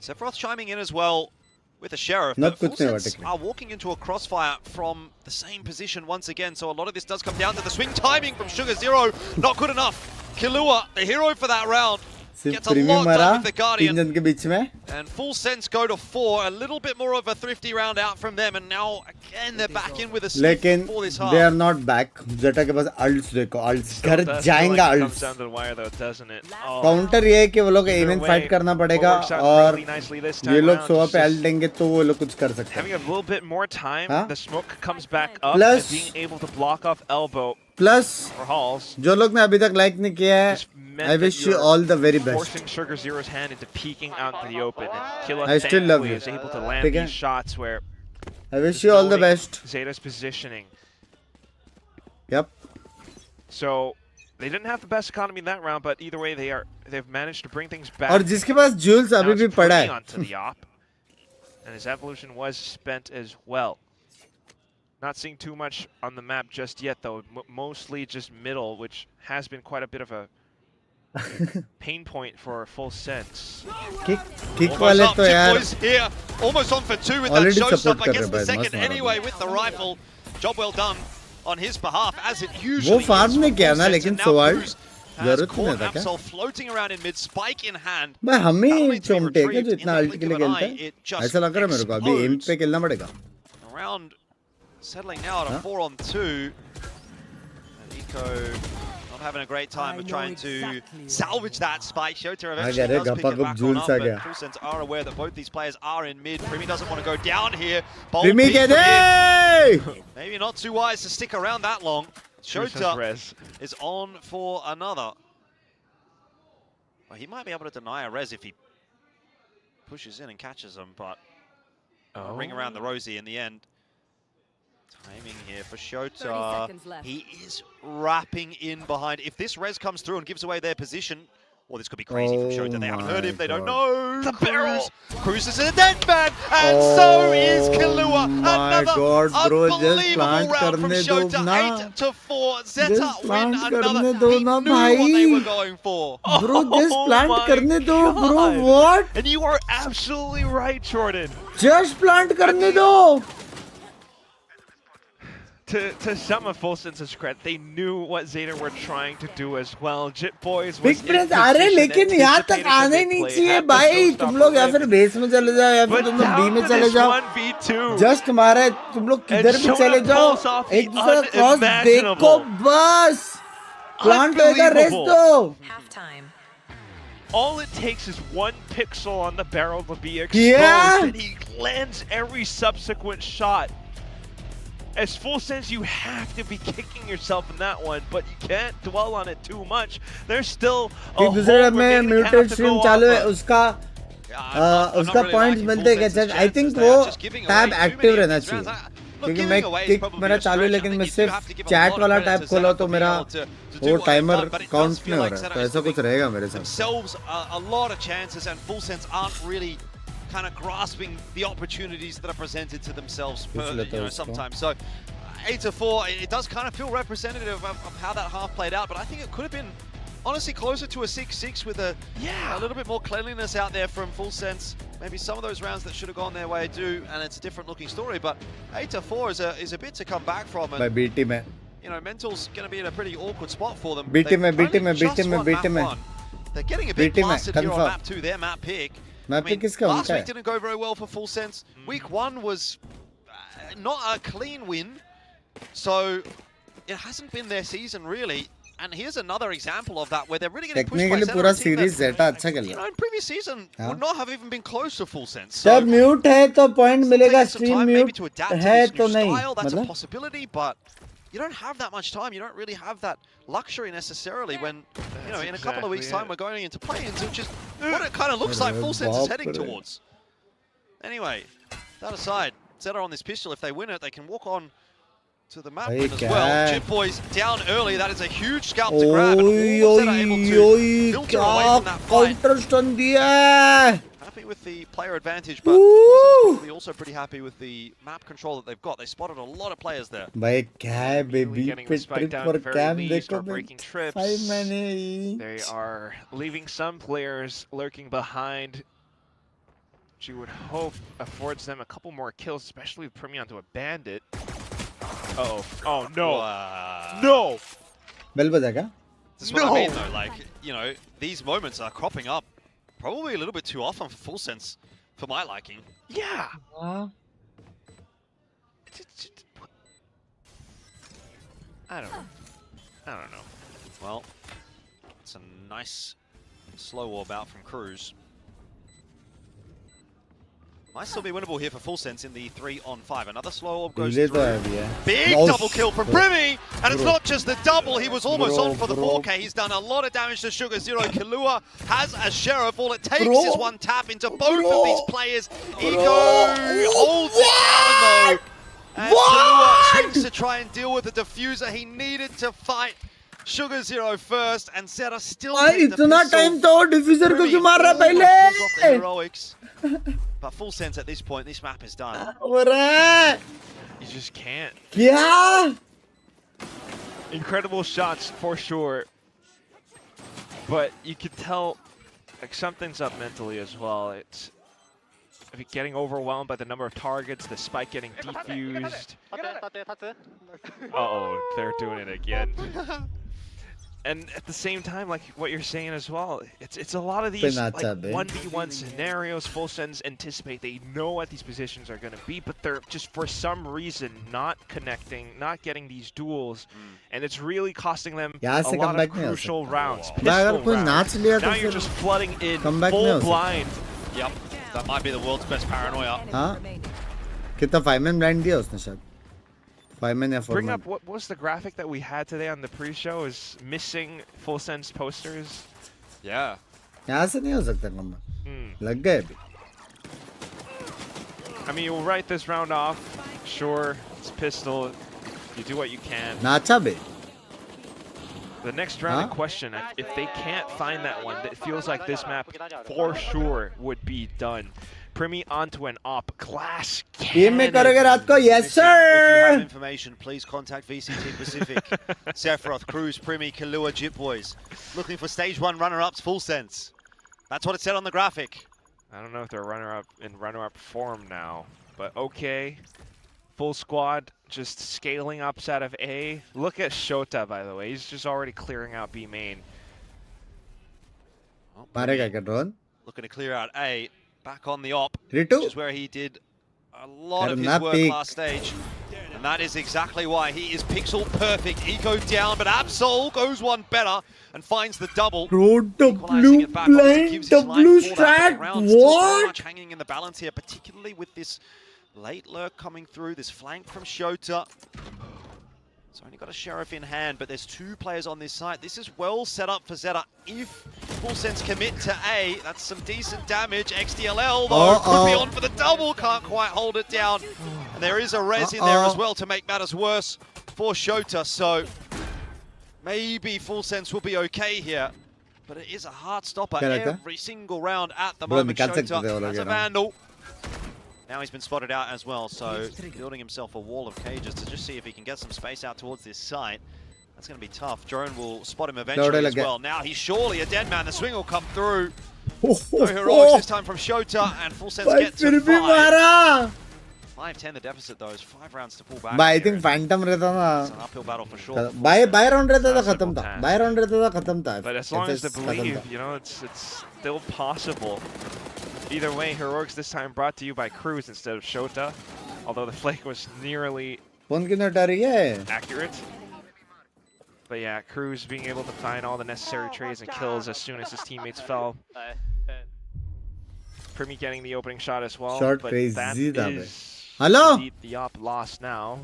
Sephiroth chiming in as well with the Sheriff. Not but कुछ Full नहीं हुआ Sense technically. are walking into a crossfire from the same position once again, so a lot of this does come down to the swing timing from Sugar Zero. Not good enough. Killua, the hero for that round, सिर्फ gets a Primi lot मरा done with the तीन Guardian. जन के बीच में. And Full Sense go to 4, a little bit more of a thrifty round out from them, and now again they're back in with a sniff लेकिन for this half. they are not back. ZETA के पास ults देखो, ults घर जाएंगा It ults. comes down to the wire though, doesn't it? Oh. Counter ये है कि वो लोग एम इन फाइट करना पड़ेगा और ये लोग सोवा पे अल्ट देंगे तो वो लोग कुछ कर सकते हैं. Having a little bit more time, Huh? the smoke comes back up, Plus- and being able to block off elbow plus or halls. जो लोग ने अभी तक लाइक नहीं किया है, Just meant I that wish you you're all the very best. Forcing Sugar Zero's hand into peeking out into the open. And Killa I still love thankfully you. is able to land ठीक है? these shots where I wish you all the best. Zeta's positioning. Yep. So they didn't have the best economy in that round, but either way they've managed to bring things back. और जिसके पास Jules अभी भी पड़ा है. Onto the op, and his evolution was spent as well. Not seeing too much on the map just yet, though. Mostly just middle, which has been quite a bit of a pain point for Full Sense. Kick वाले तो यार. Here, almost on for two with that showstopper. Gets the second anyway with the rifle. Job well done on his behalf, as it usually. वो farm में क्या ना, लेकिन सवाल जरूरत नहीं था क्या? Floating around in mid, spike in hand. मैं हमें चोमटे हैं क्या जो इतना अल्ट के लिए खेलता है? ऐसा लग रहा है मेरे को अभी एम पे खेलना पड़ेगा. Around settling now at a 4-on-2. And Eco not having a great time of trying to salvage that spike. Shota eventually does pick it back on up, but Full Sense are aware that both these players are in mid. Primi doesn't want to go down here. Primi get it! Maybe not too wise to stick around that long. Shota is on for another. Well, he might be able to deny a res if he pushes in and catches them, but a ring around the rosy in the end. Timing here for Shota. He is wrapping in behind. If this res comes through and gives away their position, well, this could be crazy from Shota. They haven't heard him. They don't know. The barrel. Cruz is a dead man, and so is Kalua. Another unbelievable round from Shota. 8-4. Zeta win another. He knew what they were going for. Bro, just plant करने दो, bro. What? And you are absolutely right, Jordan. Just plant करने दो. To some of Full Sense's credit, they knew what Zeta were trying to do as well. Jit Boys was Big Prince, अरे लेकिन यहाँ तक आने नहीं चाहिए भाई. तुम लोग या फिर बेस में चले जाओ या फिर तुम लोग बी में चले जाओ. Just मारे तुम लोग किधर भी चले जाओ. एक दूसरा क्रॉस देखो बस. Plant होएगा रेस्ट दो. All it takes is one pixel on the barrel to be exposed, and he lands every subsequent shot. As Full Sense, you have to be kicking yourself in that one, but you can't dwell on it too much. There's still a whole remaining half to go off of. उसका points मिलते हैं क्या? I think वो tab active रहना चाहिए. क्योंकि मैं kick मेरा चालू है लेकिन मैं सिर्फ चैट वाला टैब खोला तो मेरा वो टाइमर काउंट नहीं हो रहा है. तो ऐसा कुछ रहेगा मेरे साथ. A lot of chances, and Full Sense aren't really kind of grasping the opportunities that are presented to themselves sometimes. So 8-4, it does kind of feel representative of how that half played out, but I think it could have been honestly closer to a 6-6 with a little bit more cleanliness out there from Full Sense. Maybe some of those rounds that should have gone their way do, and it's a different looking story, but 8-4 is a bit to come back from. And, BT में. You know, Mental's going to be in a pretty awkward spot for them. BT में. They're getting a bit blasted here on map 2, their map pick. Last week didn't go very well for Full Sense. Week 1 was not a clean win, so it hasn't been their season really. And here's another example of that, where they're really getting pushed by पूरा series Zeta अच्छा खेल रहा है. In previous season would not have even been close to Full Sense. जब mute है तो point मिलेगा, stream mute है तो नहीं. That's a possibility, but you don't have that much time. You don't really have that luxury necessarily when, you know, in a couple of weeks' time we're going into play-ins, which is what it kind of looks like Full Sense is heading towards. Anyway, that aside, Zeta on this pistol, if they win it, they can walk on to the map win as well. Chip Boys down early. That is a huge scalp to grab. And Zeta able to filter away from that fight. Happy with the player advantage, but also pretty happy with the map control that they've got. They spotted a lot of players there. भाई क्या है baby? Pit for cam देखो breaking trips. They are leaving some players lurking behind, which you would hope affords them a couple more kills, especially with Primi onto a bandit. Oh no! No! Bell बजाएगा? This is what I mean though. Like, you know, these moments are cropping up probably a little bit too often for Full Sense, for my liking. Yeah. I don't know. Well, it's a nice slow orb out from Cruz. Might still be winnable here for Full Sense in the 3-on-5. Another slow orb goes Delay through. तो है अभी है. Big Oh, double kill from Primi, and it's bro. not just the double, he was almost Bro, on for the bro. 4K. He's done a lot of damage to Sugar Zero. Killua has a Sheriff. All it takes Bro. is one tap into both Bro. of these players. Bro. Ego holds it down though. And Killua swings to try and deal with the diffuser. He needed to fight Sugar Zero first, and ZETA still भाई takes the इतना pistol. Time तो diffuser को क्यों मार रहा है Pulls off the पहले? heroics. But Full Sense at this point, this map is done. हो रहा है. You just can't. क्या? Incredible shots for sure. But you could tell like something's up mentally as well. It's getting overwhelmed by the number of targets, the spike getting defused. Uh-oh, they're doing it again. And at the same time, like what you're saying as well, it's a lot of these like 1v1 scenarios. Full Sense anticipate, they know what these positions are going to be, but they're just for some reason not connecting, not getting these duels, and it's really costing them a lot of crucial rounds. Pistol rounds. Now you're just flooding in full blind. Yep, that might be the world's best paranoia. हाँ? कितना 5-man blind दिया उसने शायद? 5-man या 4-man? Bring up what was the graphic that we had today on the pre-show is missing Full Sense posters. Yeah. यहाँ से नहीं हो सकता कम. लग गए अभी. I mean, you'll write this round off. Sure, it's pistol. You do what you can. नाचा बे. The next round in question, if they can't find that one, it feels like this map for sure would be done. Primi onto an op. Glass Team में करोगे रात को? Yes, sir. If you have information, please contact VCT Pacific. Sephiroth, Cruz, Primi, Killua, Jit Boys. Looking for stage 1 runner-ups, Full Sense. That's what it said on the graphic. I don't know if they're runner-up in runner-up form now, but okay. Full squad just scaling ups out of A. Look at Shota, by the way. He's just already clearing out B main. मारेगा क्या drone? Looking to clear out A. Back on the op, which is where he did a lot of his work last stage. And that is exactly why he is pixel perfect. Eco down, but Absol goes one better and finds the double. Road to blue blind, the blue strat. What? Much hanging in the balance here, particularly with this late lurk coming through, this flank from Shota. It's only got a Sheriff in hand, but there's 2 players on this site. This is well set up for ZETA. If Full Sense commit to A, that's some decent damage. XDLL though could be on for the double, can't quite hold it down. And there is a res in there as well to make matters worse for Shota, so maybe Full Sense will be okay here. But it is a hard stopper every single round at the moment. Shota has a Vandal. Now he's been spotted out as well, so building himself a wall of cages to just see if he can get some space out towards this site. That's going to be tough. Drone will spot him eventually as well. Now he's surely a dead man. The swing will come through. No heroics this time from Shota, and Full Sense gets to 5. 5-10 the deficit though. 5 rounds to pull back. I think Phantom रहता ना. It's an uphill battle for sure. By round रहता था खत्म था. By round रहता था खत्म था. But as long as they believe, you know, it's still possible. Either way, heroics this time brought to you by Cruz instead of Shota, although the flake was nearly accurate. But yeah, Cruz being able to find all the necessary trades and kills as soon as his teammates fell. Primi getting the opening shot as well, but that is indeed the op lost now.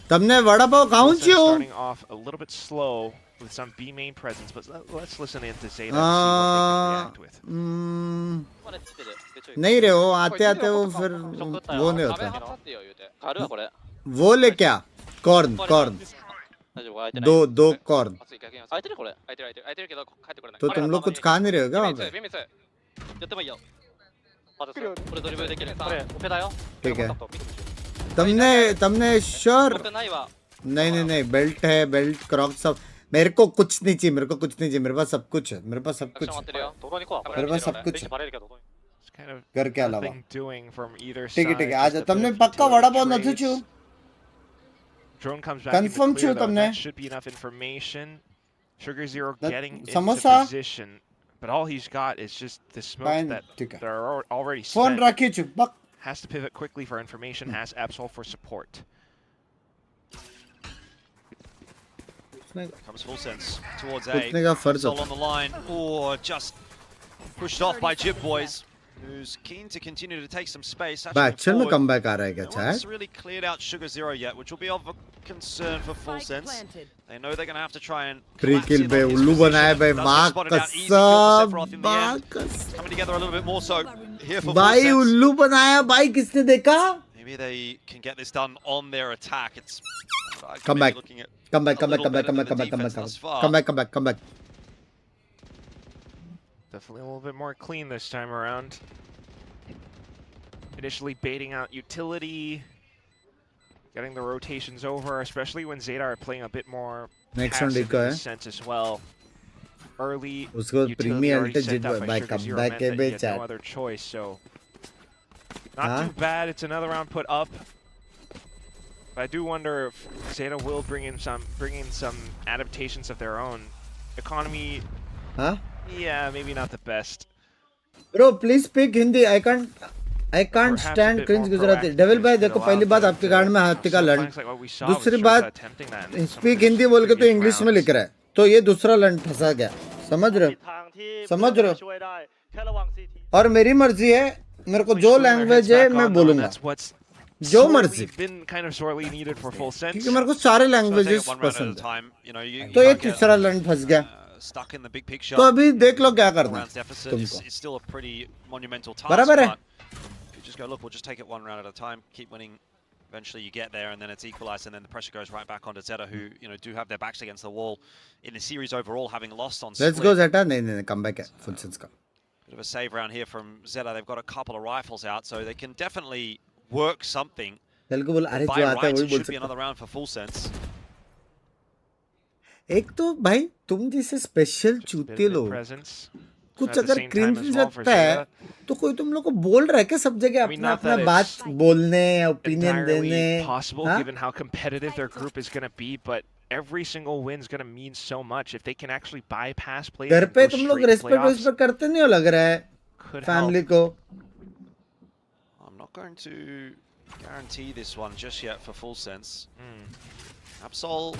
Starting off a little bit slow with some B main presence, but let's listen in to ZETA and see what they can react with. नहीं रे वो आते वो फिर वो नहीं होता. वो ले क्या? Corn. दो corn. तो तुम लोग कुछ खा नहीं रहे हो क्या वहाँ पे? ठीक है. तुमने sure? नहीं बेल्ट है, बेल्ट क्रॉप सब. मेरे को कुछ नहीं चाहिए, मेरे पास सब कुछ है. घर के अलावा. ठीक है. आज तुमने पक्का वड़ा पाव नहीं छू. Confirm छू तुमने. Sugar Zero getting into samosa? position, but all he's got is just the smoke that they're already phone spent. रखी छू. बक. Has to pivot quickly for information, has Absol for support. Comes Full Sense towards A. Absol on the line. Oh, just pushed off by Jip Boys, who's keen to continue to take some space. Actually में comeback आ रहा है क्या no one's really cleared out Sugar Zero yet, which will be of a concern for Full Sense. They know they're going to have to try and free kill पे उल्लू बनाया भाई माँ कसम coming together a little bit more so here for भाई Full Sense. उल्लू बनाया भाई किसने देखा? Maybe they can get this done on their attack. It's come back. looking at Come back. Definitely a little bit more clean this time around. Initially baiting out utility, getting the rotations over, especially when ZETA are playing a bit more passive in this sense as well. Early utility already sent out by Sugar Zero meant that he had no other choice, so not too bad. It's another round put up. But I do wonder if ZETA will bring in some adaptations of their own. Economy, yeah, maybe not the best. Bro, please speak Hindi. I can't stand cringe Gujarati. Devil भाई देखो पहली बात आपके गांड में हाथी का लंड, दूसरी बात speak हिंदी बोल के तो इंग्लिश में लिख रहा है, तो ये दूसरा लंड फंसा गया, समझ रहे हो? और मेरी मर्जी है, मेरे को जो लैंग्वेज है मैं बोलूंगा, जो मर्जी, क्योंकि मेरे को सारे लैंग्वेजेस पसंद है, तो ये तीसरा लंड फंस गया, तो अभी देख लो क्या करना है तुमको, बराबर है? Just go, look, we'll just take it one round at a time, keep winning. Eventually you get there and then it's equalized and then the pressure goes right back onto ZETA, who, you know, do have their backs against the wall in the series overall, having lost on split. Let's go ZETA. No, come back. Full sense ka. Bit of a save round here from ZETA. They've got a couple of rifles out, so they can definitely work something. By rights, it should be another round for Full Sense. एक तो भाई तुम जैसे special चूते लोग कुछ अगर cringe लगता है तो कोई तुम लोग को बोल रहा है क्या सब जगह अपना अपना बात बोलने, ओपिनियन देने? Given how competitive their group is going to be, but every single win is going to mean so much if they can actually bypass plays. घर पे तुम लोग रेस्पेक्ट करते नहीं हो लग रहा है फैमिली को. I'm not going to guarantee this one just yet for Full Sense. Absol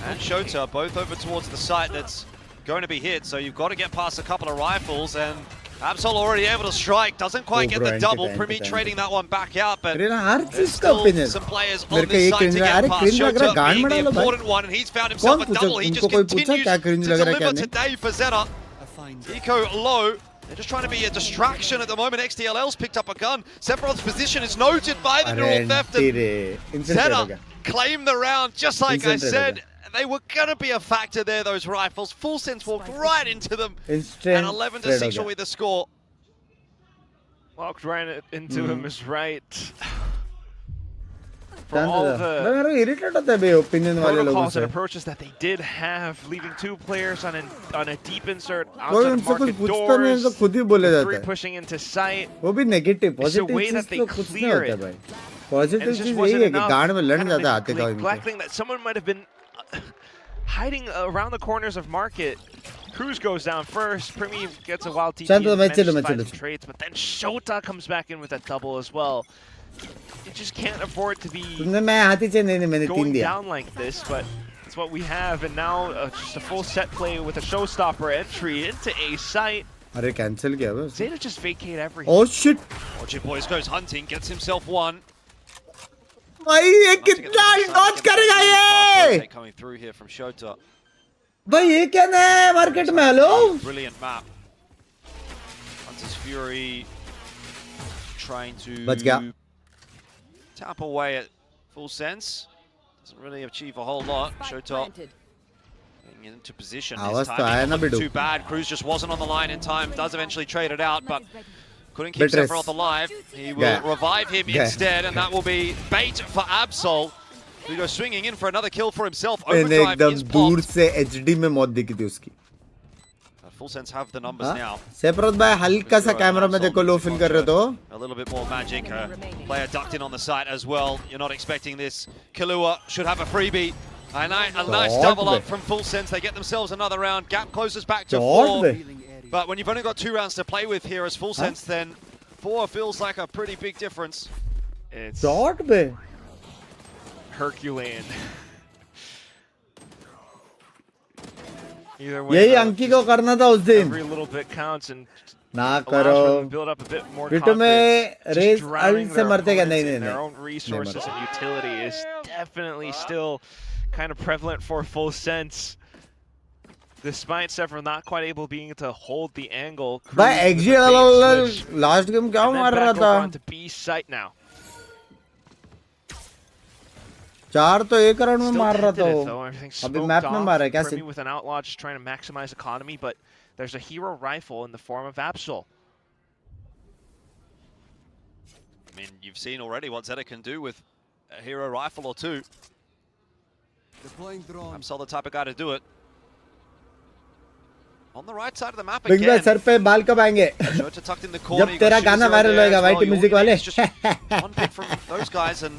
and Shota both over towards the site that's going to be hit, so you've got to get past a couple of rifles, and Absol already able to strike, doesn't quite get the double. Primi trading that one back out, but there's still some players on this side to get past. Shota being the important one, and he's found himself a double. He just continues to deliver today for ZETA. Eco low. They're just trying to be a distraction at the moment. XTLL's picked up a gun. Sephiroth's position is noted by the neural theft, and ZETA claim the round, just like I said. They were going to be a factor there, those rifles. Full Sense walked right into them. And 11-6 will be the score. Walked right into him is right. For all the protocols and approaches that they did have, leaving two players on a deep insert outside of market doors, three pushing into sight. It's the way that they clear it. Positive and it just wasn't enough. Kind of neglecting that someone might have been hiding around the corners of market. Cruz goes down first. Primi gets a wild TP trades, but then Shota comes back in with a double as well. You just can't afford to be going down like this, but it's what we have. And now just a full set play with a showstopper entry into A site. ZETA just vacate everything. Oh shit! Orchid Boys goes hunting, gets himself one. भाई ये कितना Dodge करेगा ये? Coming through here from Shota. भाई ये क्या नया market में? Hello? Brilliant map. Hunter's Fury trying to tap away at Full Sense. Doesn't really achieve a whole lot. Shota getting into position. His timing wasn't too bad. Cruz just wasn't on the line in time. Does eventually trade it out, but couldn't keep Sephiroth alive. He will revive him instead, and that will be bait for Absol, who goes swinging in for another kill for himself. Overdrive is popped. Full Sense have the numbers now. Sephiroth bhai halka sa camera mein dekho low fill kar rahe to. A little bit more magic. Player ducked in on the site as well. You're not expecting this. Kahlua should have a freebie. A nice double up from Full Sense. They get themselves another round. Gap closes back to 4. But when you've only got 2 rounds to play with here as Full Sense, then 4 feels like a pretty big difference. It's Herculean. Either way, every little bit counts, and ना allows for them to करो build up a bit more बिटू में confidence. Race Just drowning alt से their मरते क्या opponents नहीं in नहीं their own नहीं resources मरते and utility is definitely still kind of prevalent for Full Sense. Despite Sephiroth not quite able being to hold the angle. भाई exe वाला last game क्या मार रहा था onto B site now. 4 तो एक राउंड में Still मार रहा था tentative, वो though. Everything's अभी smoked मैप में off. मारा है क्या Primi with an outlaw just trying to maximize economy, but there's a hero rifle in the form of Absol. I mean, you've seen already what ZETA can do with a hero rifle or two. I'm so the type of guy to do it. On the right side of the map big again. Sir पे बाल कब आएंगे Shota tucked in the corner. जब तेरा गाना viral होएगा white music वाले One pick from those guys, and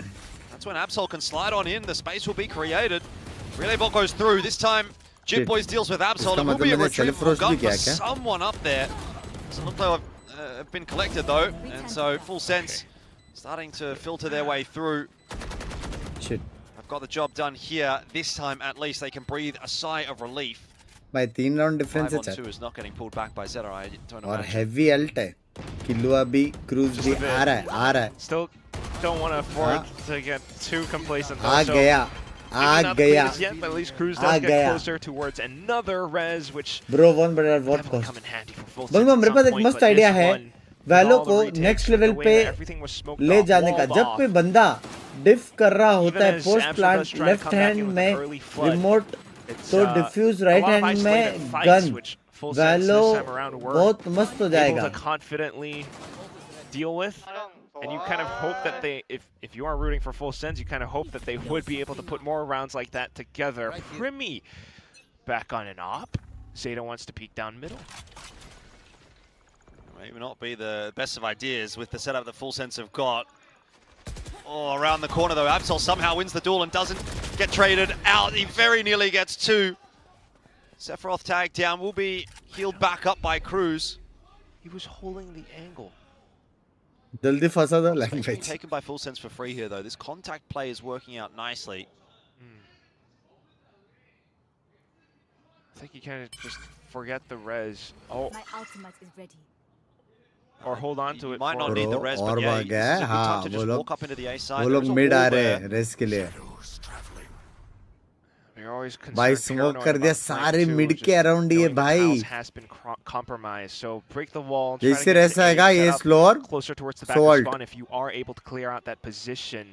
that's when Absol can slide on in. The space will be created. Relay ball goes through. This time, Jit Boys deals with Absol. It will be a retrieve from gun for someone up there. Doesn't look like have been collected though, and so Full Sense starting to filter their way through. Shit. I've got the job done here. This time, at least, they can breathe a sigh of relief. भाई 3 round difference है 5-on-2 is not getting pulled back by ZETA. I don't और imagine. Heavy alt है किलुआ भी cruise भी आ रहा है Still don't want to afford to get too complacent. आ गया Not the cleanest yet, but at least Cruz does get closer towards another res, which bro one but at what definitely come in handy for Full Banga Sense मेरे at pass some एक point, मस्त but idea this है one, वैलो with all को the retakes, next with the level way पे that everything was smoked ले off, जाने का walled जब off, कोई बंदा डिफ कर रहा होता है even as post Absol plant does try to left come back in hand with में an early flood, remote it's, तो defuse right a lot of hand isolated में fights, gun which Full Sense Valo this time around were बहुत मस्त हो able जाएगा to confidently deal with. And you kind of hope that they, if you are rooting for Full Sense, you kind of hope that they would be able to put more rounds like that together. Primi back on an op. ZETA wants to peek down middle. Maybe not be the best of ideas with the setup that Full Sense have got. Oh, around the corner though, Absol somehow wins the duel and doesn't get traded out. He very nearly gets 2. Sephiroth tagged down, will be healed back up by Cruz. He was holding the angle. जल्दी फंसा था Being language taken by Full Sense for free here though. This contact play is working out nicely. I think you kind of just forget the res. Oh. My ultimate is ready. Or hold on to You it. might not for need the res, but और yeah, भाग this गया is a good हाँ time to वो just लोग walk up into the A side. वो लोग There's a mid आ wall रहे there. हैं रेस के लिए You're always भाई concerned, स्मोक paranoid कर दिया about flank सारे two, मिड just के अराउंड ये knowing the भाई house has been compromised. So break the wall. try to जैसे get रेस the A आएगा set ये up slower closer towards the back of Salt. spawn if you are able to clear out that position.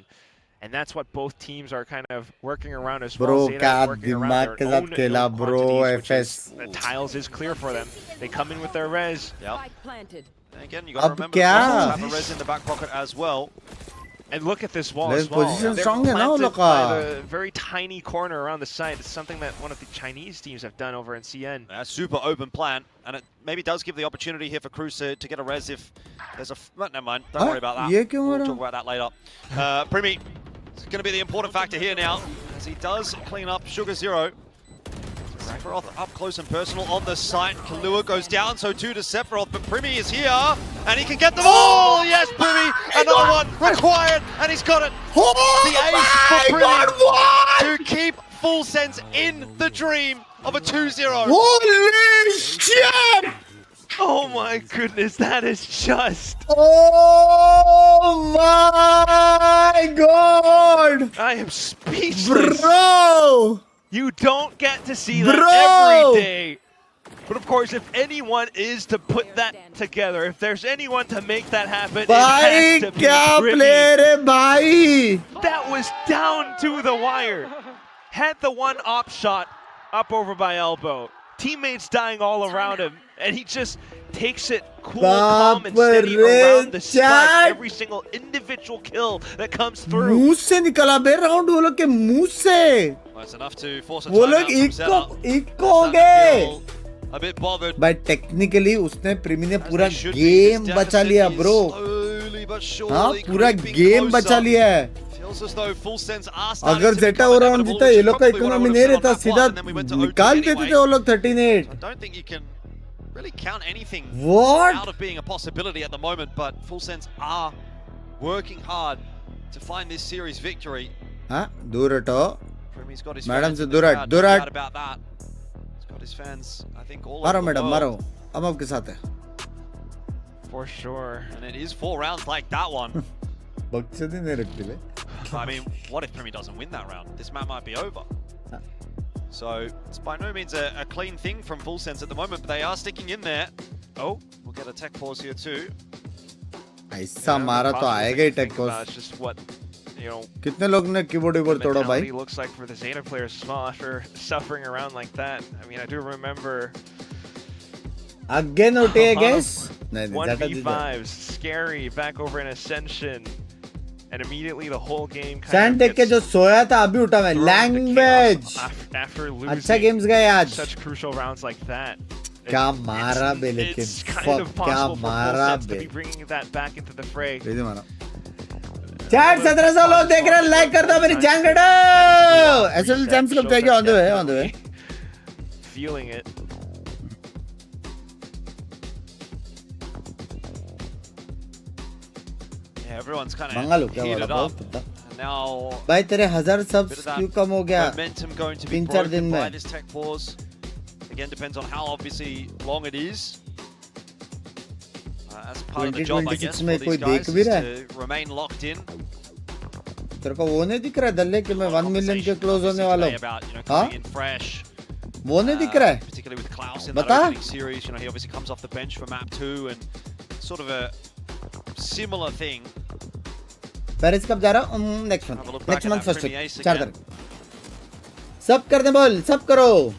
And that's what both teams are kind of working around as Bro, well. ZETA क्या is working around दिमाग their के साथ own खेला ill bro, quantities, which FS. is- the tiles is clear for them. They come in with their res. Yep. Planted. And again, you got to अब remember क्या? the Full Sense have a res in the back pocket as well. And look at this wall Their as well. position They're strong है ना उन planted लोग का। by the very tiny corner around the site. It's something that one of the Chinese teams have done over in CN. A super open plan, and it maybe does give the opportunity here for Cruz to get a res if there's a... Never mind, don't worry about that. ये क्यों हो We'll रहा? talk about that later. Primi is going to be the important factor here now, as he does clean up Sugar Zero. Sephiroth up close and personal on the site. Kahlua goes down, so too does Sephiroth, but Primi is here, and he can get them all! Yes, Primi! Another one required, and he's got it! The ace for Primi to keep Full Sense in the dream of a 2-0. Holy shit! Oh my goodness, that is just... Oh my god! I am speechless. Bro! You don't get to see that Bro! every day. But of course, if anyone is to put that together, if there's anyone to make that happen, it भाई has to be क्या Primi. Player है भाई That was down to the wire. Had the one op shot up over by elbow. Teammates dying all around him, and he just takes it cool, calm, and steady around the spot. Every single individual kill that comes through. मुंह से निकला बे round वो लोग के मुंह से Well, it's enough to force a वो timeout लोग from ZETA. इको हो गए Feel a bit bothered. भाई टेक्निकली उसने प्रीमी ने As पूरा they should be. Game This बचा deficit लिया is bro slowly but surely हाँ पूरा creeping गेम closer. बचा लिया है Feels as though Full Sense are starting अगर to जेटा become वो राउंड inevitable, जीता which ये is लोग का probably what I economy would नहीं have said रहता on map सीधा one, and then we went to O2 निकाल देते anyway. थे वो लोग 38 I don't think you can really count anything What? out of being a possibility at the moment, but Full Sense are working hard to find this series victory. हाँ दूर हटो Primi's got his madam fans से in the दूर हट crowd, दूर no हट doubt about that. He's got his fans, I think, all मारो over the madam world. मारो अब आपके साथ है For sure. And it is 4 rounds like that one. बक्से नहीं रखते ले. I mean, what if Primi doesn't win that round? This map might be over. So it's by no means a clean thing from Full Sense at the moment, but they are sticking in there. Oh, we'll get a tech pause here too. ऐसा मारा तो आएगा ही tech pause. It's just what, you know. कितने लोग ने keyboard तोड़ा भाई? Looks like for the Zeta players as well after suffering around like that. I mean, I do remember. Again OTA guys? 1v5s, scary, back over in Ascension. And immediately the whole game kind Sand देख के जो सोया था अभी उठा मैं. Language. After अच्छा games गए आज. Such crucial rounds like that. क्या मारा बे लेकिन. Fuck क्या मारा बे. Bringing that back into the fray. कैसे मारा? Chat 1700 लोग देख रहे हैं. Like कर दो मेरी जान कटो. SL champs कब जाएगी? On the way, on the way. Feeling it. Everyone's kind of heated up. And now भाई तेरे 1000 subs क्यों कम हो गया? Momentum going to be broken by this tech pause. Again, depends on how obviously long it is. As part of the job, I guess, for these guys is to remain locked in. तेरे को वो नहीं दिख रहा है दल्ले कि मैं 1 million के close होने वाला हूँ? हाँ? वो नहीं दिख रहा है? Particularly with Klaus in that opening series, you know, he obviously comes off the bench for map 2 and sort of a similar thing. Paris कब जा रहा हूँ? Next month first week. 4 तारीख. सब कर दे बोल, सब करो.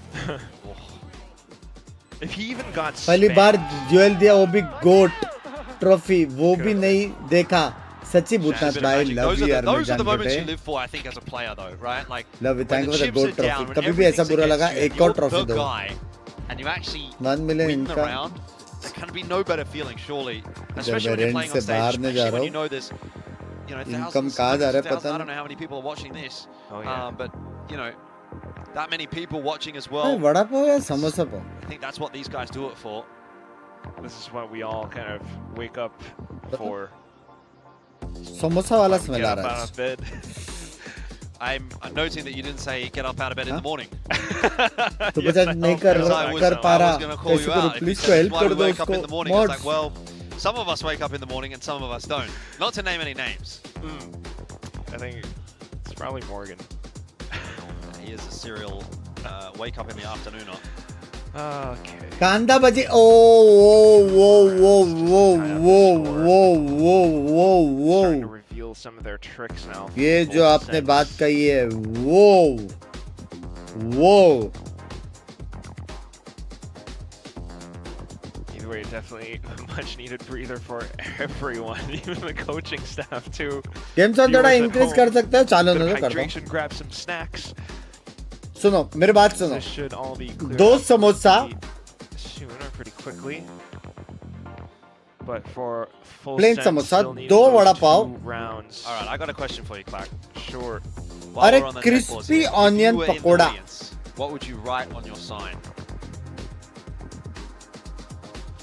If he even got पहली बार ज्वेल दिया वो भी गोट ट्रॉफी वो भी नहीं देखा. सच्ची भूतनाथ भाई love you यार मैं Those are the moments you जानते. live for, I think, as a player, though, right? Like, love you, thank you when for the goat chips are trophy. down, कभी when भी ऐसा बुरा everything's लगा against एक you, और you're trophy the दो. guy, and you actually 1 million win the इनका. round. There can be no better feeling, surely, जब especially when you're playing on से बाहर stage, नहीं जा especially रहा when you हूँ. know there's, you know, income thousands, कहाँ जा रहा है thousands, पता I don't नहीं. know how many people are watching this, Oh, yeah. but you know, that many people watching as भाई well. वड़ा पाव या samosa pav? I think that's what these guys do it for. This is what we all kind of wake up for. Samosa वाला smell आ रहा है. I'm noting that you didn't say get up out of bed in the morning. तो बचा नहीं कर पा रहा. कैसे करूँ? Please को help कर दो उसको. It's like, well, some of us wake up in the morning and some of us don't. Not to name any names. I think it's probably Morgan. He is a serial wake up in the afternoon. Okay. कांदा बजी. वो Starting to reveal some of their tricks now. ये जो आपने बात कही है वो Either way, definitely a much needed breather for everyone, even the coaching staff too. Game zone थोड़ा इंक्रीज कर सकते हो. चालू ना तो कर दो. Hydration, grab some snacks. सुनो मेरी बात सुनो. This should all be cleared 2 up samosa. Sooner, pretty quickly. But for full Plain sense, samosa, still need 2 those vada pav. 2 rounds. All right, I got a question for you, Clark. Sure. While अरे we're on the tech pause crispy here, onion if you were in the pakoda. audience, what would you write on your sign?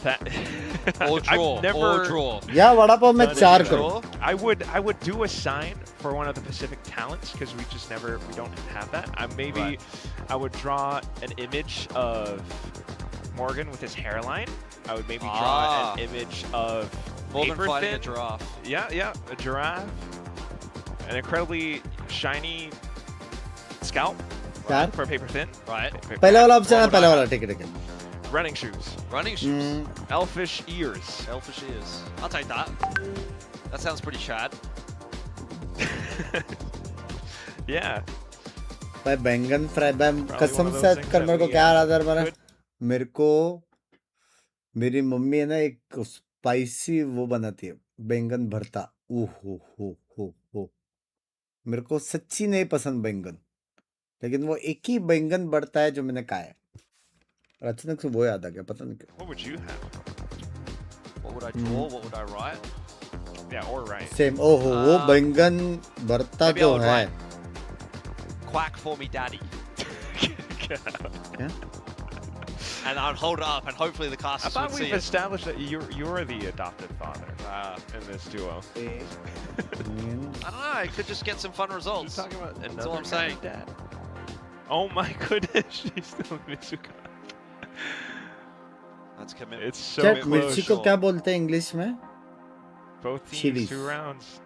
That Or draw. I've never Or draw. या वड़ा पाव में 4 करो. I would do a sign for one of the Pacific talents because we don't have that. I would draw an image of Morgan with his hairline. I would maybe draw an image of Morgan Paper fighting Thin. a giraffe. Yeah, a giraffe. An incredibly shiny scalp Right. for Paper Thin. Right. पहला वाला option है. पहला वाला ठीक है. Running shoes. Running shoes. Elfish ears. Elfish ears. I'll take that. That sounds pretty Chad. Yeah. भाई बैंगन fry. कसम से कर मेरे को क्या याद आ रहा है. मेरे को मेरी मम्मी है ना एक स्पाइसी वो बनाती है बैंगन भरता. हो मेरे को सच्ची नहीं पसंद बैंगन, लेकिन वो एक ही बैंगन भरता है जो मैंने खाया है. अचानक से वो याद आ गया, पता नहीं क्यों. What would you have? What would I draw? What would I write? Yeah, or right. Same. ओहो वो बैंगन भरता maybe I जो would है. write, quack for me, daddy. क्या? And I'd hold it up, and hopefully the I casters thought would see we've it. established that you're the adopted father in this duo. I don't know. I could just get some fun results. Talking about That's all I'm saying. Dad. Oh my goodness, she's still Mitsuka. That's commitment. It's so Chat, close. मिर्ची को क्या बोलते हैं English में? Both teams Chilies. 2 rounds.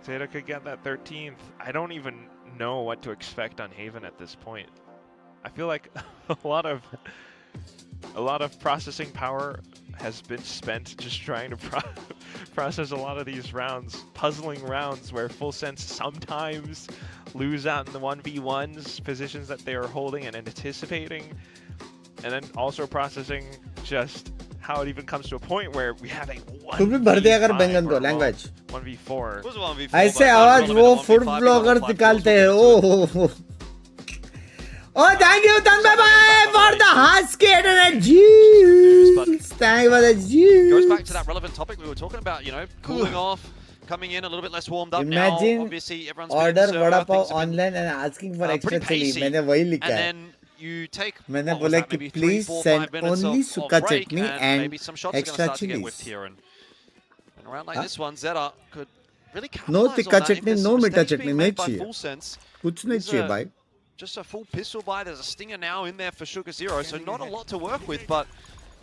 Zeta could get that 13th. I don't even know what to expect on Haven at this point. I feel like a lot of processing power has been spent just trying to process a lot of these rounds, puzzling rounds where Full Sense sometimes lose out in the 1v1s, positions that they are holding and anticipating, and then also processing just how it even comes to a point where we have a 1v5 or 1v4. It was 1v4, ऐसे but आवाज it वो was food 1v5, blogger 1v5 निकालते हैं kills O Oh, thank you, Tanmay bhai, for the husky and Jeez. Thank you for the Jeez. Goes back to that relevant topic we were talking about, you know, cooling off, coming in a little bit less warmed up. Imagine now, obviously everyone's order been vada server, pav things have been, online and asking for extra pretty chili. pacey. मैंने वही लिखा And है. then you take मैंने what was बोला that, कि maybe 3, please 4, send 5 minutes only of suka break, chutney and and maybe some shots are extra going to start to get chilies. whiffed here. And around like this one, Zeta could really No capitalize on tikka that if chutney, there's no some meeta mistakes chutney, being नहीं made by चाहिए. Full Sense. कुछ नहीं चाहिए भाई. Just a full pistol buy. There's a stinger now in there for Sugar Zero, so not a lot to work with, but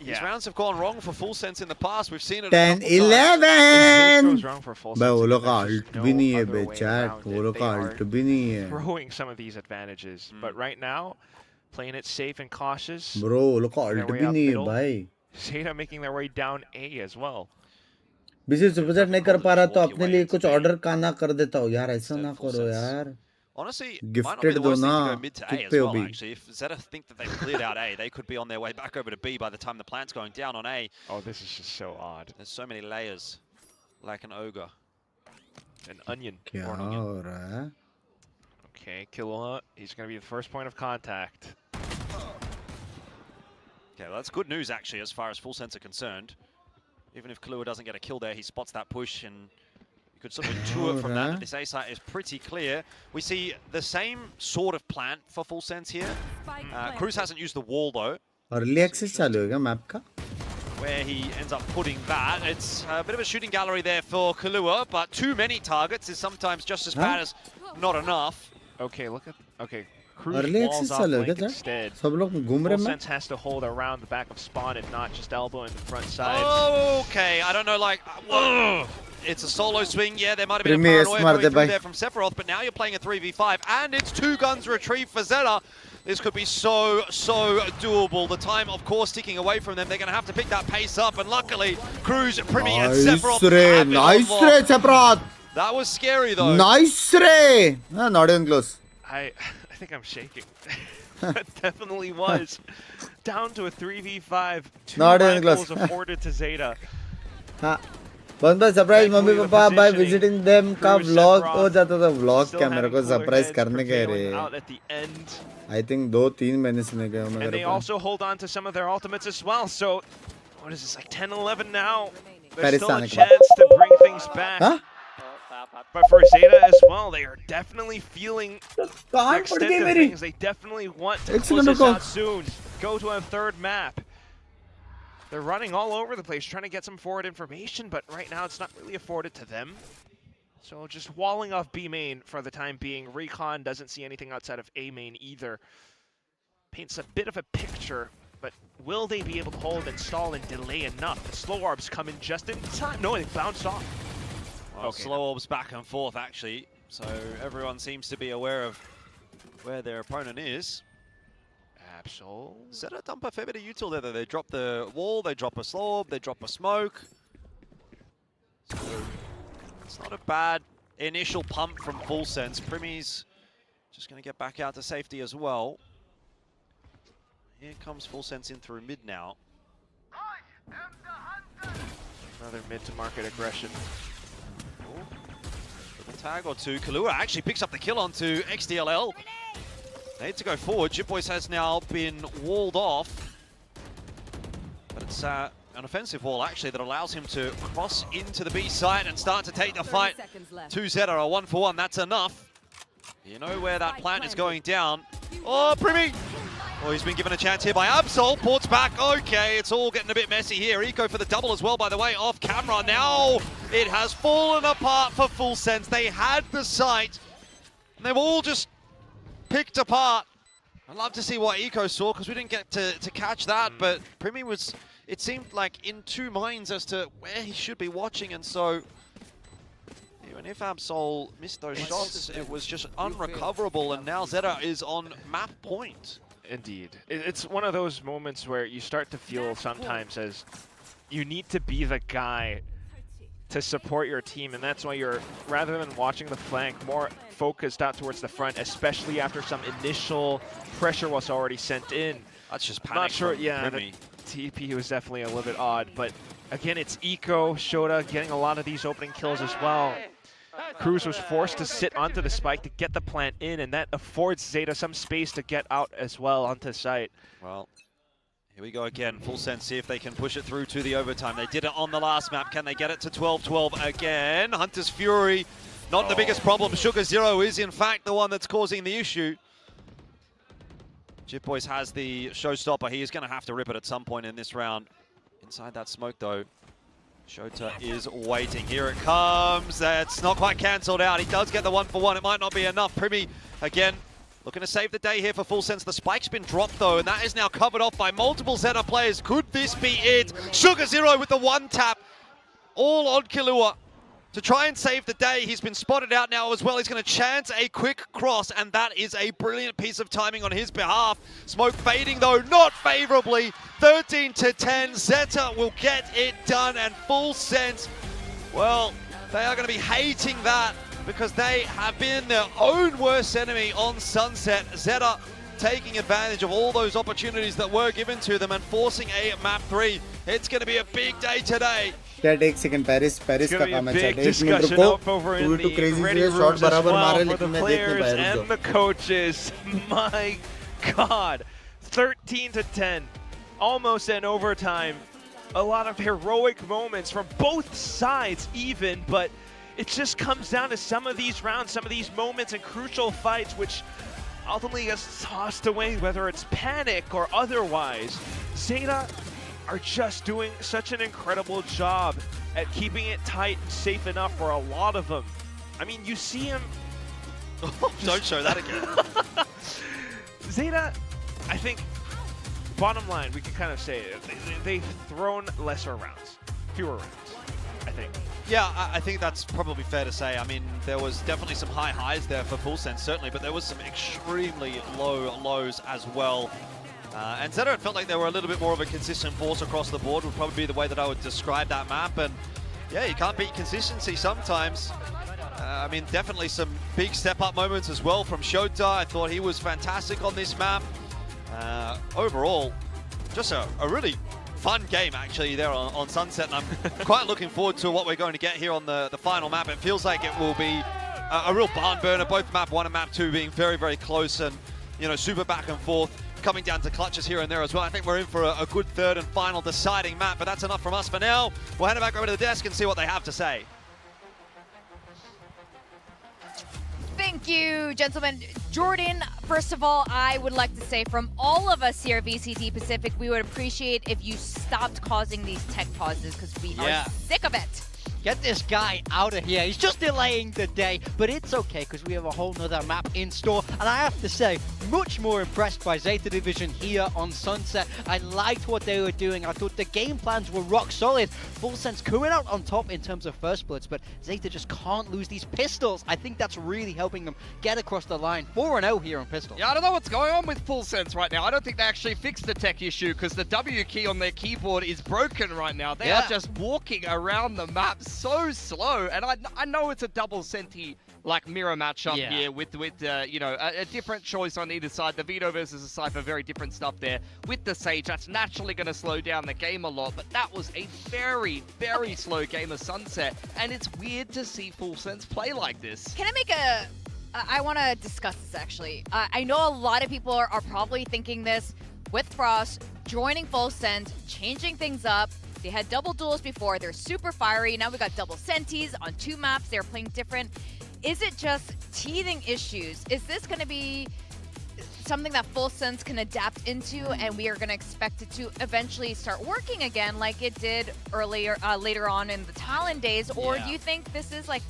these rounds have gone wrong for Full Sense in the past. We've seen it 10, a couple 11. Goes wrong for Full भाई Sense वो लोग का again. Alt There's भी no नहीं है other बे way chat. around वो it. लोग They का are अल्ट भी नहीं है. throwing some of these advantages, but right now, playing it safe and cautious. Bro वो लोग का अल्ट भी नहीं है भाई. Zeta making their way down A as well. Busy Super Chat नहीं कर पा रहा तो अपने लिए कुछ ऑर्डर का ना कर देता हूँ यार. ऐसा ना करो यार. Honestly, Gifted might not be the worst thing to though go mid to A na, as well, bhi. actually. If Zeta think that they've cleared out A, they could be on their way back over to B by the time the plant's going down on A. Oh, this is just so odd. There's so many layers, like an ogre. An onion. क्या or an onion. हो रहा है? Okay, Killua, he's going to be the first point of contact. Okay, well, that's good news, actually, as far as Full Sense are concerned. Even if Killua doesn't get a kill there, he spots that push, and you could sort of intuit from that this A site is pretty clear. We see the same sort of plant for Full Sense here. Cruz hasn't used the wall, though. Early access चालू होगा map का? Where he ends up putting that. It's a bit of a shooting gallery there for Killua, but too many targets is sometimes just as bad as not enough. Okay, look at... Okay, Cruz Early walls access off चालू Blink होगा instead. सब लोग घूम रहे Full हैं. Sense has to hold around the back of spawn, if not just elbow in the front side. Okay, I don't know, like... It's a solo swing. Yeah, there might have been a Premier paranoia smart going through bhai. there from Sephiroth, but now you're playing a 3v5, and it's 2 guns retrieved for Zeta. This could be so doable. The time, of course, ticking away from them. They're going to have to pick that pace up, and luckily, Cruz, Primi, and Sephiroth have it Nice on ray, lock. Sephiroth. That was scary, though. Nice ray. No, not even close. I think I'm shaking. That definitely was. Down to a 3v5. 2 Not even rifles close. afforded to Zeta. हाँ. बंदा surprise mummy papa by visiting them का vlog हो जाता था. Vlog क्या मेरे को surprise करने के रे. Out at the end. I think 2-3 महीने से नहीं गया मैं. And they also hold on to some of their ultimates as well. So, what is this, like 10-11 now? There's still a chance to bring things back. Huh? But for Zeta as well, they are definitely feeling the कहाँ extent पड़ गई of मेरी? things. They definitely want to एक close second this रुको. out soon. Go to a third map. They're running all over the place, trying to get some forward information, but right now it's not really afforded to them. So just walling off B main for the time being. Recon doesn't see anything outside of A main either. Paints a bit of a picture, but will they be able to hold and stall and delay enough? The slow orbs come in just in time. No, they bounced off. Well, slow orbs back and forth, actually. So everyone seems to be aware of where their opponent is. Absolutely. Zeta dump a fair bit of util there, though. They drop the wall, they drop a slow orb, they drop a smoke. So it's not a bad initial pump from Full Sense. Primi's just going to get back out to safety as well. Here comes Full Sense in through mid now. Another mid to market aggression. With a tag or two, Killua actually picks up the kill onto XDLL. They need to go forward. Jitboys has now been walled off. But it's an offensive wall, actually, that allows him to cross into the B site and start to take the fight. 2 Zeta, a 1-for-1, that's enough. You know where that plant is going down. Oh, Primi! Oh, he's been given a chance here by Absol. Ports back. Okay, it's all getting a bit messy here. Eco for the double as well, by the way, off camera. Now it has fallen apart for Full Sense. They had the site, and they've all just picked apart I'd love to see what Eco saw because we didn't get to catch that, but Primi was, it seemed like in two minds as to where he should be watching, and so even if Absol missed those shots, it was just unrecoverable, and now Zeta is on map point. Indeed. It's one of those moments where you start to feel sometimes as you need to be the guy to support your team, and that's why you're, rather than watching the flank, more focused out towards the front, especially after some initial pressure was already sent in. That's just panic. Not sure, yeah, the TP was definitely a little bit odd, but again, it's Eco, Shota getting a lot of these opening kills as well. Cruz was forced to sit onto the spike to get the plant in, and that affords Zeta some space to get out as well onto site. Well, here we go again. Full Sense, see if they can push it through to the overtime. They did it on the last map. Can they get it to 12-12 again? Hunter's Fury, not the biggest problem. Sugar Zero is, in fact, the one that's causing the issue. Jip Boys has the showstopper. He is going to have to rip it at some point in this round. Inside that smoke, though, Shota is waiting. Here it comes. It's not quite cancelled out. He does get the 1-for-1. It might not be enough. Primi, again, looking to save the day here for Full Sense. The spike's been dropped, though, and that is now covered off by multiple Zeta players. Could this be it? Sugar Zero with the one tap, all on Killua to try and save the day. He's been spotted out now as well. He's going to chance a quick cross, and that is a brilliant piece of timing on his behalf. Smoke fading, though, not favorably. 13-10, Zeta will get it done, and Full Sense, well, they are going to be hating that because they have been their own worst enemy on Sunset. Zeta taking advantage of all those opportunities that were given to them and forcing a map 3. It's going to be a big day today. Chat एक second Paris का काम है chat एक minute discussion रुको up over in 2 the crazy ready से rooms shot as बराबर well मारे for the लेकिन मैं देखने players पाया and the coaches. My God, 13-10, almost in overtime. A lot of heroic moments from both sides even, but it just comes down to some of these rounds, some of these moments and crucial fights which ultimately gets tossed away, whether it's panic or otherwise. Zeta are just doing such an incredible job at keeping it tight and safe enough for a lot of them. I mean, you see him... Don't show that again. Zeta, I think, bottom line, we can kind of say it. They've thrown lesser rounds, fewer rounds, I think. Yeah, I think that's probably fair to say. I mean, there was definitely some high highs there for Full Sense, certainly, but there was some extremely low lows as well. And Zeta, it felt like they were a little bit more of a consistent force across the board, would probably be the way that I would describe that map. And yeah, you can't beat consistency sometimes. I mean, definitely some big step-up moments as well from Shota. I thought he was fantastic on this map. Overall, just a really fun game actually there on Sunset, and I'm quite looking forward to what we're going to get here on the final map. It feels like it will be a real barn burner, both map 1 and map 2 being very, very close and, you know, super back and forth, coming down to clutches here and there as well. I think we're in for a good third and final deciding map, but that's enough from us for now. We'll hand it back over to the desk and see what they have to say. Thank you, gentlemen. Jordan, first of all, I would like to say from all of us here at VCT Pacific, we would appreciate if you stopped causing these tech pauses because we are sick of it. Get this guy out of here. He's just delaying the day, but it's okay because we have a whole nother map in store. And I have to say, much more impressed by Zeta Division here on Sunset. I liked what they were doing. I thought the game plans were rock solid. Full Sense coming out on top in terms of first bloods, but Zeta just can't lose these pistols. I think that's really helping them get across the line. 4-0 here on pistols. Yeah, I don't know what's going on with Full Sense right now. I don't think they actually fixed the tech issue because the W key on their keyboard is broken right now. They are just walking around the map so slow, and I know it's a double Senti like mirror matchup here with you know, a different choice on either side. The Vito versus the Cypher, very different stuff there. With the Sage, that's naturally going to slow down the game a lot, but that was a very, very slow game of Sunset, and it's weird to see Full Sense play like this. Can I make I want to discuss this actually. I know a lot of people are probably thinking this with Frost joining Full Sense, changing things up. They had double duels before, they're super fiery. Now we got double Sentis on 2 maps, they're playing different. Is it just teething issues? Is this going to be something that Full Sense can adapt into and we are going to expect it to eventually start working again like it did earlier, later on in the Talon days? Or do you think this is like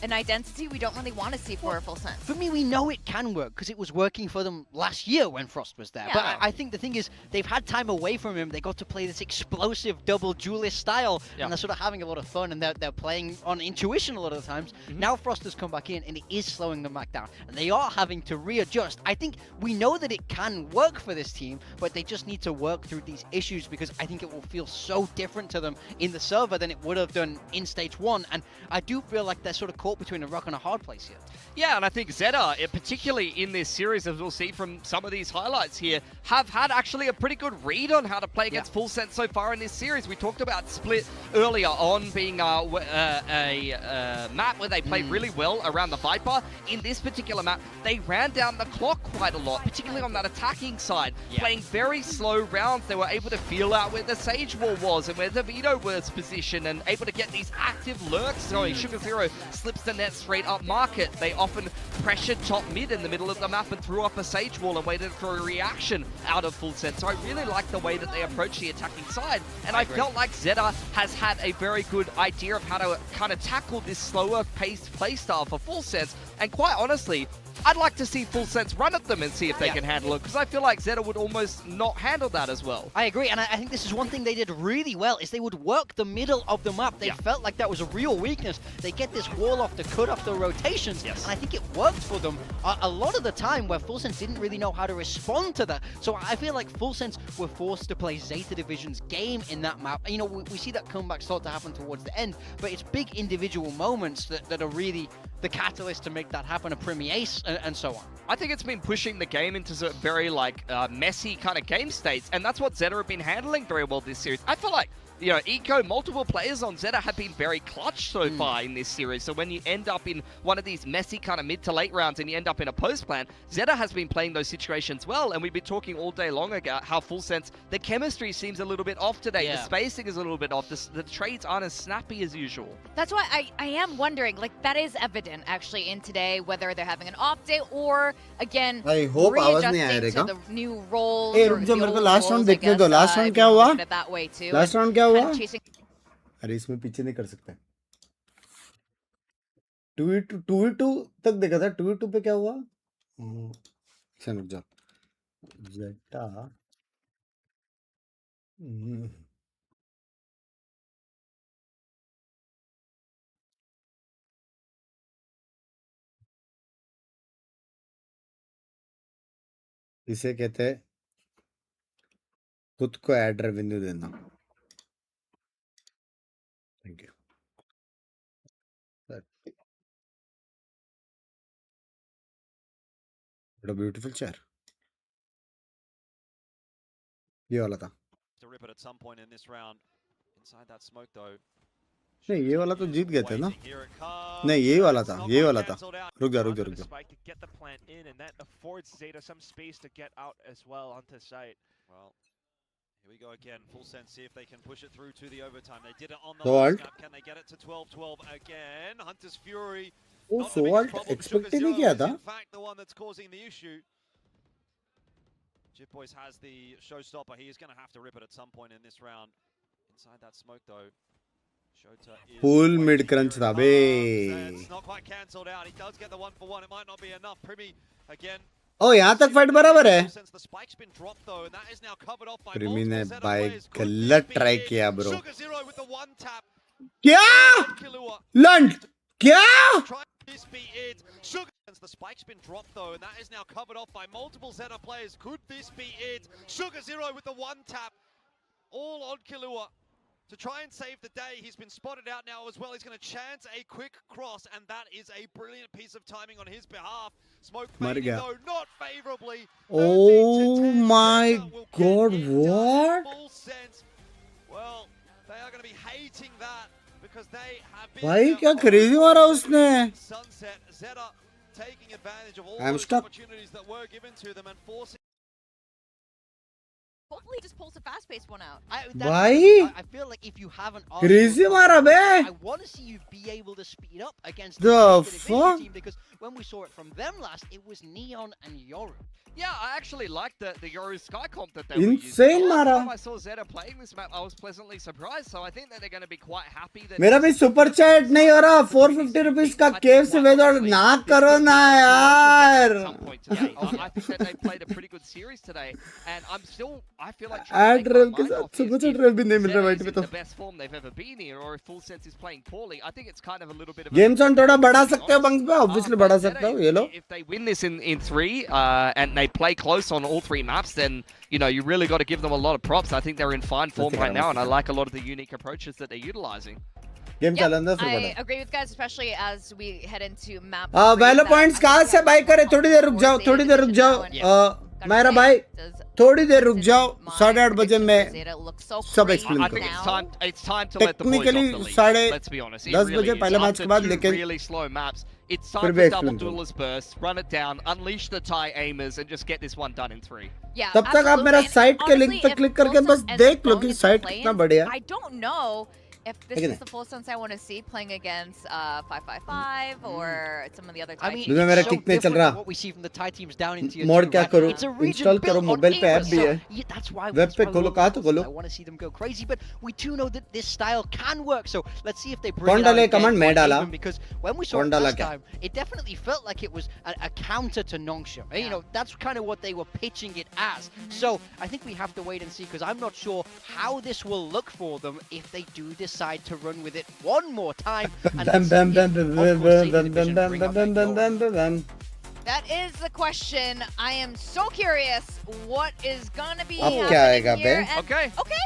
an identity we don't really want to see for Full Sense. For me, we know it can work because it was working for them last year when Frost was there. Yeah. But I think the thing is, they've had time away from him. They got to play this explosive double duelist style, and they're sort of having a lot of fun, and they're playing on intuition a lot of the times. Now Frost has come back in, and it is slowing them back down, and they are having to readjust. I think we know that it can work for this team, but they just need to work through these issues because I think it will feel so different to them in the server than it would have done in stage 1, and I do feel like they're sort of caught between a rock and a hard place here. Yeah, and I think ZETA, particularly in this series, as we'll see from some of these highlights here, have had actually a pretty good read on how to play against Full Sense so far in this series. We talked about Split earlier on being a map where they played really well around the Viper. In this particular map, they ran down the clock quite a lot, particularly on that attacking side, playing very slow rounds. They were able to feel out where the Sage Wall was and where the Vito was positioned and able to get these active lurks. So Sugar Zero slips the net straight up market. They often pressured top mid in the middle of the map and threw up a Sage Wall and waited for a reaction out of Full Sense. So I really like the way that they approach the attacking side. And I felt like ZETA has had a very good idea of how to kind of tackle this slower paced playstyle for Full Sense. And quite honestly, I'd like to see Full Sense run at them and see if they can handle it, because I feel like ZETA would almost not handle that as well. I agree, and I think this is one thing they did really well, is they would work the middle of the map. They felt like that was a real weakness. They get this wall off to cut off the rotations, and I think it worked for them a lot of the time where Full Sense didn't really know how to respond to that. So I feel like Full Sense were forced to play Zeta Division's game in that map. And, you know, we see that comeback start to happen towards the end, but it's big individual moments that are really the catalyst to make that happen, a Premier Ace and so on. I think it's been pushing the game into some very messy kind of game states, and that's what ZETA have been handling very well this series. I feel like, you know, Eco, multiple players on ZETA have been very clutch so far in this series. So when you end up in one of these messy kind of mid to late rounds and you end up in a post plan, ZETA has been playing those situations well. And we've been talking all day long about how Full Sense, the chemistry seems a little bit off today. The spacing is a little bit off. The trades aren't as snappy as usual. That's why I am wondering, like, that is evident actually in today, whether they're having an off day or, again, readjusting to the new roles. Last round देखने दो. Last round क्या हुआ? Last round क्या हुआ? अरे इसमें पीछे नहीं कर सकते. 2v2 तक देखा था. 2v2 पे क्या हुआ? रुक जा. ZETA इसे कहते हैं खुद को एड रेवेन्यू देना. Thank you. What a beautiful chair. ये वाला था. To rip it at some point in this round. Inside that smoke though. नहीं ये वाला तो जीत गए थे ना. नहीं यही वाला था. यही वाला था. रुक जा. Spike to get the plant in, and that affords Zeta some space to get out as well onto site. Well, here we go again. Full Sense, see if they can push it through to the overtime. They did it on the So last map. Can they get it to 12-12 again? Hunter's Fury. वो Not the biggest Salt problem. expect he Sugar नहीं Zero किया is था. in fact the one that's causing the issue. Jip Boys has the showstopper. He is going to have to rip it at some point in this round. Inside that smoke though. Full mid crunch था बे. It's not quite cancelled out. He does get the 1-for-1. It might not be enough. Primi again. ओ यहाँ तक fight बराबर है. प्रीमी ने भाई गलत try किया bro. क्या? लंड क्या? The spike's been dropped though, and that is now covered off by multiple ZETA players. Could this be it? Sugar Zero with the one tap, all on Killua. To try and save the day, he's been spotted out now as well. He's going to chance a quick cross, and that is a brilliant piece of timing on his behalf. Smoke fading though, not favorably. Oh my god, what? Full Sense. Well, they are going to be hating that because they have been. भाई क्या crazy मारा उसने? Sunset, ZETA taking advantage of all I'm those stuck. opportunities that were given to them and forcing Hopefully, he just pulls a fast-paced one out. Why? I feel like if you haven't, Crazy mara be. I want to see you be able to speed up against The the fuck? team, because when we saw it from them last, it was Neon and Yoru. Yeah, I actually liked the Yoru Sky comp that they Insane were using. mara. Last time I saw Zeta playing this map, I was pleasantly surprised. So I think that they're going to be quite happy that. मेरा भी super chat नहीं हो रहा 450 rupees का केव से weather ना करो ना यार Some point today. I think that they played a pretty good series today, and I feel like एड रेव के साथ सुपर चैट रेव भी नहीं मिल रहा भाई पे तो the best form they've ever been in, or if Full Sense is playing poorly. I think it's kind of a little bit of game zone थोड़ा बढ़ा सकते हो बंक्स पे ऑब्वियसली बढ़ा सकते हो ये लो If they win this in 3 and they play close on all 3 maps, then you really got to give them a lot of props. I think they're in fine form right now, and I like a lot of the unique approaches that they're utilizing. Game चलन दो I फिर agree with guys, especially as we head into map. वैलो points कहाँ से bye करे थोड़ी देर रुक जाओ मेरा भाई थोड़ी देर रुक जाओ 8:30 बजे मैं सब explain I think it's time to let the boys off the leash. Let's be honest. 10 बजे पहले मैच के बाद लेकिन really slow maps. It's time for double duelist bursts, run it down, unleash the Thai aimers, and just get this one done in 3. Yeah, तब तक आप मेरा site के लिंक पे क्लिक करके बस देख लो कि साइट कितना बढ़िया I don't know if this is the full sense I want to see playing against 555 or some of the other Thai teams. मेरा मेरा किक नहीं चल रहा What we see from the Thai teams down into your mode क्या करूं It's a region install करो built on mobile पे app Aegis, भी so है that's why वेब पे खोलो कहाँ तो खोलो I want to see them go crazy, but we do know that this style can work. So let's see if they bring कौन it out डाले again कमांड मैं on डाला Aegis, because when we saw कौन it डाला last क्या time, it definitely felt like it was a counter to Nongshim. You know, that's kind of what they were pitching it as. So I think we have to wait and see, because I'm not sure how this will look for them if they do decide to run with it one more time. That is the question. I am so curious what is gonna be अब क्या आएगा happening here. बे? And- Okay.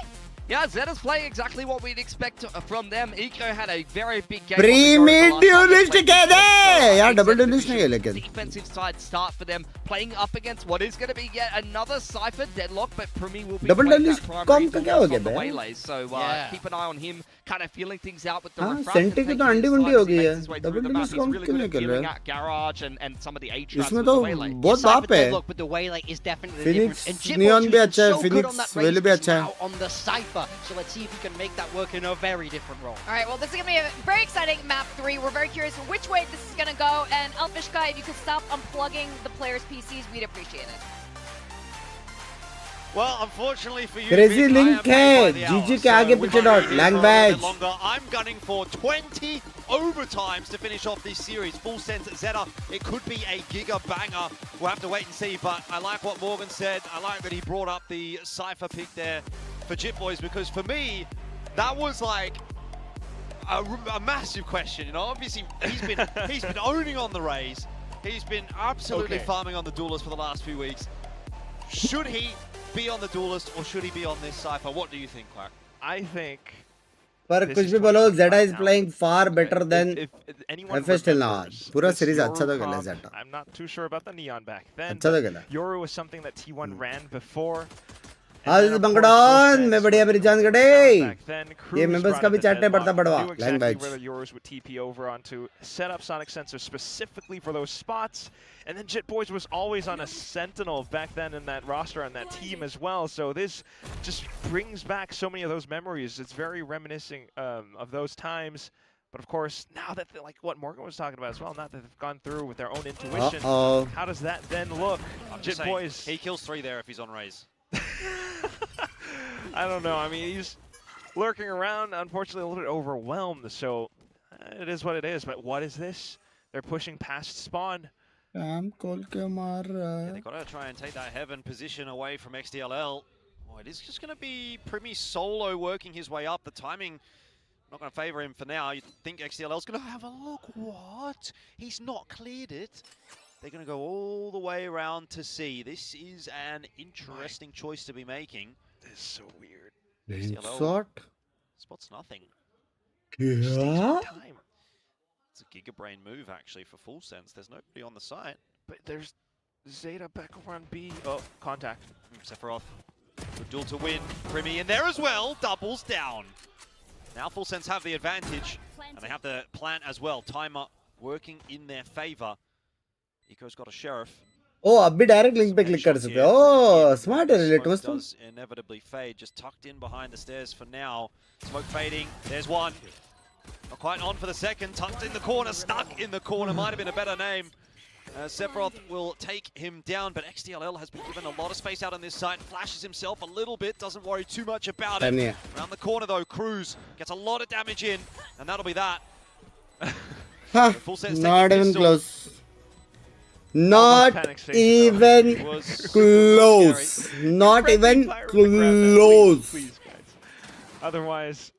Yeah, Zeta's playing exactly what we'd expect from them. Eco had a very big game. Premium dualist कह दे यार double dualist नहीं है लेकिन Defensive side start for them, playing up against what is going to be yet another Cypher deadlock, but Primi will be Double playing duelist that कौन primary का क्या हो duelist गया on the बे? waylays. So keep an eye on him, kind of feeling things out with the हाँ refract and senti की taking तो his अंडी time वंडी as हो he गई makes है his way double through the map. Dualist He's कौन really क्यों good नहीं at खेल queuing रहा है out Garage and some of the A-traps इसमें with तो the waylay. बहुत बाप है Look, but the waylay is definitely the Phoenix, difference. And Jit Neon was भी using अच्छा है, so good on Phoenix, that Whale race भी just अच्छा है। now on the Cypher. So let's see if he can make that work in a very different role. All right, well, this is going to be a very exciting map 3. We're very curious which way this is going to go. And Elfish Guy, if you could stop unplugging the players' PCs, we'd appreciate it. Well, unfortunately for you, Crazy Vic, I link am paid by the है hour, GG के so आगे we पीछे might dot be here लैंग for a little batch bit longer. I'm gunning for 20 overtimes to finish off this series. Full sense at Zeta, it could be a giga banger. We'll have to wait and see, but I like what Morgan said. I like that he brought up the Cypher pick there for Jit Boys, because for me, that was like a massive question. You know, obviously he's been owning on the Rays. He's been absolutely farming on the Duelist for the last few weeks. Should he be on the Duelist or should he be on this Cypher? What do you think, Quack? I think. पर This कुछ is भी बोलो 2025 Zeta is now. playing far better than If anyone FS till now. remembers पूरा this series Yoru अच्छा तो खेला comp, Zeta I'm not too sure about the Neon back then. अच्छा तो but खेला Yoru was something that T1 ran before. आज बंगड़ौन मैं बढ़िया मेरी जान गड़े Back then, ये Cruz members brought का in भी the चैट है बढ़ता deadlock, बढ़वा knew लैंग exactly batch where the Yours would TP over onto, set up sonic sensors specifically for those spots, and then Jit Boys was always on a sentinel back then in that roster on that team as well. So this just brings back so many of those memories. It's very reminiscent of those times. But of course, now that like what Morgan was talking about as well, now that they've gone through with their own intuition, how does that then look? Jit Boys, he kills 3 there if he's on Rays. I don't know. I mean, he's lurking around, unfortunately a little bit overwhelmed, so it is what it is. But what is this? They're pushing past spawn. काम खोल के मार रहा Yeah, है they've got to try and take that heaven position away from XDLL. Oh, it is just going to be Primi solo working his way up. The timing not going to favour him for now. You think XDLL's going to have a look. What? He's not cleared it. They're going to go all the way around to C. This is an interesting choice to be making. This is so weird. Shot Spots nothing. क्या Time. It's a Giga Brain move actually for Full Sense. There's nobody on the site. But there's Zeta back over on B. Oh, contact. Sephiroth. Good duel to win. Primi in there as well. Doubles down. Now Full Sense have the advantage. And they have the plant as well. Timer working in their favor. Eco's got a Sheriff. ओ अब भी direct link पे click कर सकते हो ओ smart है relative does inevitably fade, just tucked in behind the stairs for now. Smoke fading, there's one. Not quite on for the second, tucked in the corner, stuck in the corner, might have been a better name. Sephiroth will take him down, but XDLL has been given a lot of space out on this side, flashes himself a little bit, doesn't worry too much about it. Around the corner though, Cruz gets a lot of damage in, and that'll be that. Huh, not even close. Not even close. Not even close. Please, guys. Otherwise,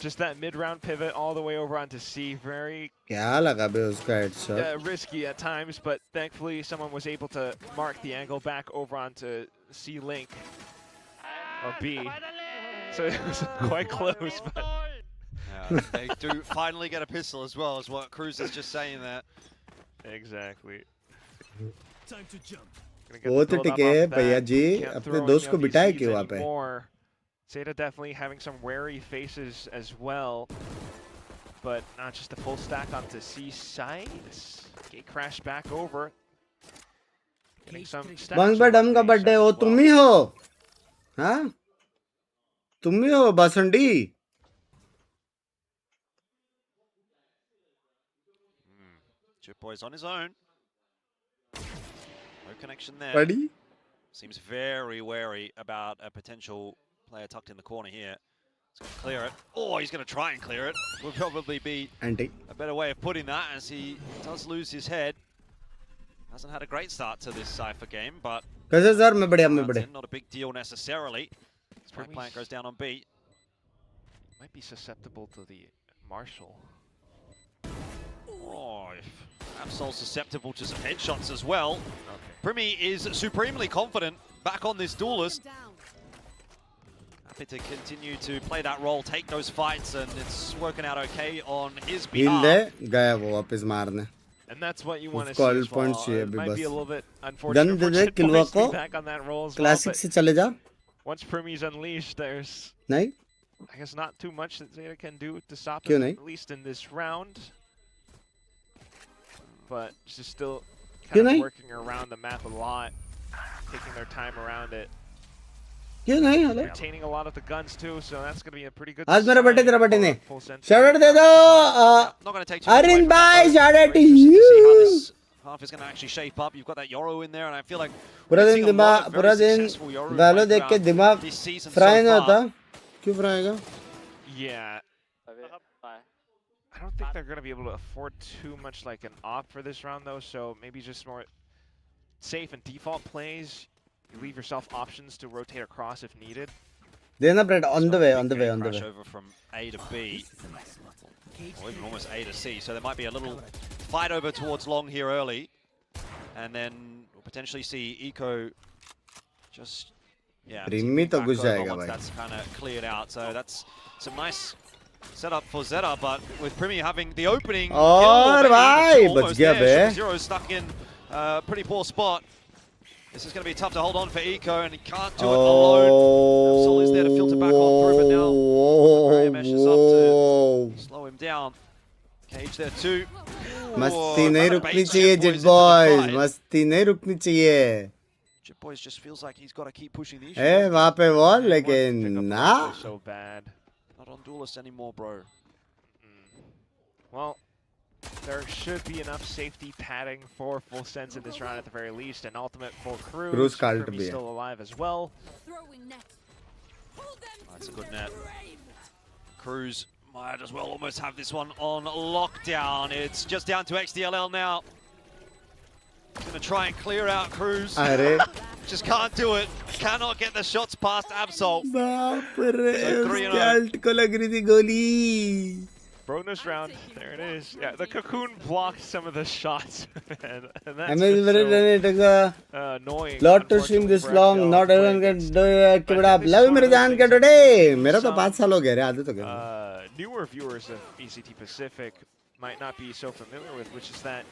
just that mid-round pivot all the way over onto C, very risky at times, but thankfully someone was able to mark the angle back over onto C link or B. So it was quite close, but they do finally get a pistol as well, is what Cruz is just saying there. Exactly. Time to jump. वो तो ठीक है भैया जी अपने दोस्त को बिठाए क्यों वहाँ पे ZETA definitely having some wary faces as well, but not just a full stack onto C side. Gate crash back over. Getting some stacks. बंग पर डम का बर्थडे हो तुम ही हो हाँ तुम ही हो बसंडी Chip Boy's on his own. No connection there. Ready? Seems very wary about a potential player tucked in the corner here. He's going to clear it. Oh, he's going to try and clear it. Would probably be a better way of putting that, as he does lose his head. Hasn't had a great start to this Cypher game, but not a big deal necessarily. Spring Plant goes down on B. Might be susceptible to the Marshall. Oh, Absol's susceptible to some headshots as well. Primi is supremely confident back on this duelist. Happy to continue to play that role, take those fights, and it's working out okay on his behalf. And that's what you want to see as well. It might be a little bit unfortunate for Chip Boys to be back on that role as well, but once Primi's unleashed, there's I guess not too much that ZETA can do to stop him, at least in this round. But just still kind of working around the map a lot, taking their time around it. Retaining a lot of the guns too, so that's going to be a pretty good आज मेरा birthday तेरा birthday ने shout out दे दो Arin bhai shout out to you half is going to actually shape up. You've got that Yoro in there, and I feel like पूरा दिन Valo देख के दिमाग फ्राई नहीं होता क्यों फ्राई होगा Yeah, I don't think they're going to be able to afford too much like an op for this round though, so maybe just more safe and default plays. You leave yourself options to rotate across if needed. देना Brett on the way Crash over from A to B, or even almost A to C, so there might be a little fight over towards long here early, and then we'll potentially see Eco just once that's kind of cleared out. So that's some nice setup for ZETA, but with Primi having the opening almost there, Zero stuck in a pretty poor spot. This is going to be tough to hold on for Eco, and he can't do it alone. Absol is there to filter back on through, but now Mesh is up to slow him down. Cage there too. मस्ती नहीं रुकनी चाहिए Jet Boys, मस्ती नहीं रुकनी चाहिए. Jet Boys just feels like he's got to keep pushing these. है वहाँ पे wall लेकिन ना. So bad. Not on Duelist anymore, bro. Well, there should be enough safety padding for Full Sense in this round at the very least, and ultimate for Cruz. Cruz still alive as well. That's a good net. Cruz might as well almost have this one on lockdown. It's just down to XDLL now. He's going to try and clear out Cruz. Just can't do it. Cannot get the shots past Absol. Bonus round, there it is. Yeah, the Cocoon blocked some of the shots. and that's so, annoying. Lot to stream this long, not everyone can do it. Keep it up. Love you, Jaan ke today. मेरा तो 5 साल हो गए रे आदत हो गया. Newer viewers of VCT Pacific might not be so familiar with, which is that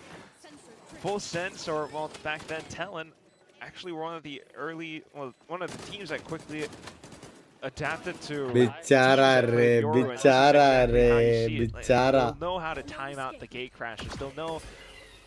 Full Sense, or well, back then Talon, actually were one of the teams that quickly adapted to Bichara re. They'll know how to time out the gate crashes. They'll know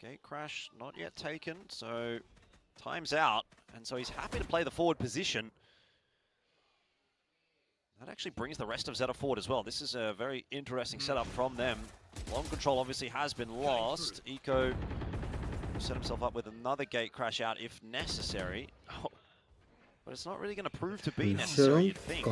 Gate crash not yet taken, so time's out. And so he's happy to play the forward position. That actually brings the rest of ZETA forward as well. This is a very interesting setup from them. Long control obviously has been lost. Eco set himself up with another gate crash out if necessary. But it's not really going to prove to be necessary, you'd think.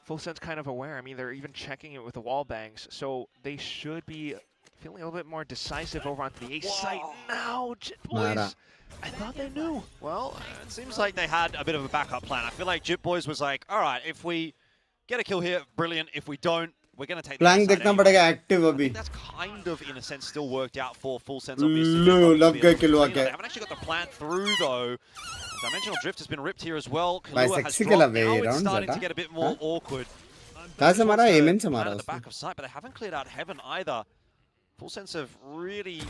Full Sense kind of aware. I mean, they're even checking it with the wall bangs, so they should be feeling a little bit more decisive over onto the A site now. Jit Boys, I thought they knew. Well, it seems like they had a bit of a backup plan. I feel like Jit Boys was like, all right, if we get a kill here, brilliant. If we don't, we're going to take the Flank देखना पड़ेगा active अभी. That's kind of, in a sense, still worked out for Full Sense. Obviously, they haven't actually got the plan through, though. Dimensional Drift has been ripped here as well. Kahlua has dropped. Now it's starting to get a bit more awkward. कहाँ से मारा? Amen से मारा at the back of sight, but they haven't cleared out Heaven either. Full Sense have really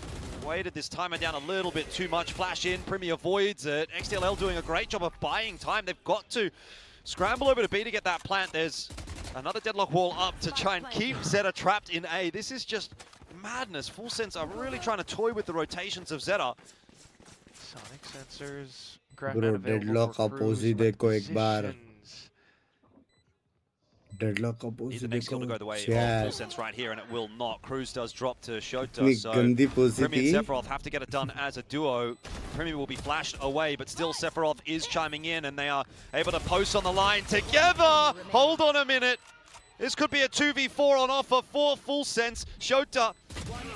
weighted this timer down a little bit too much. Flash in, Primi avoids it. XTLL doing a great job of buying time. They've got to scramble over to B to get that plant. There's another deadlock wall up to try and keep ZETA trapped in A. This is just madness. Full Sense are really trying to toy with the rotations of ZETA. Sonic sensors. Bro, deadlock opposite देखो एक बार. Deadlock opposite the next skill to go the way of Full Sense right here, and it will not. Cruz does drop to Shota, so Primi and Sephiroth have to get it done as a duo. Primi will be flashed away, but still Sephiroth is chiming in, and they are able to post on the line together. Hold on a minute. This could be a 2v4 on offer for Full Sense. Shota,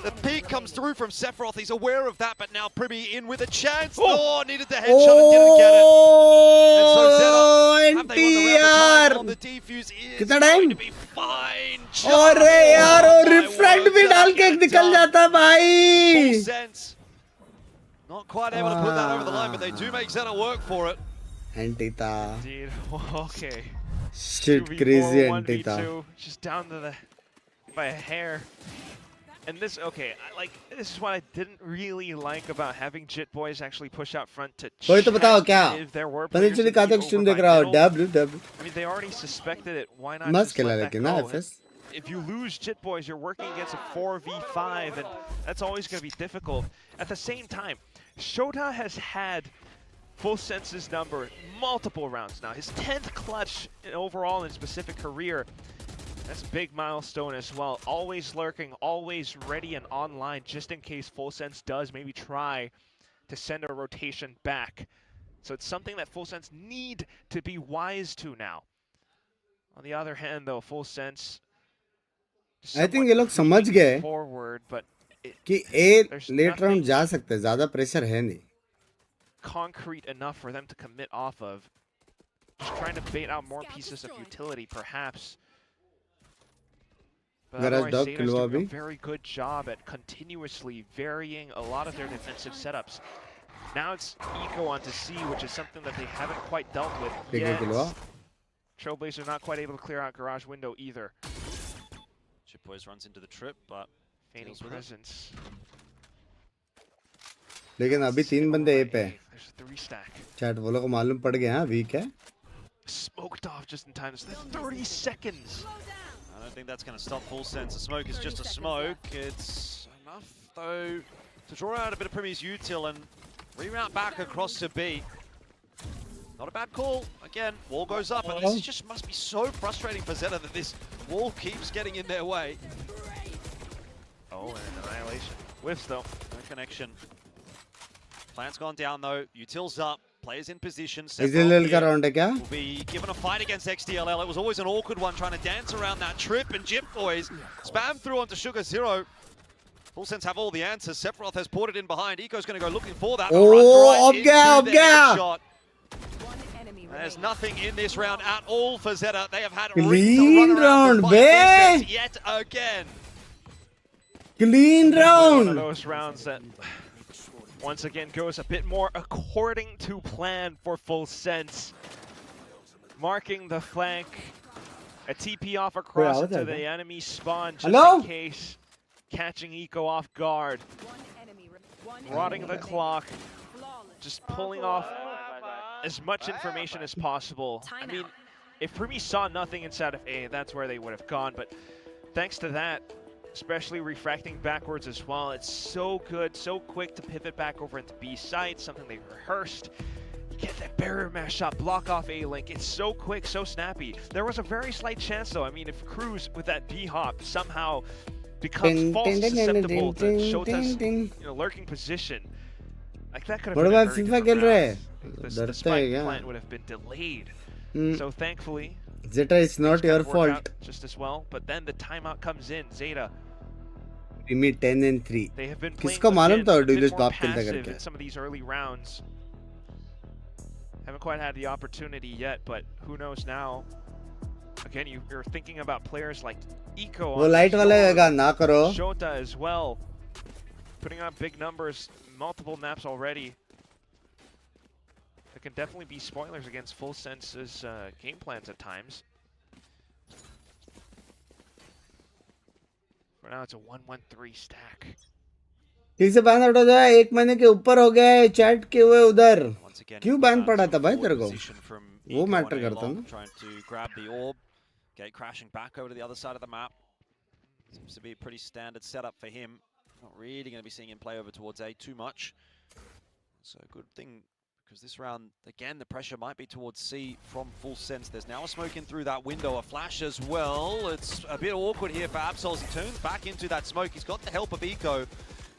the peek comes through from Sephiroth. He's aware of that, but now Primi in with a chance. Oh, needed the headshot and didn't get it. And so ZETA, have they won the round of time on the defuse is going to be fine. अरे यार वो refract भी डाल के निकल जाता भाई. Full Sense not quite able to put that over the line, but they do make ZETA work for it. Antita. Indeed. Okay. Shit, crazy Antita. Just down to the by a hair. And this, okay, this is what I didn't really like about having Jit Boys actually push out front to check if there were players in the I mean, they already suspected it. Why not just let that go? If you lose Jit Boys, you're working against a 4v5, and that's always going to be difficult. At the same time, Shota has had Full Sense's number multiple rounds now. His 10th clutch overall in his specific career. That's a big milestone as well. Always lurking, always ready and online, just in case Full Sense does maybe try to send a rotation back. So it's something that Full Sense need to be wise to now. On the other hand, though, Full Sense, I think ये लोग समझ गए forward, but कि A late round जा सकते हैं, ज़्यादा pressure है नहीं. Concrete enough for them to commit off of. Just trying to bait out more pieces of utility, perhaps. But otherwise, Zeta's doing a very good job at continuously varying a lot of their defensive setups. Now it's Eco onto C, which is something that they haven't quite dealt with yet. Trailblazer not quite able to clear out garage window either. Jit Boys runs into the trip, but feigning presence. लेकिन अभी 3 बंदे A पे. There's a 3-stack. Chat वो लोग को मालूम पड़ गया हाँ weak है. Smoked off just in time. It's 30 seconds. I don't think that's going to stop Full Sense. A smoke is just a smoke. It's enough, though, to draw out a bit of Primi's util and reroute back across to B. Not a bad call. Again, wall goes up, and this just must be so frustrating for ZETA that this wall keeps getting in their way. Oh, and an annihilation. Whiffs, though. No connection. Plant's gone down, though. Util's up. Players in position. Will be given a fight against XDLL. It was always an awkward one trying to dance around that trip, and Jit Boys spam through onto Sugar Zero. Full Sense have all the answers. Sephiroth has poured it in behind. Eco's going to go looking for that. Oh, right there's nothing in this round at all for ZETA. They have had clean round, babe. Yet again. Clean round. One of those rounds that once again goes a bit more according to plan for Full Sense. Marking the flank, a TP off across into the enemy spawn just in case, catching Eco off guard, rotting the clock, just pulling off as much information as possible. I mean, if Primi saw nothing inside of A, that's where they would have gone, but thanks to that, especially refracting backwards as well. It's so good, so quick to pivot back over into B site, something they rehearsed. Get that barrier mash shot, block off A-Link. It's so quick, so snappy. There was a very slight chance though. I mean, if Cruz with that B-hop somehow becomes false susceptible to Shota's lurking position, like that could have been a very different round. The spike plant would have been delayed. So thankfully, ZETA, it's not your fault. Just as well, but then the timeout comes in. ZETA. We meet 10-3. They have been किसको मालूम था a bit डिलीश more बाप खेलता passive करके. in some of these early rounds. Haven't quite had the opportunity yet, but who knows now. Again, you're thinking about players like Eco. वो light वाले का ना करो. Shota as well. Putting up big numbers, multiple maps already. There can definitely be spoilers against Full Sense's game plans at times. For now, it's a 1-1-3 stack. ठीक से ban out हो जाए. 1 महीने के ऊपर हो गया है. चैट के हुए उधर. क्यों बैन पड़ा था भाई तेरे को? वो मैटर करता ना. Trying to grab the orb, get crashing back over to the other side of the map. Seems to be a pretty standard setup for him. Not really going to be seeing him play over towards A too much. So a good thing, because this round, again, the pressure might be towards C from Full Sense. There's now a smoke in through that window, a flash as well. It's a bit awkward here for Absols. He turns back into that smoke. He's got the help of Eco.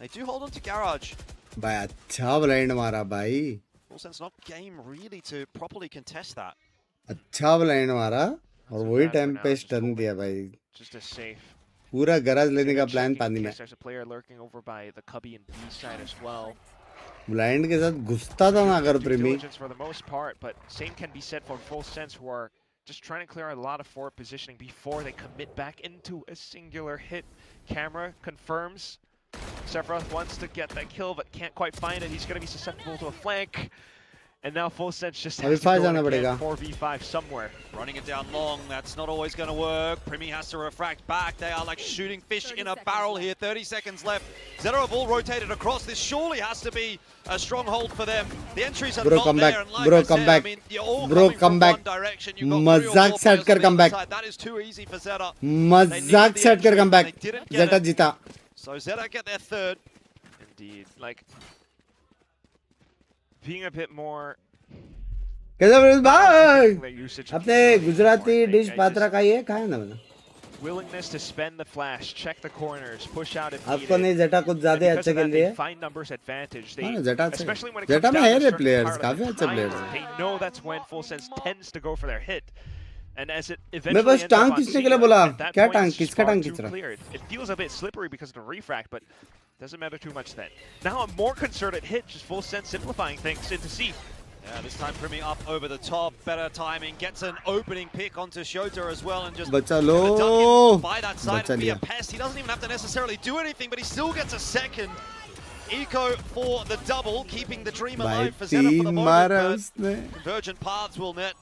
They do hold on to Garage. भाई अच्छा blind मारा भाई. Full Sense not game really to properly contest that. अच्छा blind मारा और वही time पे stun दिया भाई. Just a safe. पूरा गराज लेने का प्लान पानी में. There's a player lurking over by the Cubby and B side as well. Blind के साथ घुसता था ना अगर प्रीमी. For the most part, but same can be said for Full Sense, who are just trying to clear a lot of forward positioning before they commit back into a singular hit. Camera confirms Sephiroth wants to get that kill, but can't quite find it. He's going to be susceptible to a flank. And now Full Sense just has to go again 4v5 somewhere. Running it down long, that's not always going to work. Primi has to refract back. They are like shooting fish in a barrel here. 30 seconds left. ZETA have all rotated across. This surely has to be a stronghold for them. The entries are not there. And like I said, I mean, you're all coming from one direction. You've got मजाक set कर come back. That is too easy for ZETA. मजाक set कर come back. ZETA जीता. So ZETA get their third. Indeed, like being a bit more. कैसा फिर भाई? अपने Gujarati dish Patra का ये खाया ना मैंने. Willingness to spend the flash, check the corners, push out if आपको नहीं ZETA कुछ ज़्यादा अच्छा खेल रही है. Find numbers advantage. हाँ ZETA ZETA में है रे players, काफी अच्छे players हैं. They know that's when Full Sense tends to go for their hit. And as it मैं eventually बस टांग खींचने के लिए बोला. क्या टांग? किसका टांग खींच रहा? It feels a bit slippery because of the refract, but doesn't matter too much then. Now a more concerted hit, just Full Sense simplifying things into C. Yeah, this time Primi up over the top, better timing, gets an opening pick onto Shota as well, and just बचा लो. by that side and be a pest. He doesn't even have to necessarily do anything, but he still gets a second. Eco for the double, keeping the dream alive for ZETA for the moment, but convergent paths will net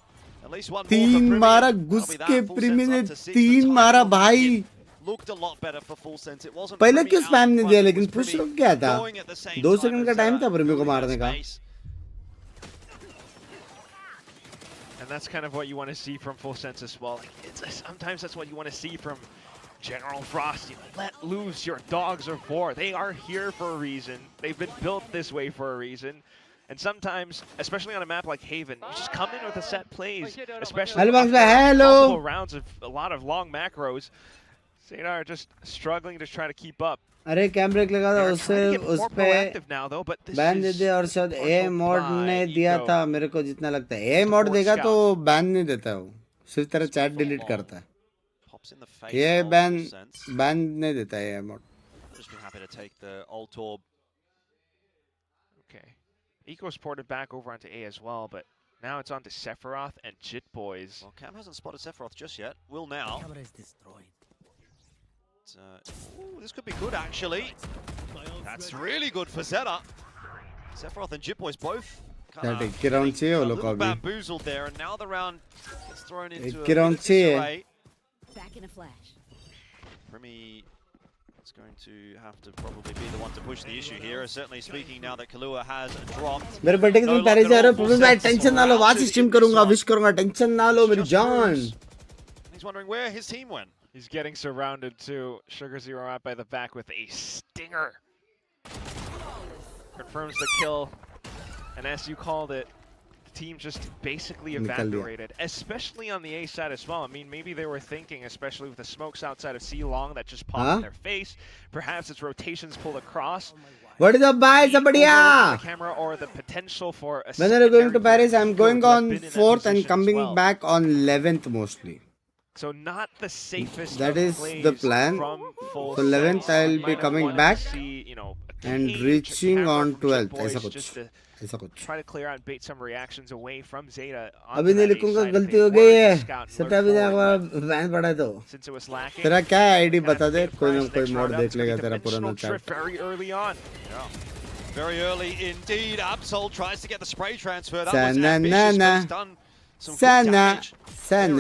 at least one more for Primi. 3 मारा घुस के प्रीमी ने 3 मारा भाई. Looked a lot better for Full Sense. It wasn't पहले क्यों spam नहीं दिया लेकिन पुश रुक गया था. 2 सेकंड का टाइम था प्रीमी को मारने का. And that's kind of what you want to see from Full Sense as well. Like sometimes that's what you want to see from General Frost. You know, let loose, your dogs are for. They are here for a reason. They've been built this way for a reason. And sometimes, especially on a map like Haven, you just come in with a set plays, especially multiple rounds of a lot of long macros. ZETA are just struggling to try to keep up. अरे cam break लगा था उससे उस पे ban दे दे और शायद A mod ने दिया था मेरे को जितना लगता है. ए मॉड देगा तो बैन नहीं देता वो, सिर्फ तेरा चैट डिलीट करता है. ये बैन नहीं देता है A mod. Okay, Eco's ported back over onto A as well, but now it's on to Sephiroth and Jit Boys. Well, Cam hasn't spotted Sephiroth just yet. Will now. Ooh, this could be good actually. That's really good for ZETA. Sephiroth and Jit Boys both kind of a little bamboozled there, and now the round gets thrown into a bit of disarray. Back in a flash. Primi is going to have to probably be the one to push the issue here. Certainly speaking now that Kahlua has dropped. मेरे birthday के दिन Paris जा रहा हूँ. Problem है, tension ना लो. आज stream करूँगा, विश करूँगा. टेंशन ना लो मेरी जान. He's wondering where his team went. He's getting surrounded too. Sugar Zero out by the back with a stinger. Confirms the kill. And as you called it, the team just basically evaporated, especially on the A side as well. I mean, maybe they were thinking, especially with the smokes outside of C Long that just popped in their face. Perhaps its rotations pulled across. What is up, guys? The camera or the potential for a when are you going to Paris? I'm going on 4th and coming back on 11th mostly. So not the safest. That is the plan. So 11th I'll be coming back and reaching on 12th. ऐसा कुछ. Try to clear out and bait some reactions away from Zeta. अभी नहीं लिखूंगा, गलती हो गई है. सेटा भी बैन पड़ा है तो. तेरा क्या आईडी बता दे, कोई ना कोई मोड देख लेगा तेरा पुराना chat. Very early on. Very early indeed. Absol tries to get the spray transfer. That was ambitious, but he's done some good damage. Out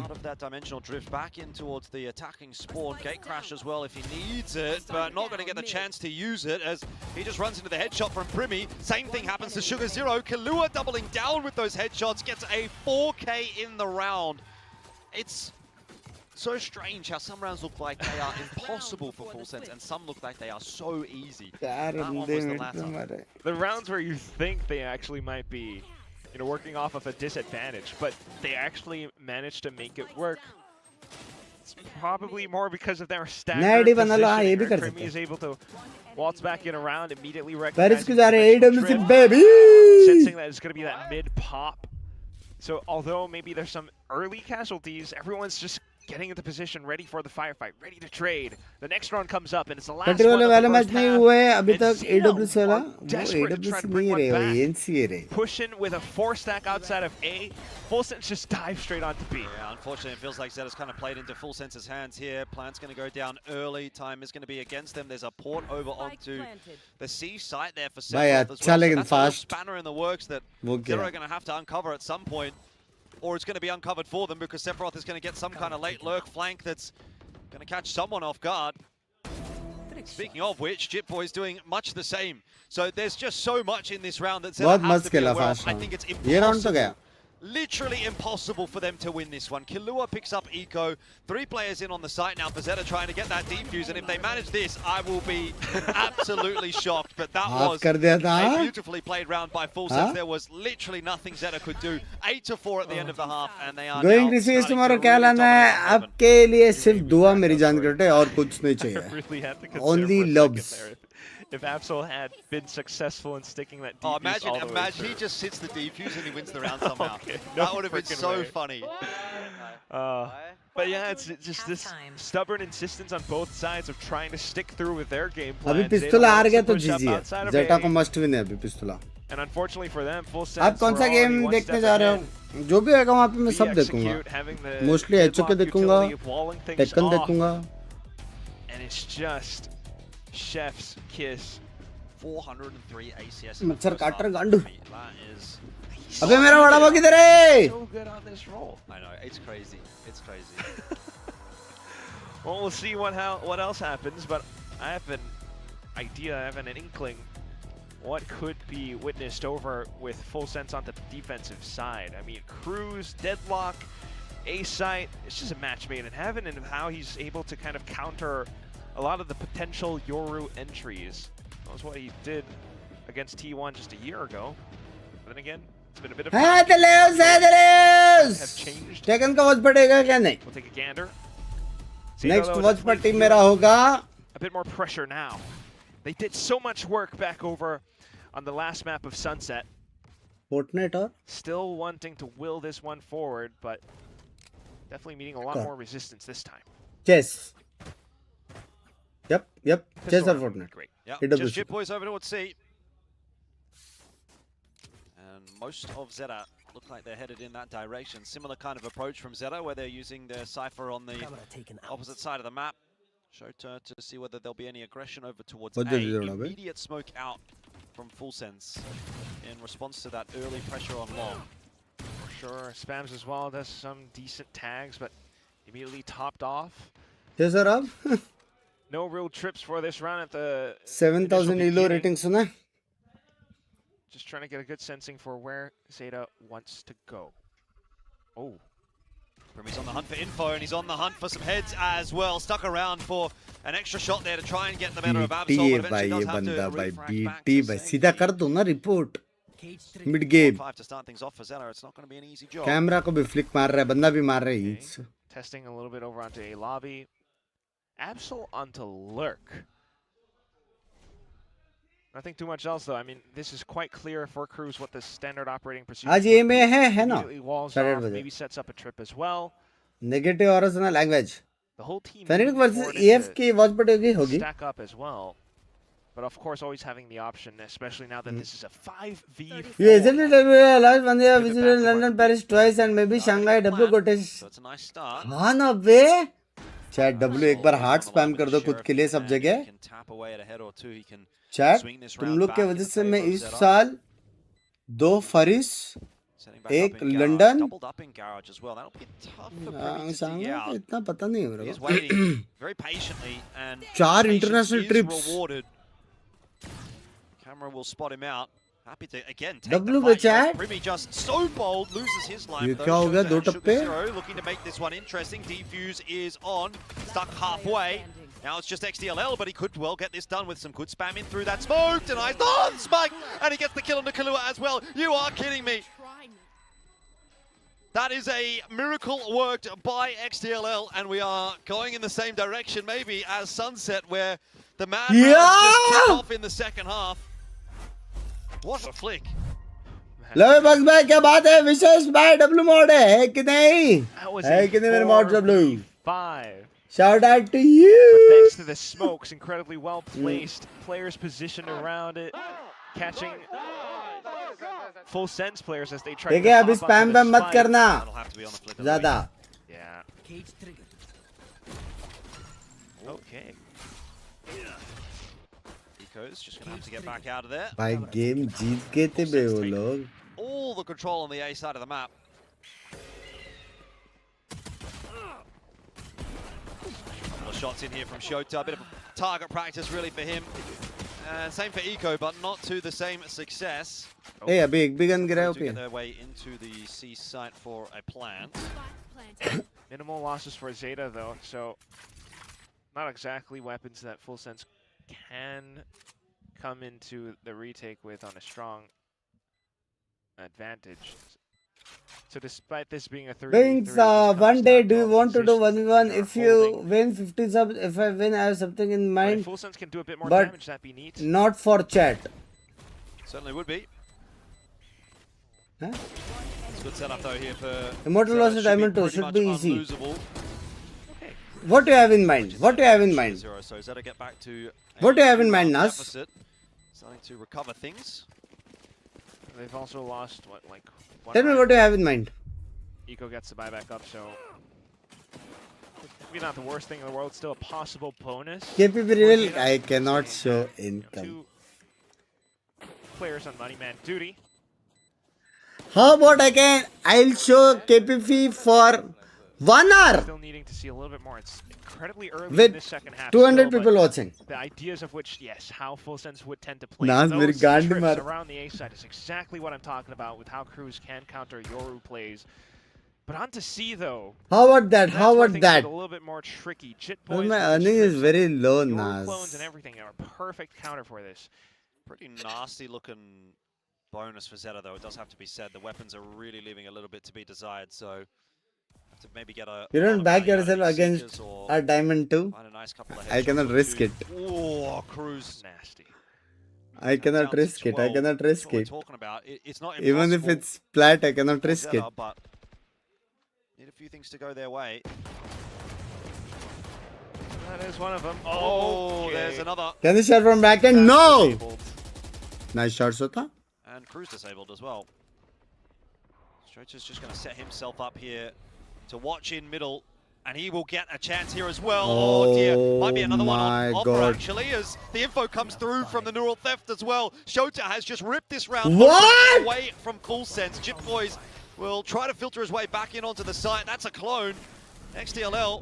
of that dimensional drift back in towards the attacking spawn. Gate crash as well if he needs it, but not going to get the chance to use it as he just runs into the headshot from Primi. Same thing happens to Sugar Zero. Kahlua doubling down with those headshots, gets a 4K in the round. It's so strange how some rounds look like they are impossible for Full Sense and some look like they are so easy. That one was the latter. The rounds where you think they actually might be, you know, working off of a disadvantage, but they actually managed to make it work. It's probably more because of their staggered positioning. Primi is able to waltz back in around, immediately recognizing sensing that it's going to be that mid pop. So although maybe there's some early casualties, everyone's just getting into position, ready for the firefight, ready to trade. The next round comes up, and it's the last one of the first half. Desperate to try to bring one back. Pushing with a 4-stack outside of A. Full Sense just dive straight onto B. Yeah, unfortunately, it feels like Zeta's kind of played into Full Sense's hands here. Plant's going to go down early. Time is going to be against them. There's a port over onto the C site there for Sephiroth as well. So that's a spanner in the works that Zeta are going to have to uncover at some point. Or it's going to be uncovered for them because Sephiroth is going to get some kind of late lurk flank that's going to catch someone off guard. Speaking of which, Jitboy is doing much the same. So there's just so much in this round that Zeta has to be aware of. I think it's impossible. Literally impossible for them to win this one. Kahlua picks up Eco. 3 players in on the site now for Zeta trying to get that defuse. And if they manage this, I will be absolutely shocked. But that was a beautifully played round by Full Sense. There was literally nothing Zeta could do. 8-4 at the end of the half. And they are going to see tomorrow. क्या लाना है आपके लिए? सिर्फ दुआ मेरी जान करते और कुछ नहीं चाहिए. Only loves. If Absol had been successful in sticking that defuse imagine he just sits the defuse and he wins the round somehow. That would have been so funny. But yeah, it's just this stubborn insistence on both sides of trying to stick through with their game plan. अभी पिस्तौल हार गया तो जीजी है. Zeta को must win है अभी पिस्तौल. And unfortunately for them, Full Sense. आप कौन सा गेम देखने जा रहे हो? जो भी होगा वहाँ पे मैं सब देखूँगा. Mostly HOK देखूँगा, Tekken देखूँगा. And it's just chef's kiss. 403 ACS. मच्छर काटर गांडू. अबे मेरा बड़ा भाई किधर है? So good on this roll. I know, it's crazy. It's crazy. Well, we'll see what else happens, but I have an idea, I have an inkling what could be witnessed over with Full Sense on the defensive side. I mean, Cruz, Deadlock, A-Site, it's just a match made in heaven, and how he's able to kind of counter a lot of the potential Yoru entries. That was what he did against T1 just a year ago. But then again, it's been a bit of have changed. Tekken का watch पड़ेगा क्या नहीं? We'll take a gander. Next watch party मेरा होगा. A bit more pressure now. They did so much work back over on the last map of Sunset. Fortnite or? Still wanting to will this one forward, but definitely meeting a lot more resistance this time. Chess. Yep. Chess or Fortnite. Great. Yep. Just Jitboys over towards C. And most of Zeta look like they're headed in that direction. Similar kind of approach from Zeta, where they're using their Cypher on the opposite side of the map. Shota to see whether there'll be any aggression over towards A. Immediate smoke out from Full Sense in response to that early pressure on long. Sure, spams as well, does some decent tags, but immediately topped off. Yes, sir. No real trips for this round at the 7,000 elo rating suna. Just trying to get a good sensing for where Zeta wants to go. Oh. He's on the hunt for info, and he's on the hunt for some heads as well. Stuck around for an extra shot there to try and get the better of Absol, but eventually does have to refract back to safety. सीधा कर दो ना report. Mid game. 5 to start things off for Zeta. It's not going to be an easy job. Camera को भी flick मार रहा है, बंदा भी मार रहा है. Testing a little bit over onto A lobby. Absol onto Lurk. Nothing too much else though. I mean, this is quite clear for Cruz what the standard operating procedure. आज ये में है ना. Walls off, maybe sets up a trip as well. Negative और ना language. The whole team. Fenix versus EF की watch party होगी. Stack up as well. But of course, always having the option, especially now that this is a 5v4. Yeah, isn't it? Last one day I visited London, Paris twice, and maybe Shanghai. W को test. So it's a nice start. हाँ ना बे. Chat W एक बार hard spam कर दो खुद के लिए सब जगह. Chat तुम लोग के वजह से मैं इस साल 2 फरिस एक लंदन इतना पता नहीं है मेरे को 4 international trips Camera will spot him out. Happy to again take W the fight. chat. Primi just so bold, loses his life. ये क्या हो गया 2 टप्पे? Looking to make this one interesting. Defuse is on, stuck halfway. Now it's just XDLL, but he could well get this done with some good spamming through that smoke. Denies the spike, and he gets the kill on Kalua as well. You are kidding me. That is a miracle worked by XDLL, and we are going in the same direction maybe as Sunset, where the man just kicked off in the second half. What a flick. Love bucks भाई क्या बात है विशेष भाई W mode है कि नहीं है कि नहीं मेरे mode W 5 shout out to you but thanks to the smokes incredibly well placed players positioned around it catching full sense players as they try ठीक है अभी spam बम मत करना ज़्यादा yeah okay Just gonna have to get back out of there. भाई game जीत गए थे बे वो लोग. All the control on the A side of the map. Couple of shots in here from Shota. A bit of target practice really for him. And same for Eco, but not to the same success. Hey, अभी एक भी gun गिरा है get their way into the C site for a plant. Minimal losses for Zeta though, so not exactly weapons that Full Sense can come into the retake with on a strong advantage. So despite this being a 3v3, Binks, one day do you want to do 1v1 if you win 50 subs? If I win, I have something in mind. Full Sense can do a bit more but damage, that'd be neat. Not for chat. Certainly would be. Huh? It's a good setup though here for Immortal Lost Diamond 2 should be easy. Unlosable. What do you have in mind? What do you have in mind? So Zeta get back to what do you have in mind, Nas? Starting to recover things. They've also lost what, like one. Tell me what do you have in mind. Eco gets the buyback up, so maybe not the worst thing in the world. Still a possible bonus. KPP reveal. I cannot show income. 2 players on money man duty. How about I'll show KPP for 1 hour. Still needing to see a little bit more. It's incredibly early with in this second half. 200 still, people watching. The ideas of which, yes, how Full Sense would tend to play Nas those trips around the A side is exactly what I'm talking about with how Cruz can counter Yoru plays. But on to C though. How about that? How about that? A little bit more tricky. Well, my earning is very low, Nas. Clones and everything are a perfect counter for this. Pretty nasty looking bonus for Zeta though. It does have to be said. The weapons are really leaving a little bit to be desired. So. To maybe get a you don't back yourself against a diamond 2. Nice I cannot risk it. Oh, Cruz nasty. I cannot risk it. I cannot risk it. Talking about. It's not even if it's flat, I cannot risk it. But need a few things to go their way. That is one of them. Oh, there's another. Can you shot from back end? No. Disabled. Nice shot, Sota. And Cruz disabled as well. Strocher's just going to set himself up here to watch in middle, and he will get a chance here as well. Oh dear, might be another one on offer actually, as the info comes through from the neural theft as well. Shota has just ripped this round away from Full Sense. Jip Boys will try to filter his way back in onto the site. That's a clone. XDLL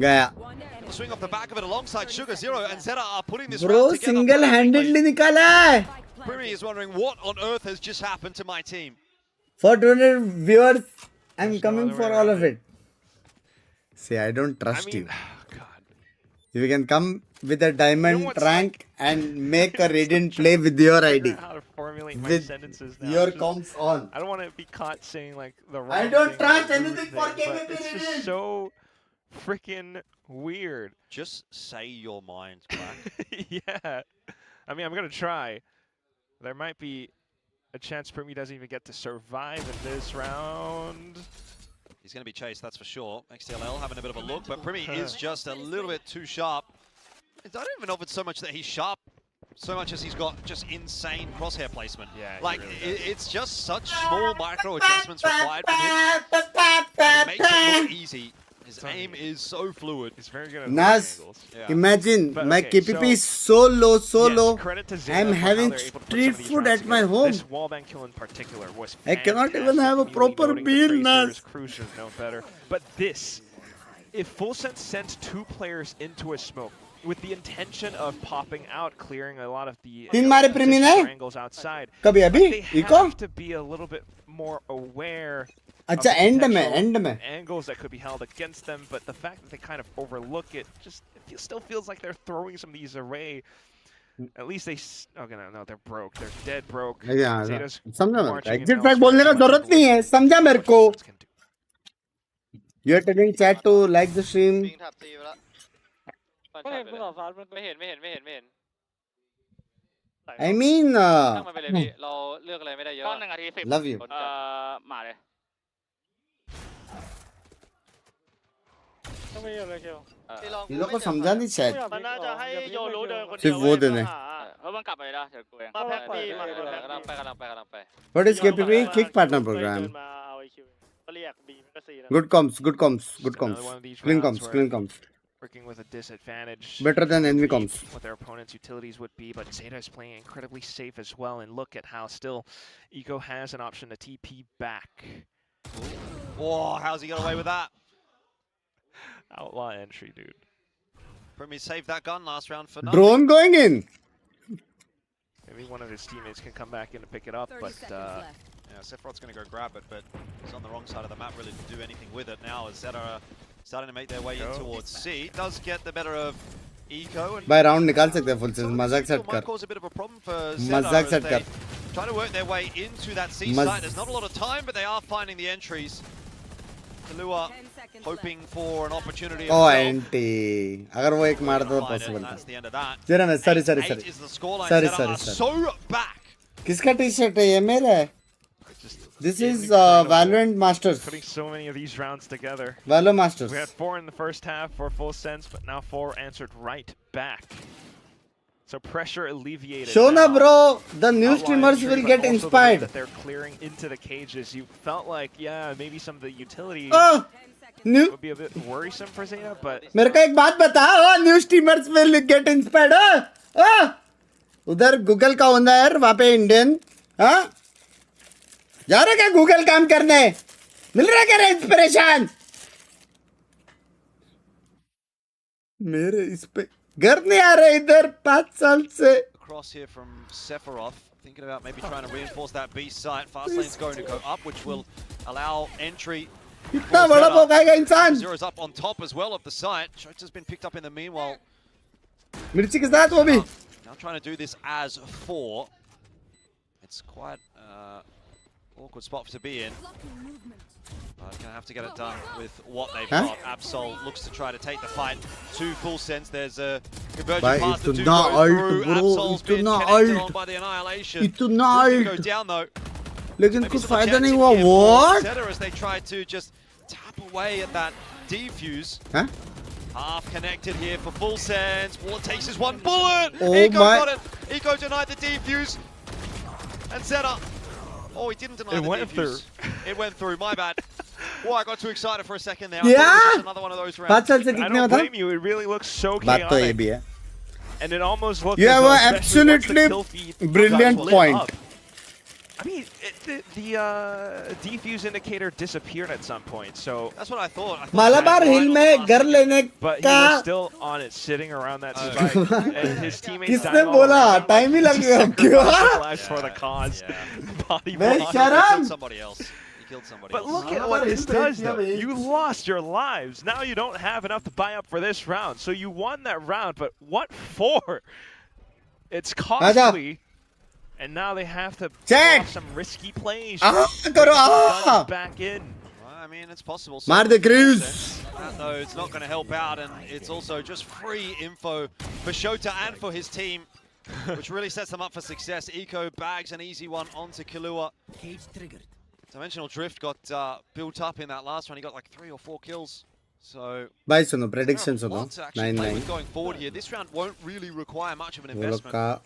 will swing off the back of it alongside Sugar Zero, and Zeta are putting this round together. Single-handedly nikala hai. Primi is wondering what on earth has just happened to my team. For 200 viewers, I'm coming for all of it. See, I don't trust I mean, you. God. You can come with a diamond what's rank and make a radiant play with your Figure ID. out how to formulate my With sentences now. your Just- comps on. I don't want to be caught saying like the wrong I don't thing or trust rude anything for thing, but KBP it's just Radiant. so freaking weird. Just say your mind, Black. Yeah. I mean, I'm going to try. There might be a chance Primi doesn't even get to survive in this round. He's going to be chased, that's for sure. XTLL having a bit of a look, but Primi is just a little bit too sharp. I don't even know if it's so much that he's sharp, so much as he's got just insane crosshair placement. Yeah, like, really it's just such small micro adjustments required from him. It makes it look easy. His aim is so fluid. He's very good at Nas, angles. Yeah. imagine But my okay, KPP so- is so low. Yes, credit to Zeta I'm for how having they're able to put some street of these food rounds at my together. home. This wallbang kill in particular was I cannot even fantastic. have a Melee proper loading the meal, tracers, Nas. Cruz should know better. But this, if Full Sense sent 2 players into a smoke with the intention of popping out, clearing a lot of the तीन मारे Primi ने? angles outside, कभी अभी? they echo? have to be a little bit more aware अच्छा of end potential में angles that could be held against them, but the fact that they kind of overlook it, just it still feels like they're throwing some of these away. At least they, okay, no, they're broke. They're dead broke. हाँ, Zeta's समझा मेरे को marching in exit flag elsewhere. बोलने का Much जरूरत नहीं है avoid समझा मेरे what को Full Sense can do. You are telling chat to like the stream ปิงทับตีไปแล้วไม่เห็นไม่เห็นไม่เห็น I mean ช่างมันไปเลยพี่เราเลือกอะไรไม่ได้เยอะ1 นาที 10 love you มาเลย ये लोग को समझा नहीं शायद มันน่าจะให้โยรู้เดินคนเดียว सिर्फ वो देने เพราะมันกลับไปแล้วเดี๋ยวกูเองกำลังไป What is KPP kick partner program good comms Another one of these clean rounds comms where working with a disadvantage. better than envy comms What their opponent's utilities would be, but Zeta is playing incredibly safe as well. And look at how still Eco has an option to TP back. Oh, how's he got away with that? Outlaw entry, dude. Primi saved that gun last round for nothing. drone going in Maybe one of his teammates can come back in to pick it up, but Yeah, Sephiroth's going to go grab it, but he's on the wrong side of the map really to do anything with it now as Zeta are starting to make their way in towards C. Does get the better of Eco. And by round निकाल सकते हैं full sense मजाक set might कर cause a bit of a problem for Zeta मजाक as set they कर try to work their way into that C site. There's not a lot of time, but they are finding the entries. Kalua hoping for an opportunity. oh anti अगर वो एक मार दो possible था That's the end of that. जरा मैं sorry 8-8 is the scoreline. Sorry, Zeta sorry, are sorry. so back. किसका T-shirt है ये मेरा है this is Valorant Masters putting so many of these rounds together. Valo Masters We had 4 in the first half for Full Sense, but now 4 answered right back. So pressure alleviated. Shona now. bro the new Outlaw streamers entry, will but get also the way inspired that they're clearing into the cages. You felt like, yeah, maybe some of the utility oh new would be a bit worrisome for Zeta, but मेरे को एक बात बता new streamers will get inspired उधर Google का होना है वहाँ पे इंडियन हाँ जा रहे क्या गूगल काम करने मिल रहा क्या इंस्पिरेशन मेरे इस पे घर नहीं आ रहे इधर 5 साल से Cross here from Sephiroth, thinking about maybe trying to reinforce that B site. Fast lane's going to go up, which will allow entry. इतना बड़ा भोगाएगा इंसान Zero's up on top as well of the site. Shota's been picked up in the meanwhile. मिर्ची के साथ वो भी Now trying to do this as 4. It's quite awkward spot to be in. But gonna have to get it done with what they've got. Absol looks to try to take the fight to Full Sense. There's a convergent path to do go through. Absol's been connected on by the Annihilation. इतना Looks to go down though. लेकिन Maybe कुछ some फायदा chance नहीं in हुआ here for what Zeta as they try to just tap away at that defuse. हाँ Half connected here for Full Sense. Ward takes his one bullet. Oh Eco my. got it. Eco denied the defuse. And Zeta. Oh, he didn't deny It the went defuse. It went through. My bad. Oh, I got too excited for a second there. Yeah. I thought it was just another one of those 5 rounds. साल से I कितने don't था blame you. It really looks so बात तो ये chaotic. भी है And it almost looked You as have though, a especially once the absolutely kill feed brilliant got lit point. up. I mean, the defuse indicator disappeared at some point, so That's what I thought. I thought Malabar he had hill one में on the घर last लेने but he का was still on it, sitting around that spike. And his teammates किसने dying all बोला around him, time ही लग गया sacrificed क्यों their lives for the cause. Yeah. Body मैं block. शर्म somebody else. killed somebody But else. look at what this does, though. You lost your lives. Now you don't have enough to buy up for this round. So you won that round, but what for? It's costly. And now they have to pull off some risky plays. Back in. I mean, it's possible. Mar the Cruz. No, it's not going to help out, and it's also just free info for Shota and for his team, which really sets them up for success. Eco bags an easy one onto Kahlua. Dimensional Drift got built up in that last one. He got like 3 or 4 kills. So, भाई सुनो predictions सुनो 9-9 going forward here. This round won't really require much of an investment.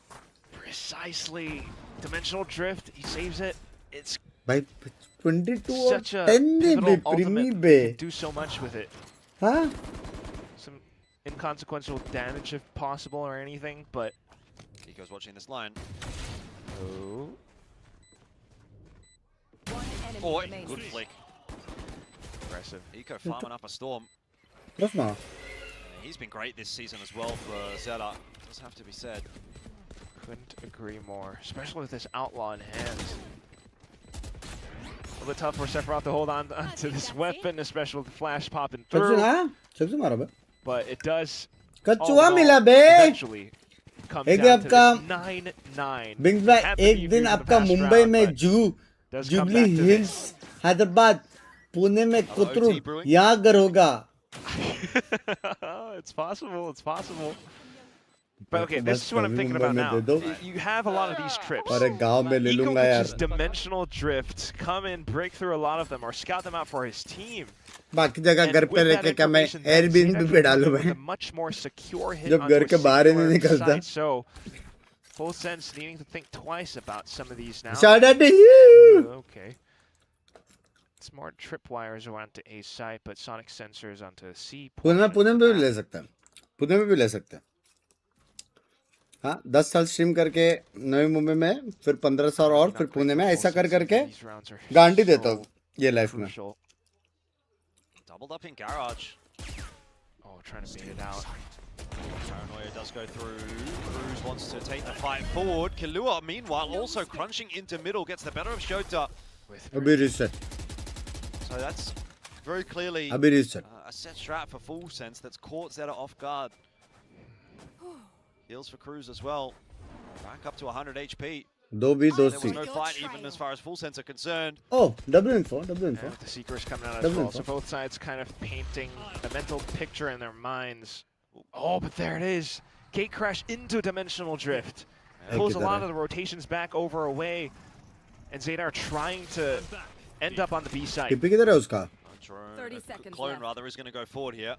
Precisely. Dimensional Drift, he saves it. It's भाई 22 और such a 10 ने pivotal bay ultimate. प्रीमी bay You can do so much with it. हाँ Some inconsequential damage if possible or anything, but Kiko's watching this line. oh. Oh, good flick. Impressive. Eco farming up a storm. Prosma He's been great this season as well for ZETA. Does have to be said. Couldn't agree more, especially with this outlaw in hands. A little bit tough for Sephiroth to hold on to this weapon, especially with the flash popping through. सबसे मारा बे But it does कच्चुआ मिला बे eventually come एक down to आपका this 9-9. बिंग्स भाई एक दिन आपका मुंबई में जुबली हिल्स हैदराबाद पुणे में कुतरू यहाँ घर होगा. It's possible, it's possible. But okay, this is what I'm thinking about now. You have a lot of these trips. Eco could just dimensional drift, come in, break through a lot of them, or scout them out for his team. बाकी जगह घर पे रह के क्या मैं Airbnb पे डालूं मैं much more secure hit जब घर के बाहर ही नहीं निकलता. So, full sense needing to think twice about some of these now. Shout out to you. Okay. Smart tripwires onto A site, but sonic sensors onto C. Pune में भी ले सकते हैं. पुणे में भी ले सकते हैं. हाँ 10 साल स्ट्रीम करके नवी मुंबई में फिर 15 साल और फिर पुणे में ऐसा कर करके गारंटी देता हूँ ये लाइफ में. Doubled up in garage. Oh, trying to bait it out. Paranoia does go through. Cruz wants to take the fight forward. Kahlua, meanwhile, also crunching into middle, gets the better of Shota. अभी reset. So that's very clearly अभी reset. a set strat for Full Sense that's caught Zeta off guard. Heals for Cruz as well. Back up to 100 HP. दो B दो There C. was no fight even as far as Full Sense are concerned. Oh, double info. And with the Seekers coming out as well, so both sides kind of painting a mental picture in their minds. Oh, but there it is. Gate crash into Dimensional Drift. Pulls a lot of the rotations back over away. And ZETA are trying to end up on the B side. टिप्पी किधर है उसका? 30 seconds clone rather is going to go forward here.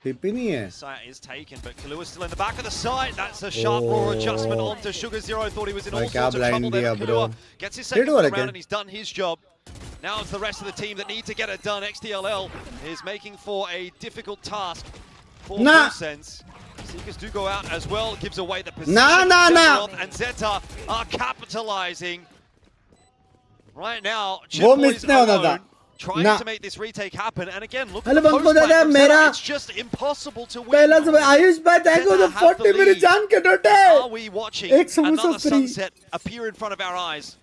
टिप्पी नहीं है. Site is taken, but Kahlua is still in the back of the site. That's a sharp raw adjustment onto Sugar Zero. Thought he was in all sorts of trouble there. Kahlua gets his second round and he's done his job. Now it's the rest of the team that need to get it done. XTLL is making for a difficult task for Full Sense. Seekers do go out as well. Gives away the position. And ZETA are capitalizing. Right now, Chipboy's alone, trying to make this retake happen. And again, look at the post play from ZETA. It's just impossible to win. Ayush भाई thank you for 40 मेरी जान के डोटे. Are we watching another sunset appear in front of our eyes?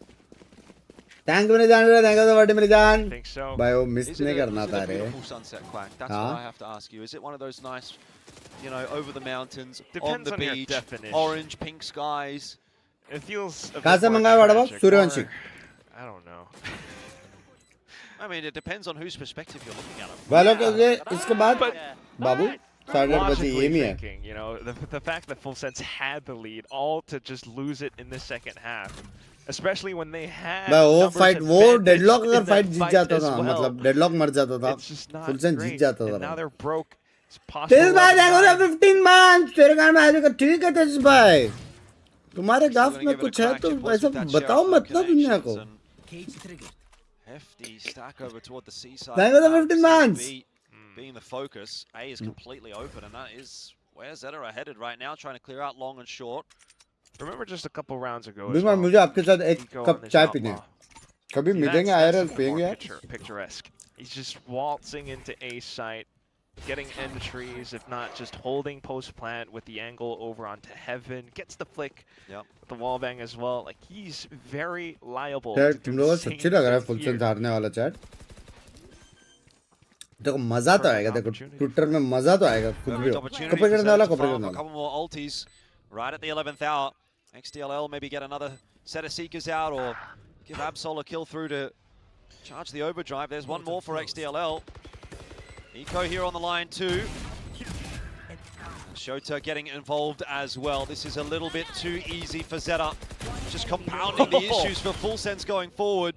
Thank you मेरी जान. Thank you for 40 मेरी जान. I think so. भाई वो मिस नहीं करना था रे. Beautiful sunset, Quack. That's what I have to ask you. Is it one of those nice, you know, over the mountains, on the beach, orange, pink skies? It feels a कहाँ से bit more मंगाया बड़ा बाप? tragic, Suryavanshi. I don't know. I mean, it depends on whose perspective you're looking at it. वालों के इसके बाद बाबू 8:30 बजे ये भी है. You know, the fact that Full Sense had the lead, all to just lose it in the second half, especially when they had. वो fight वो deadlock अगर fight जीत जाता था, मतलब deadlock मर जाता था, Full Sense जीत जाता था. Now they're broke. It's possible. तेज भाई देखो 15 months तेरे गांव में आने का ठीक है तेज भाई. तुम्हारे गांव में कुछ है तो ऐसा बताओ मत ना दुनिया को. Hefty stack over toward the seaside. Thank you for 15 months. Being the focus, A is completely open, and that is where ZETA are headed right now, trying to clear out long and short. Remember just a couple rounds ago. बिल्कुल मुझे आपके साथ एक cup चाय पीने. कभी मिलेंगे IRL पिएंगे. Picturesque. He's just waltzing into A site, getting entries, if not just holding post plant with the angle over onto heaven, gets the flick with the wall bang as well. Like he's very liable. Chat, तुम लोगों को सच्ची लग रहा है full sense हारने वाला chat? देखो मजा तो आएगा, देखो ट्विटर में मजा तो आएगा कुछ भी हो। कपड़े करने वाला कपड़े करने वाला। A couple more ultis right at the 11th hour. XDLL maybe get another set of seekers out or give Absol a kill through to charge the overdrive. There's one more for XDLL. Eco here on the line too. Shota getting involved as well. This is a little bit too easy for ZETA. Just compounding the issues for Full Sense going forward.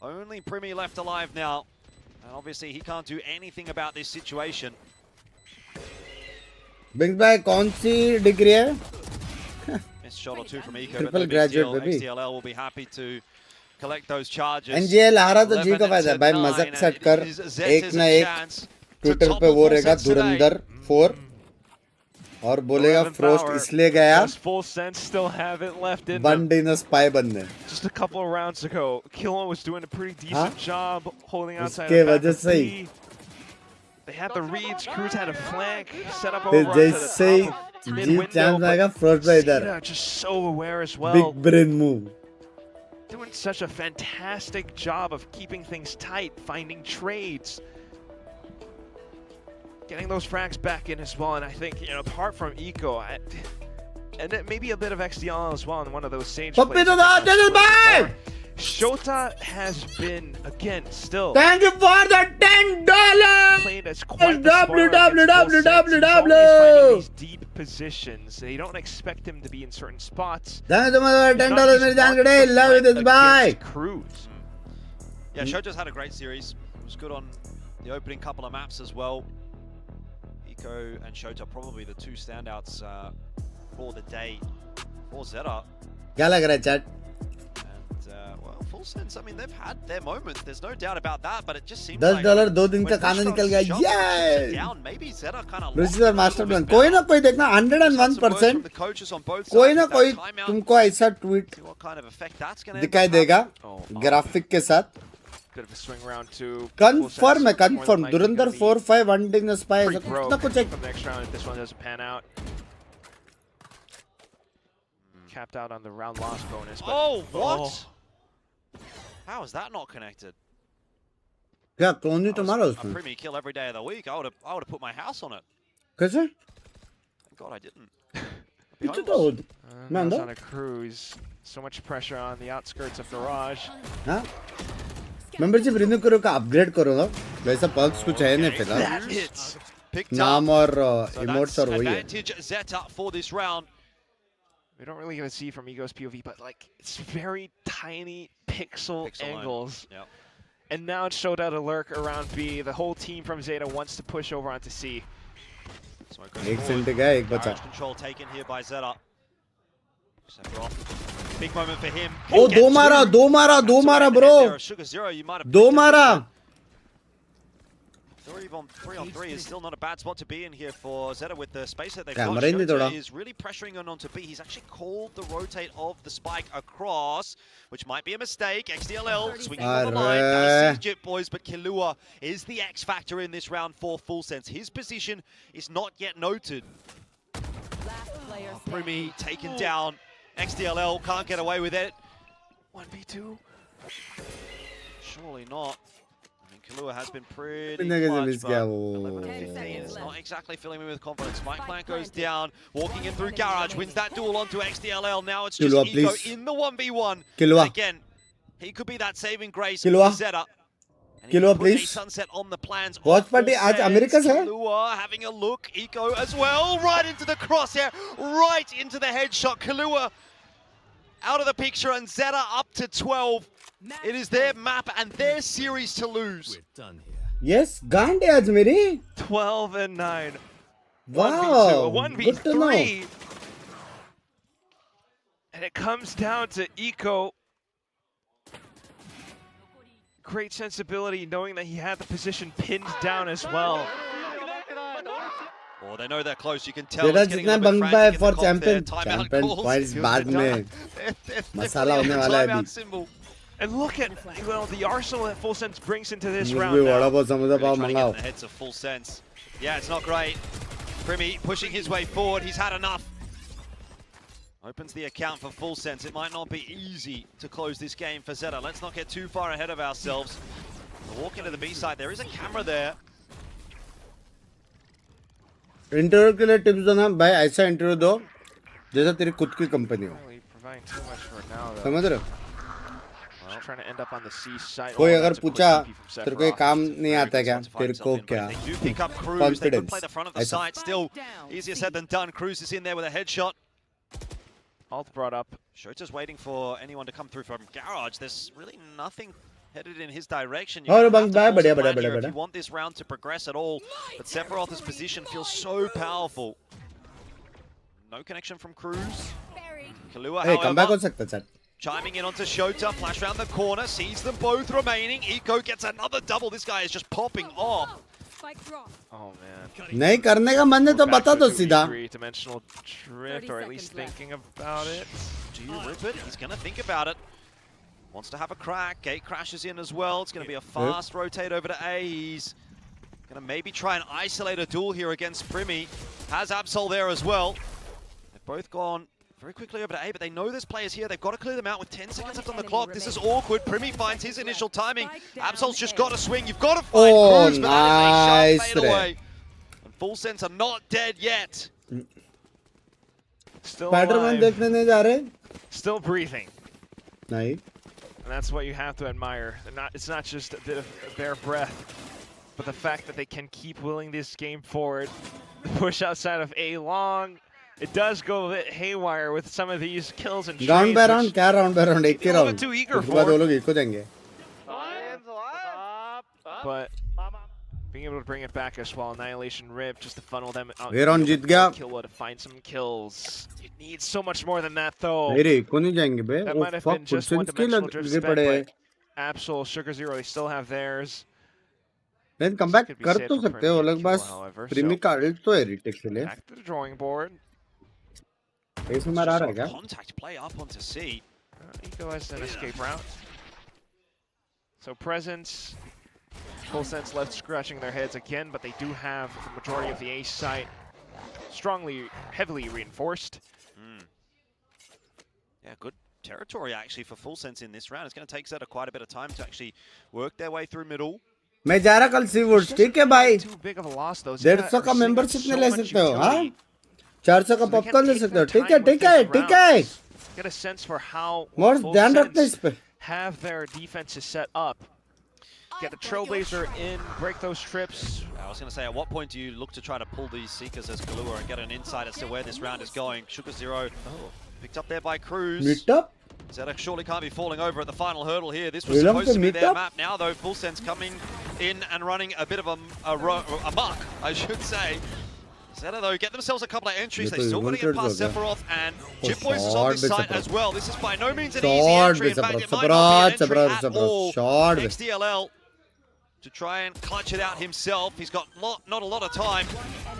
Only Primi left alive now. And obviously he can't do anything about this situation. Binks भाई कौन सी degree है? Missed shot or two from Eco, Triple but no big graduate, deal. baby. XDLL will be happy to collect those charges. NGL हारा तो जी का फायदा है भाई, मजाक सेट कर एक ना एक ट्विटर पे वो रहेगा धुरंधर 4 और बोलेगा फ्रोस्ट इसलिए गया Full Sense still haven't left in one dinner spy बनने। Just a couple of rounds ago, Killon was doing a pretty decent job holding outside उसके the back वजह of से ही B. They had the reads, Cruz had a flank set up over onto the जैसे ही top of mid जी window, chance but आएगा frost भाई इधर ZETA just so aware as well. Big brain move. Doing such a fantastic job of keeping things tight, finding trades, getting those frags back in as well. And I think, you know, apart from Eco, and then maybe a bit of XDL as well in one of those Sage plays. Shota has been, again, still. Thank you for the $10. Played as quite the finding these deep positions. They don't expect him to be in certain spots. Thank you for the $10 मेरी जान कड़े love you this bye. Cruz. Yeah, Shota's had a great series. It was good on the opening couple of maps as well. Eco and Shota probably the two standouts for the day for ZETA. क्या लग रहा है chat? Well, Full Sense, I mean, they've had their moments. There's no doubt about that, but it just seems $10 like 2 दिन का खाना निकल गया। Yay! down, maybe ZETA kind of Lucifer master plan कोई ना कोई देखना 101% कोई ना कोई तुमको ऐसा ट्वीट दिखाई देगा ग्राफिक के साथ। कंफर्म है, कंफर्म धुरंधर 4-5 वन डिंग स्पाई ऐसा कुछ ना कुछ एक capped out on the round loss bonus. But oh, what? How is that not connected? क्या कौन ही तुम्हारा उसमें? A Primi kill every day of the week. I would have put my house on it. कैसे? God, I didn't. इतना तो man, on a cruise. So much pressure on the outskirts of Garage. हाँ? Membership renew करो का upgrade करो ना। वैसा perks कुछ है नहीं फिलहाल। नाम और इमोट्स और वही है। Advantage ZETA for this round. We don't really get to see from Ego's POV, but like it's very tiny pixel angles. Yep. And now it's showed out a lurk around B. The whole team from ZETA wants to push over onto C. एक Saint गया एक बचा। Control taken here by ZETA. Big moment for him. ओ दो मारा bro। दो मारा। 3 on 3 is still not a bad spot to be in here for ZETA with the space that they've got. Shota is really pressuring on onto B. He's actually called the rotate of the spike across, which might be a mistake. XDLL swinging on the line. Nice Jit boys, but Killua is the X factor in this round for Full Sense. His position is not yet noted. Primi taken down. XDLL can't get away with it. 1v2? Surely not. Killua has been pretty clutch, but 11 and 15 is not exactly filling me with confidence. Mike Plant goes down, walking in through Garage, wins that duel onto XDLL. Now it's just Killua, Eco please. in the 1v1. Killua. And again, he could be that saving grace Killua. for ZETA. Killua, please. Sunset on the plans. Watch party आज America से है। Killua having a look. Eco as well, right into the crosshair, right into the headshot. Killua out of the picture, and ZETA up to 12. It is their map and their series to lose. Yes, गांड है आज मेरी। 12 and 9. Wow, 1v2, good to know. 1v3. And it comes down to Eco. Great sensibility, knowing that he had the position pinned down as well. Oh, they know they're close. You can tell. It's getting a bit frantic in for the comp there. champion points बाद में मसाला होने वाला है अभी। And look at the arsenal that Full Sense brings into this round भी now. बड़ा बहुत समझा पाओ Trying to get मंगाओ in the heads of Full Sense. Yeah, it's not great. Primi pushing his way forward. He's had enough. Opens the account for Full Sense. It might not be easy to close this game for ZETA. Let's not get too far ahead of ourselves. We'll walk into the B side. There is a camera there. Interview के लिए tips दो ना भाई ऐसा interview दो जैसा तेरी खुद की कंपनी हो Really providing too much for it now, though. समझ रहे हो Just trying to end up on the C side. कोई Oh, अगर that's a quick पूछा TP from तेरे को ये Sephiroth. काम नहीं आता क्या To find तेरे को himself in, but क्या They do pick up Cruz. They could play the front of the ऐसा site. Still easier said than done. Cruz is in there with a headshot. Alt brought up. Shota's waiting for anyone to come through from Garage. There's really nothing headed in his direction. और You're gonna बंद have to बढ़िया force a बढ़िया plan here बढ़िया if you बढ़िया want this round to progress at all. But Sephiroth's position feels so powerful. No connection from Cruz. Kahlua, A come back हो however, सकता है sir chiming in onto Shota. Flash round the corner. Sees them both remaining. Eco gets another double. This guy is just popping off. Oh man. नहीं करने का मन है तो Back बता to दो a सीधा 3-dimensional drift, or at least thinking about it. Do you rip it? He's going to think about it. Wants to have a crack. Gate crashes in as well. It's going to be a fast rotate over to A. He's going to maybe try and isolate a duel here against Primi. Has Absol there as well. They've both gone very quickly over to A, but they know there's players here. They've got to clear them out with 10 seconds left on the clock. This is awkward. Primi finds his initial timing. Absol's just got to swing. You've got to find Oh, Cruz, but that is a nice sharp fade re. away. And Full Sense are not dead yet. Still Spiderman alive, देखने नहीं जा रहे still breathing. नहीं And that's what you have to admire. It's not just a bit of bare breath, but the fact that they can keep willing this game forward. The push outside of A long. It does go a bit haywire with some of these kills and round bye trades, round which क्या round bye round एक ही a little round bit too eager उसके बाद for. वो लोग eco देंगे But being able to bring it back as well, Annihilation Rip, just to funnel them out. ये round जीत गया Kill to find some kills. It needs so much more than that, though. नहीं रे eco नहीं जाएंगे बे That वो might have fuck been just कुर्सन के one-dimensional drift लगे spec, पड़े but Absol, Sugar Zero, they still have theirs. लेकिन come back Could be कर safe तो for सकते हो Premier अलग kill, बस however, प्रीमी so का अल्ट तो है रिटेक के लिए back to the drawing board. इसमें मार आ रहा है क्या Contact play up onto C. Eco has an escape route. So Presence, Full Sense left scratching their heads again, but they do have the majority of the ace site heavily reinforced. Yeah, good territory actually for Full Sense in this round. It's going to take ZETA quite a bit of time to actually work their way through middle. मैं जा रहा कल Seawoods ठीक है भाई Too big of a loss though. 150 का membership नहीं ले सकते हो हाँ 400 का पॉपकॉर्न ले सकते हो ठीक है ठीक है ठीक है Get a sense for how और Full ध्यान रखना इस Sense पे have their defenses set up. Get the Trailblazer in, break those trips. I was going to say, at what point do you look to try to pull these Seekers as Kahlua and get an insight as to where this round is going? Sugar Zero picked up there by Cruz. Meet up ZETA surely can't be falling over at the final hurdle here. This was We'll have supposed to to be meet their up. map now, though. Full Sense coming in and running a bit of a muck, I should say. ZETA, though, get themselves a couple of entries. They still got to get past Sephiroth, and Chip Boys is on this site as well. This is by no means an easy entry. In fact, it might not be an entry at all. XDLL to try and clutch it out himself. He's got not a lot of time,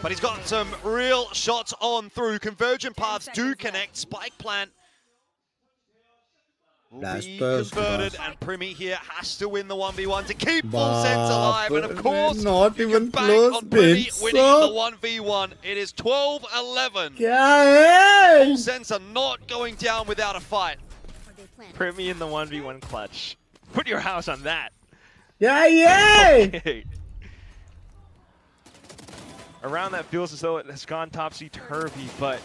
but he's got some real shots on through. Convergent paths do connect. Spike plant will be converted, and Primi here has to win the 1v1 to keep Full Sense alive. And of course, not you even can bank close on Primi Binks. winning the 1v1. It is 12-11. क्या है Full Sense are not going down without a fight. Primi in the 1v1 clutch. Put your house on that. क्या ये Okay. Around that feels as though it has gone topsy-turvy, but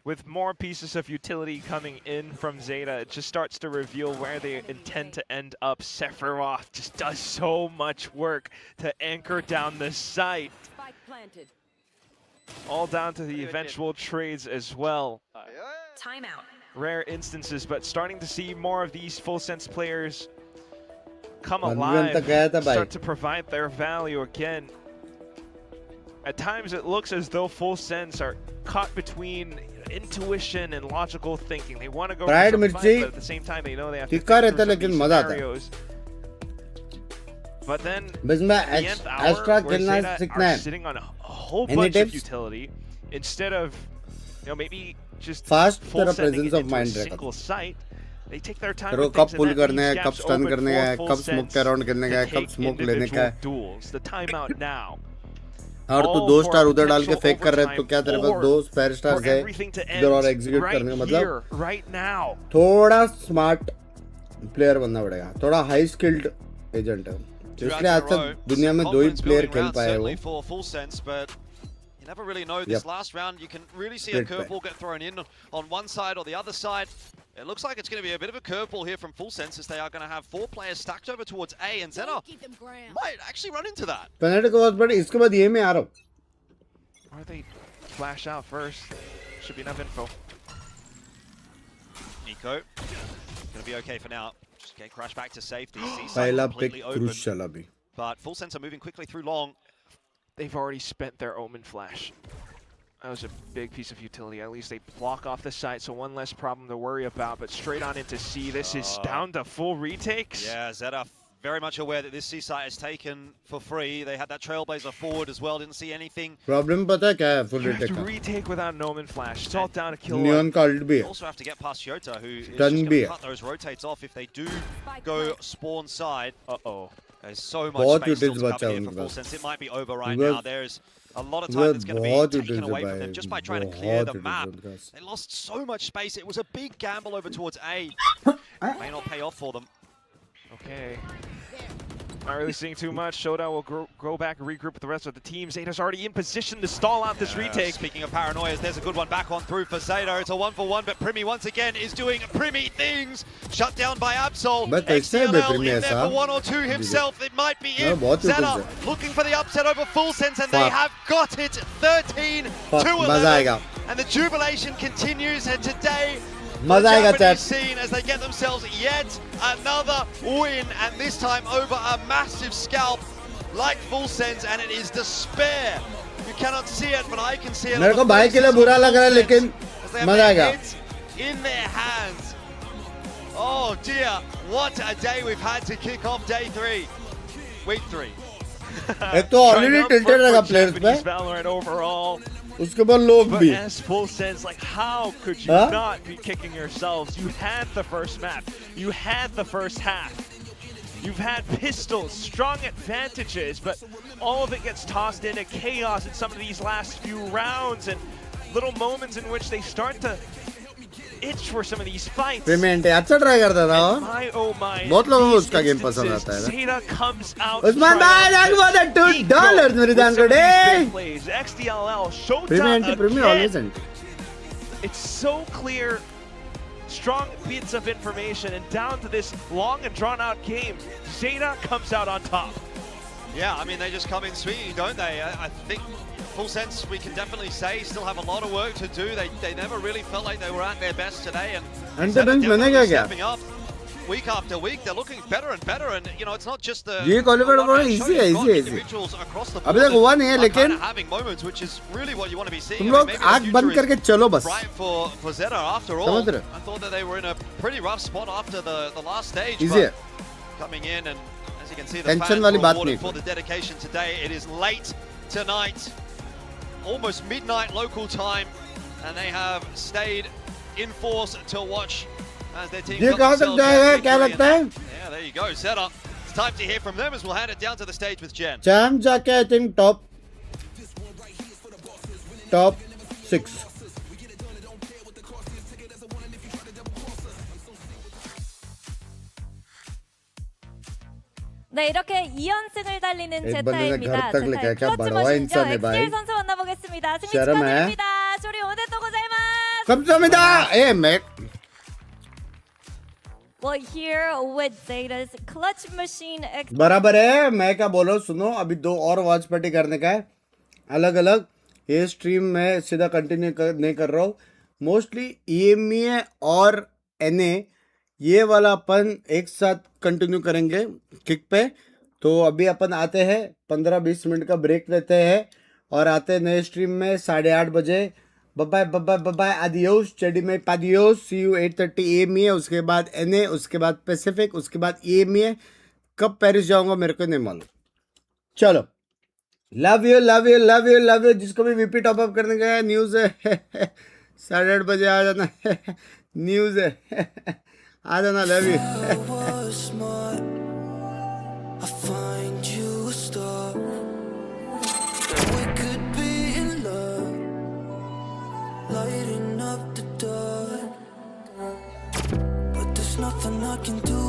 with more pieces of utility coming in from ZETA, it just starts to reveal where they intend to end up. Sephiroth just does so much work to anchor down the site. All down to the eventual trades as well. Timeout. Rare instances, but starting to see more of these Full Sense players come 1v1 alive, तक गया था भाई start to provide their value again. At times it looks as though Full Sense are caught between intuition and logical thinking. They want to go Pride for some मिर्ची fight, but at the same time they know they have to तीखा think रहता through some लेकिन of these मजा आता है scenarios. But then बस मैं the nth hour extra where खेलना ZETA सीखना are है sitting on a whole Any bunch of tips? utility instead of maybe just Fast full तेरा sending presence it of into a mind रहता single site. They take their time. तेरे को कब पुल करने हैं, कब स्टन करने हैं, कब स्मोक के राउंड करने का है, कब स्मोक लेने का है। The timeout now. और तू 2 स्टार उधर डाल के फेक कर रहे है तो क्या तेरे पास 2 स्पेयर स्टार्स है इधर और एग्जीक्यूट करने का मतलब थोड़ा स्मार्ट प्लेयर बनना पड़ेगा, थोड़ा हाई स्किल्ड एजेंट है, इसलिए आज तक दुनिया में 2 ही प्लेयर खेल पाए वो। You never really know this last round. You can really see a curveball get thrown in on one side or the other side. It looks like it's going to be a bit of a curveball here from Full Sense as they are going to have 4 players stacked over towards A, and Zeta might actually run into that. Penalty को बहुत बड़ी, इसके बाद ये मैं आ रहा हूँ। Or they flash out first. Should be enough info. Nico going to be okay for now. Just get crashed back to safety. पहला pick crucial अभी. But Full Sense are moving quickly through long. They've already spent their Omen Flash. That was a big piece of utility. At least they block off the side, so one less problem to worry about. But straight on into C, this is down to full retakes. Yeah, Zeta very much aware that this C site is taken for free. They had that Trailblazer forward as well. Didn't see anything. Problem पता है क्या है full retake का? Retake without an Omen Flash. It's all down to kill. Neon का ult भी है. Also have to get past Yota, who is just going to cut those rotates off if they do go spawn side. There's so much space still to cover here for Full Sense. It might be over right now. There's a lot of time that's going to be taken away from them just by trying to clear the map. They lost so much space. It was a big gamble over towards A. May not pay off for them. Okay. Not really seeing too much. Shoda will grow back and regroup with the rest of the team. Zeta's already in position to stall out this retake. Speaking of paranoias, there's a good one back on through for Zeta. It's a 1-for-1, but Primi once again is doing Primi things. Shut down by Absol. XDLL in there for 1 or 2 himself. It might be it. Zeta looking for the upset over Full Sense, and they have got it. 13-11. And the jubilation continues, and today the Japanese scene as they get themselves yet another win, and this time over a massive scalp like Full Sense, and it is despair. You cannot see it, but I can see it. मेरे को भाई के लिए बुरा लग रहा है, लेकिन मजा आएगा. In their hands. Oh dear, what a day we've had to kick off day 3, week 3. एक तो already tilted रहेगा players पे. Valorant overall. उसके बाद लोग भी. But as Full Sense, like, how could you not be kicking yourselves? You had the first map. You had the first half. You've had pistols, strong advantages, but all of it gets tossed into chaos in some of these last few rounds and little moments in which they start to itch for some of these fights. Payment अच्छा try करता था वो. बहुत लोगों को उसका game पसंद आता है. उस्मान भाई लग वो द $2 मेरी जान को day. Premium always end. It's so clear. Strong bits of information, and down to this long and drawn out game, ZETA comes out on top. Yeah, I mean, they just come in swinging, don't they? I think Full Sense, we can definitely say, still have a lot of work to do. They never really felt like they were at their best today, and definitely stepping up week after week. They're looking better and better, and you know, it's not just the easy individuals across the board. अभी तक हुआ नहीं है, लेकिन having moments, which is really what you want to be seeing. तुम लोग आँख बंद करके चलो बस. Right for Zeta after all. I thought that they were in a pretty rough spot after the last stage. Easy. But coming in, and as you can see, the fans were rewarded for the dedication today. It is late tonight, almost midnight local time, and they have stayed in force to watch as their team got themselves yeah, there you go, Zeta. It's time to hear from them as we'll hand it down to the stage with Jen. Champ जाके I think top 6. 네, 이렇게 2연승을 달리는 제타입니다. 제타의 클러치 머신죠. XDL 선수 만나보겠습니다. 승리 축하드립니다. 쇼리 오데토 고자이마스. 감사합니다. 예, 맥. Well, here with Zeta's clutch machine. बराबर है. मैं क्या बोल रहा हूँ, सुनो, अभी 2 और वॉच पार्टी करने का है, अलग अलग. ये स्ट्रीम में सीधा कंटिन्यू नहीं कर रहा हूँ. मोस्टली EMEA और NA ये वाला अपन एक साथ कंटिन्यू करेंगे किक पे. तो अभी अपन आते हैं, 15-20 मिनट का ब्रेक लेते हैं और आते हैं नए स्ट्रीम में 8:30 बजे. बाय आदियोस, चेडी में पादियोस. सी यू 8:30 EMEA, उसके बाद NA, उसके बाद पैसिफिक, उसके बाद EMEA. कब पेरिस जाऊंगा मेरे को नहीं मालूम. चलो, लव यू. जिसको भी VP टॉप अप करने का न्यूज़ है 8:30 बजे आ जाना है. न्यूज़ है. I don't know, love you. I find you a star. We could be in love, lighting up the dark. But there's nothing I can do